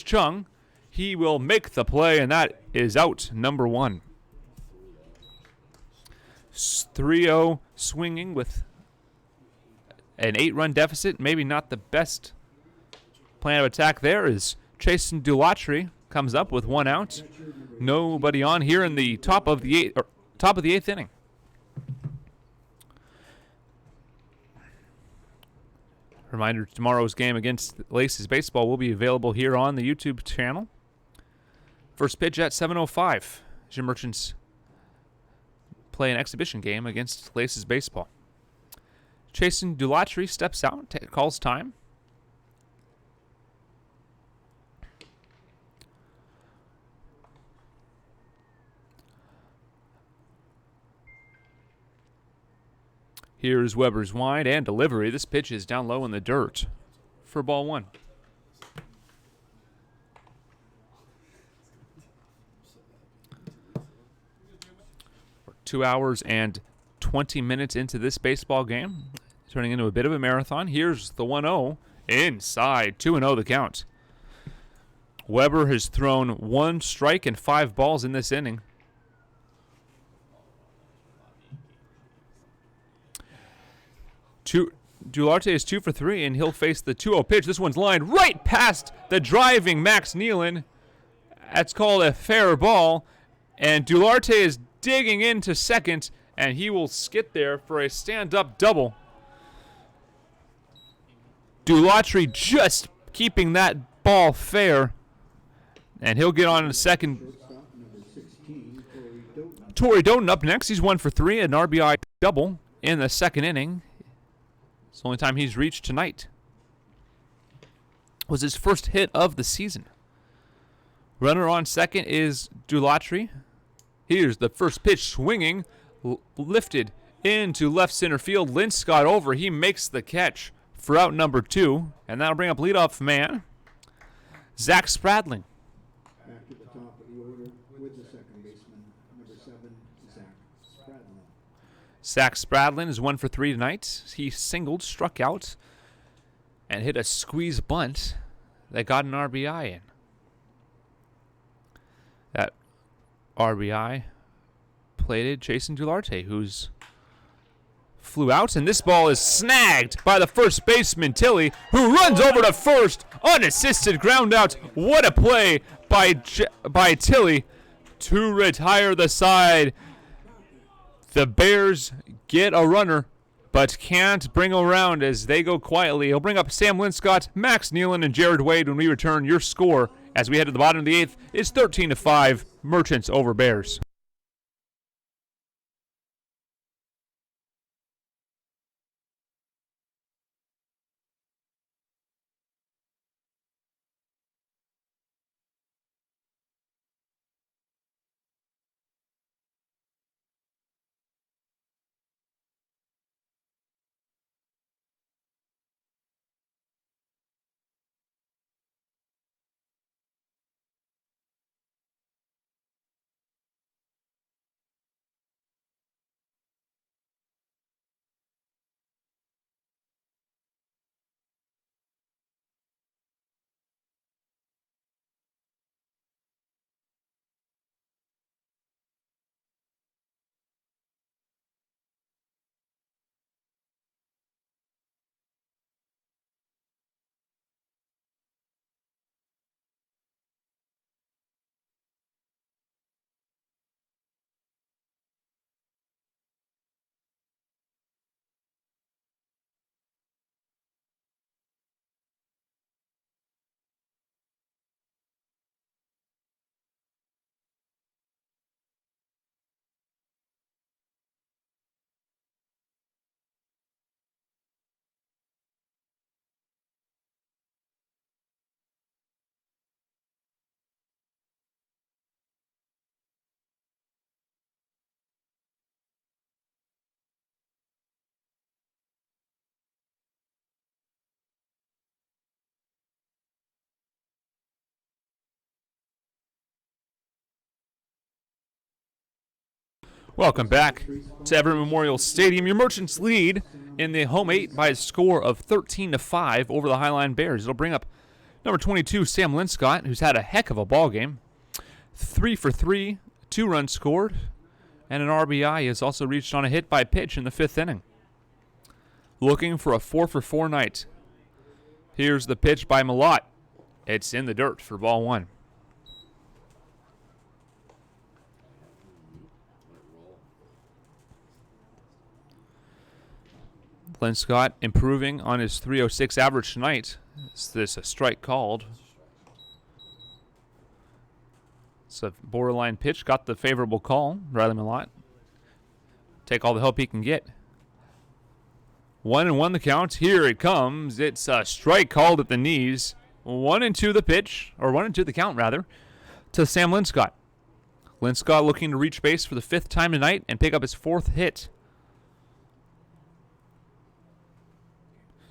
Chung. He will make the play, and that is out number 1. 3-0 swinging with an 8-run deficit. Maybe not the best plan of attack there as Chasen Dulatry comes up with 1 out. Nobody on here in the top of the 8th inning. Reminder, tomorrow's game against Laces Baseball will be available here on the YouTube channel. First pitch at 7:05. As your Merchants play an exhibition game against Laces Baseball. Chasen Dulatry steps out, calls time. Here's Weber's wide and delivery. This pitch is down low in the dirt for ball 1. We're 2 hours and 20 minutes into this baseball game, turning into a bit of a marathon. Here's the 1-0 inside. 2-0 the count. Weber has thrown 1 strike and 5 balls in this inning. Duarte is 2 for 3, and he'll face the 2-0 pitch. This one's lined right past the driving Max Nealon. That's called a fair ball, and Duarte is digging into second, and he will skid there for a stand-up double. Dulatry just keeping that ball fair, and he'll get on to second. Shortstop, number 16, Torrey Doten up next. He's 1 for 3, an RBI double in the second inning. It's the only time he's reached tonight. Was his first hit of the season. Runner on second is Dulatry. Here's the first pitch swinging, lifted into left center field. Linscott over. He makes the catch for out number 2, and that'll bring up leadoff man Zach Spradling. back to the top of the order with the second baseman, number 7, Zach Spradlin. Zach Spradlin is 1 for 3 tonight. He singled, struck out, and hit a squeeze bunt that got an RBI in. That RBI plated Chasen Duarte, who's flew out, and this ball is snagged by the first baseman, Tilley, who runs over to first, unassisted ground out. What a play by Tilley to retire the side. The Bears get a runner, but can't bring around as they go quietly. He'll bring up Sam Linscott, Max Nealon, and Jared Wade when we return. Your score, as we head to the bottom of the 8th, is 13-5, Merchants over Bears. Welcome back to Everett Memorial Stadium. Your Merchants lead in the home 8 by a score of 13-5 over the Highline Bears. It'll bring up number 22, Sam Linscott, who's had a heck of a ball game. 3 for 3, 2 runs scored, and an RBI has also reached on a hit by pitch in the 5th inning. Looking for a 4 for 4 night. Here's the pitch by Malott. It's in the dirt for ball 1. Linscott improving on his .306 average tonight. Is this a strike called? It's a borderline pitch. Got the favorable call. Riley Malott. Take all the help he can get. 1-1 the count. Here it comes. It's a strike called at the knees. 1-2 the pitch, or 1-2 the count rather, to Sam Linscott. Linscott looking to reach base for the 5th time tonight and pick up his 4th hit.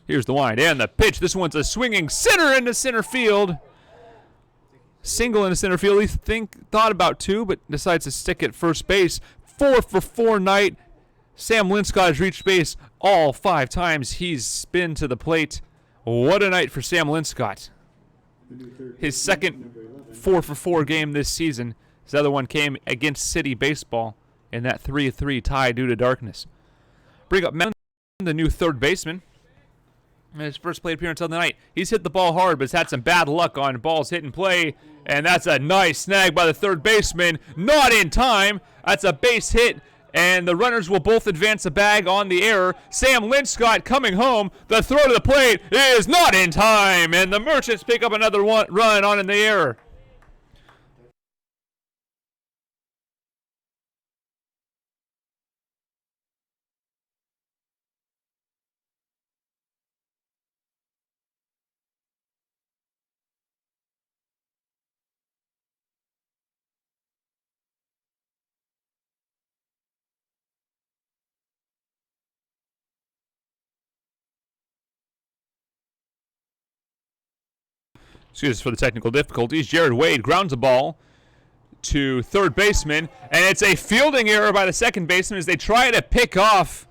Here's the wind and the pitch. This one's a swinging center into center field. Single into center field. He thought about 2, but decides to stick at first base. 4 for 4 night. Sam Linscott has reached base all 5 times he's been to the plate. What a night for Sam Linscott. His second 4 for 4 game this season. His other one came against City Baseball in that 3-3 tie due to darkness. Bring up Mountain, the new third baseman. In his first plate appearance of the night. He's hit the ball hard, but has had some bad luck on balls hit and play. And that's a nice snag by the third baseman. Not in time. That's a base hit. And the runners will both advance the bag on the error. Sam Linscott coming home. The throw to the plate is not in time. And the Merchants pick up another run on in the error. Excuse us for the technical difficulties. Jared Wade grounds a ball to third baseman, and it's a fielding error by the second baseman as they try to pick off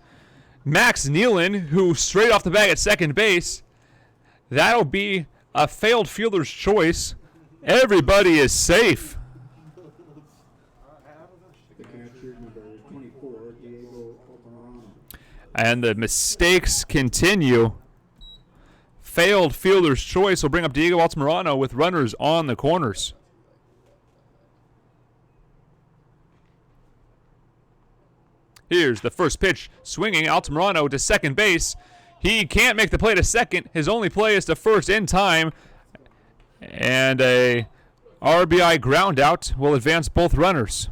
Max Nealon, who straight off the bag at second base. That'll be a failed fielder's choice. Everybody is safe. And the mistakes continue. Failed fielder's choice will bring up Diego Altamirano with runners on the corners. Here's the first pitch, swinging Altamirano to second base. He can't make the play to second. His only play is to first in time. And a RBI ground out will advance both runners.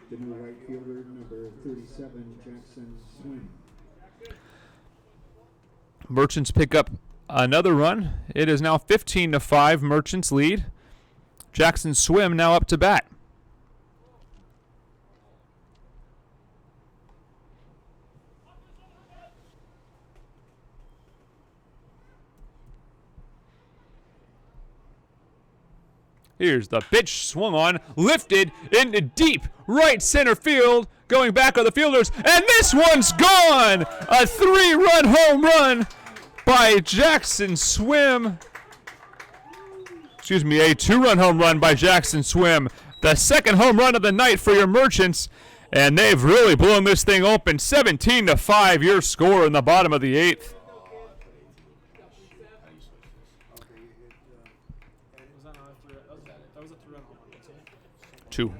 The new right fielder, number 37, Jackson Swim. Merchants pick up another run. It is now 15-5 Merchants lead. Jackson Swim now up to bat. Here's the pitch, swung on, lifted into deep right center field, going back on the fielders, and this one's gone! A 3-run home run by Jackson Swim. Excuse me, a 2-run home run by Jackson Swim. The second home run of the night for your Merchants, and they've really blown this thing open. 17-5, your score in the bottom of the 8th. Two.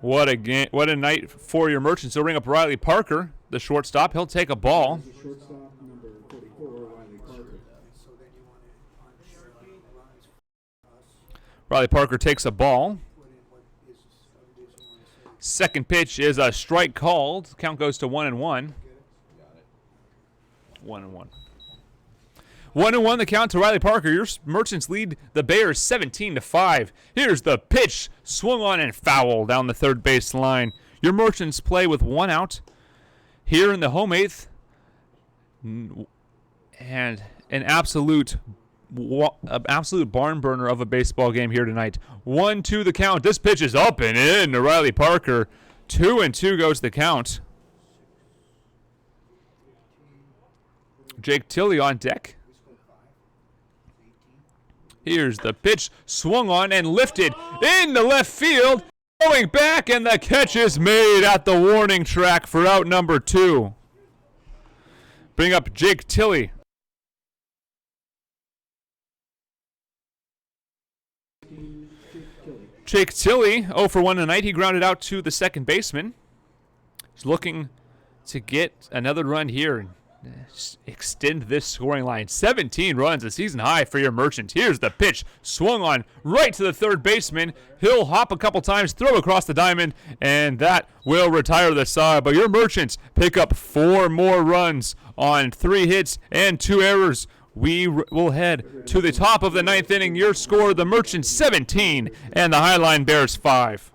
What a game! What a night for your Merchants. They'll ring up Riley Parker, the shortstop. He'll take a ball. Shortstop, number 44, Riley Parker. Riley Parker takes a ball. Second pitch is a strike called. Count goes to 1-1. 1-1. 1-1 the count to Riley Parker. Your Merchants lead the Bears 17-5. Here's the pitch, swung on and foul down the third base line. Your Merchants play with 1 out here in the home 8th. And an absolute an absolute barn burner of a baseball game here tonight. 1-2 the count. This pitch is up and in to Riley Parker. 2-2 goes the count. Jake Tilley on deck. Here's the pitch, swung on and lifted into left field. Going back, and the catch is made at the warning track for out number 2. Bring up Jake Tilley. Jake Tilley, 0 for 1 tonight. He grounded out to the second baseman. He's looking to get another run here and extend this scoring line. 17 runs, a season high for your Merchants. Here's the pitch, swung on right to the third baseman. He'll hop a couple times, throw across the diamond, and that will retire the side. But your Merchants pick up 4 more runs on 3 hits and 2 errors. We will head to the top of the 9th inning. Your score, the Merchants 17 and the Highline Bears 5.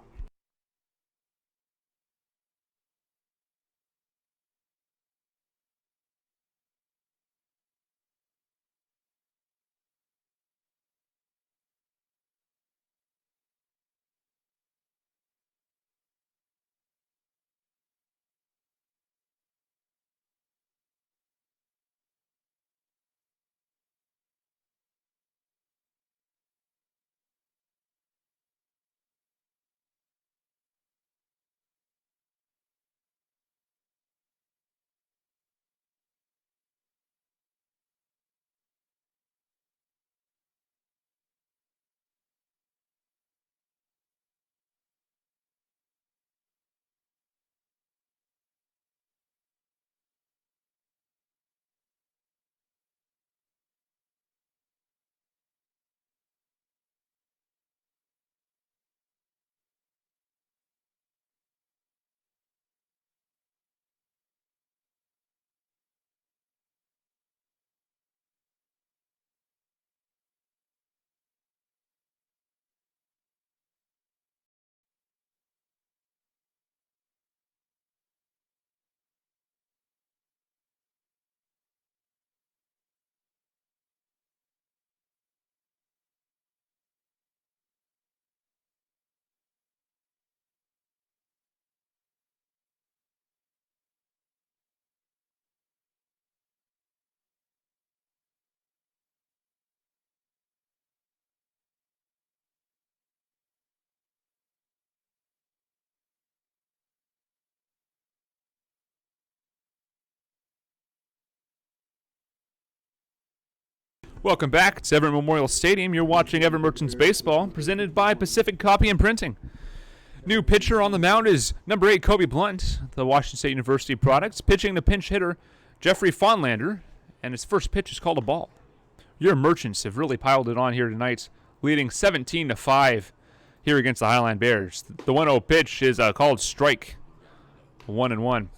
Welcome back. It's Everett Memorial Stadium. You're watching Everett Merchants Baseball, presented by Pacific Copy and Printing. New pitcher on the mound is number 8, Kobe Blunt, the Washington State University products, pitching the pinch hitter, Jeffrey Fonlander, and his first pitch is called a ball. Your Merchants have really piled it on here tonight, leading 17-5 here against the Highline Bears. The 1-0 pitch is called strike, 1-1.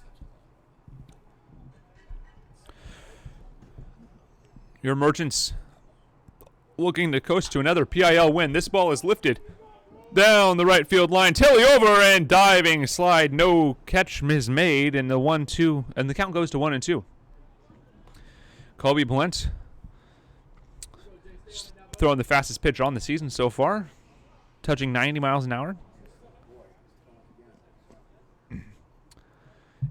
Your Merchants looking to coast to another PIL win. This ball is lifted down the right field line. Tilley over and diving slide. No catch is made, and the 1-2, and the count goes to 1-2. Kobe Blunt throwing the fastest pitch on the season so far, touching 90 miles an hour.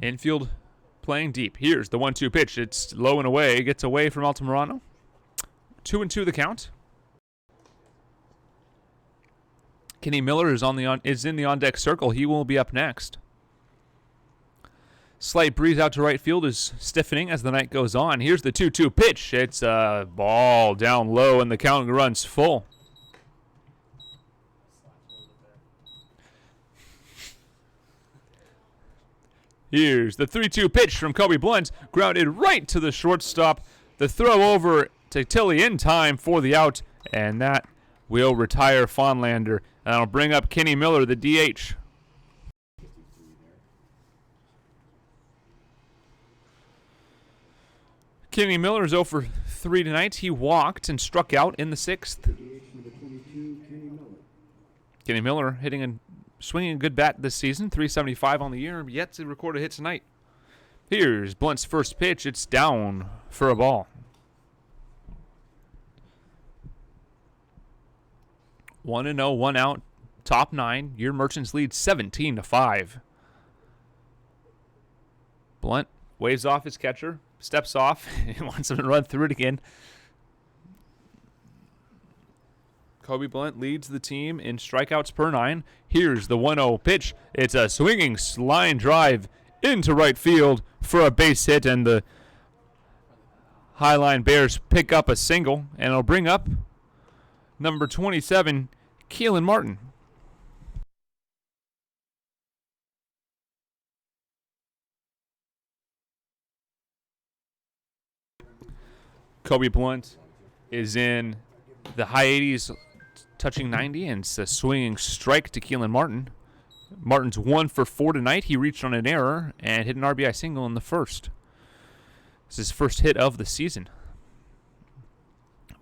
Infield playing deep. Here's the 1-2 pitch. It's low and away. Gets away from Altamirano. 2-2 the count. Kenny Miller is in the on-deck circle. He will be up next. Slight breeze out to right field is stiffening as the night goes on. Here's the 2-2 pitch. It's a ball down low, and the count runs full. Here's the 3-2 pitch from Kobe Blunt, grounded right to the shortstop. The throw over to Tilley in time for the out, and that will retire Fonlander. And I'll bring up Kenny Miller, the DH. Kenny Miller is 0 for 3 tonight. He walked and struck out in the 6th. Kenny Miller swinging a good bat this season, 375 on the year, yet to record a hit tonight. Here's Blunt's first pitch. It's down for a ball. 1-0, 1 out, top 9. Your Merchants lead 17-5. Blunt waves off his catcher, steps off, and wants him to run through it again. Kobe Blunt leads the team in strikeouts per 9. Here's the 1-0 pitch. It's a swinging line drive into right field for a base hit, and the Highline Bears pick up a single, and it'll bring up number 27, Keelan Martin. Kobe Blunt is in the high 80s, touching 90, and it's a swinging strike to Keelan Martin. Martin's 1 for 4 tonight. He reached on an error and hit an RBI single in the first. This is his first hit of the season.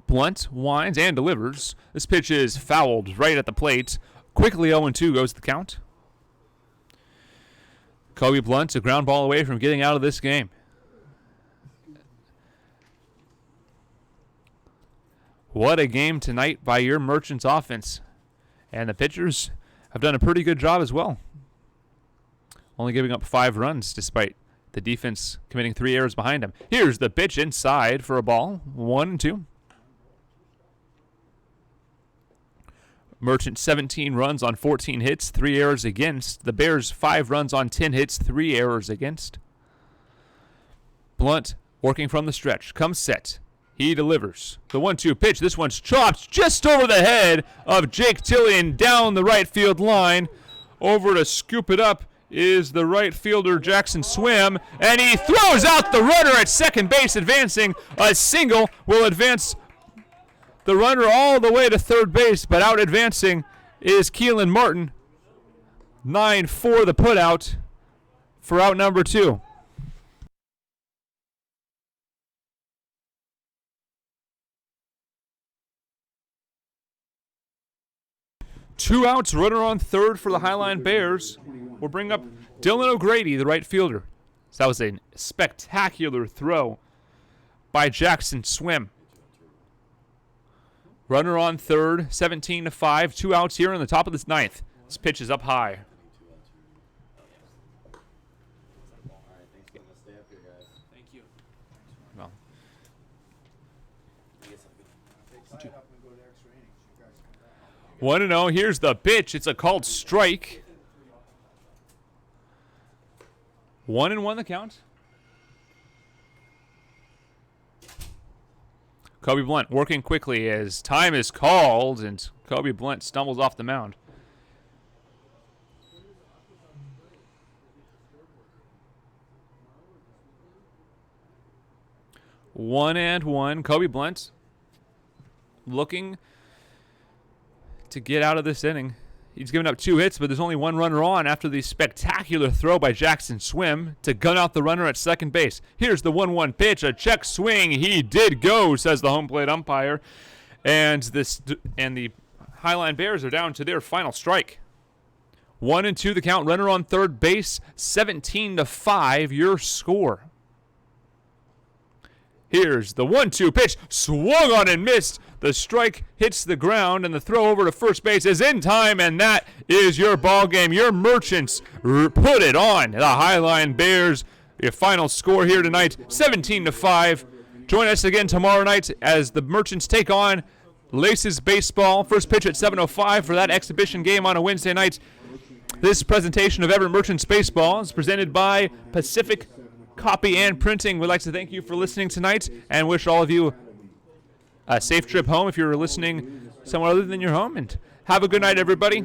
Blunt winds and delivers. This pitch is fouled right at the plate. Quickly 0-2 goes the count. Kobe Blunt a ground ball away from getting out of this game. What a game tonight by your Merchants offense. And the pitchers have done a pretty good job as well. Only giving up 5 runs despite the defense committing 3 errors behind him. Here's the pitch inside for a ball. 1-2. Merchant 17 runs on 14 hits, 3 errors against. The Bears 5 runs on 10 hits, 3 errors against. Blunt working from the stretch. Comes set. He delivers. The 1-2 pitch. This one's chopped just over the head of Jake Tillian down the right field line. Over to scoop it up is the right fielder Jackson Swim, and he throws out the runner at second base, advancing. A single will advance the runner all the way to third base, but out advancing is Keelan Martin. 9-4 the putout for out number 2. Two outs, runner on third for the Highline Bears. We'll bring up Dylan O'Grady, the right fielder. So that was a spectacular throw by Jackson Swim. Runner on third, 17-5. 2 outs here in the top of this 9th. This pitch is up high. Thank you. Well, 1-0. Here's the pitch. It's a called strike. 1-1 the count. Kobe Blunt working quickly as time is called, and Kobe Blunt stumbles off the mound. One and one. Kobe Blunt looking to get out of this inning. He's given up 2 hits, but there's only 1 runner on after the spectacular throw by Jackson Swim to gun out the runner at second base. Here's the 1-1 pitch, a check swing. He did go, says the home plate umpire. And the Highline Bears are down to their final strike. 1-2 the count, runner on third base, 17-5 your score. Here's the 1-2 pitch, swung on and missed. The strike hits the ground, and the throw over to first base is in time, and that is your ball game. Your Merchants put it on. The Highline Bears, your final score here tonight, 17-5. Join us again tomorrow night as the Merchants take on Laces Baseball. First pitch at 7:05 for that exhibition game on a Wednesday night. This presentation of Everett Merchants Baseball is presented by Pacific Copy and Printing. We'd like to thank you for listening tonight and wish all of you a safe trip home if you're listening somewhere other than your home. And have a good night, everybody.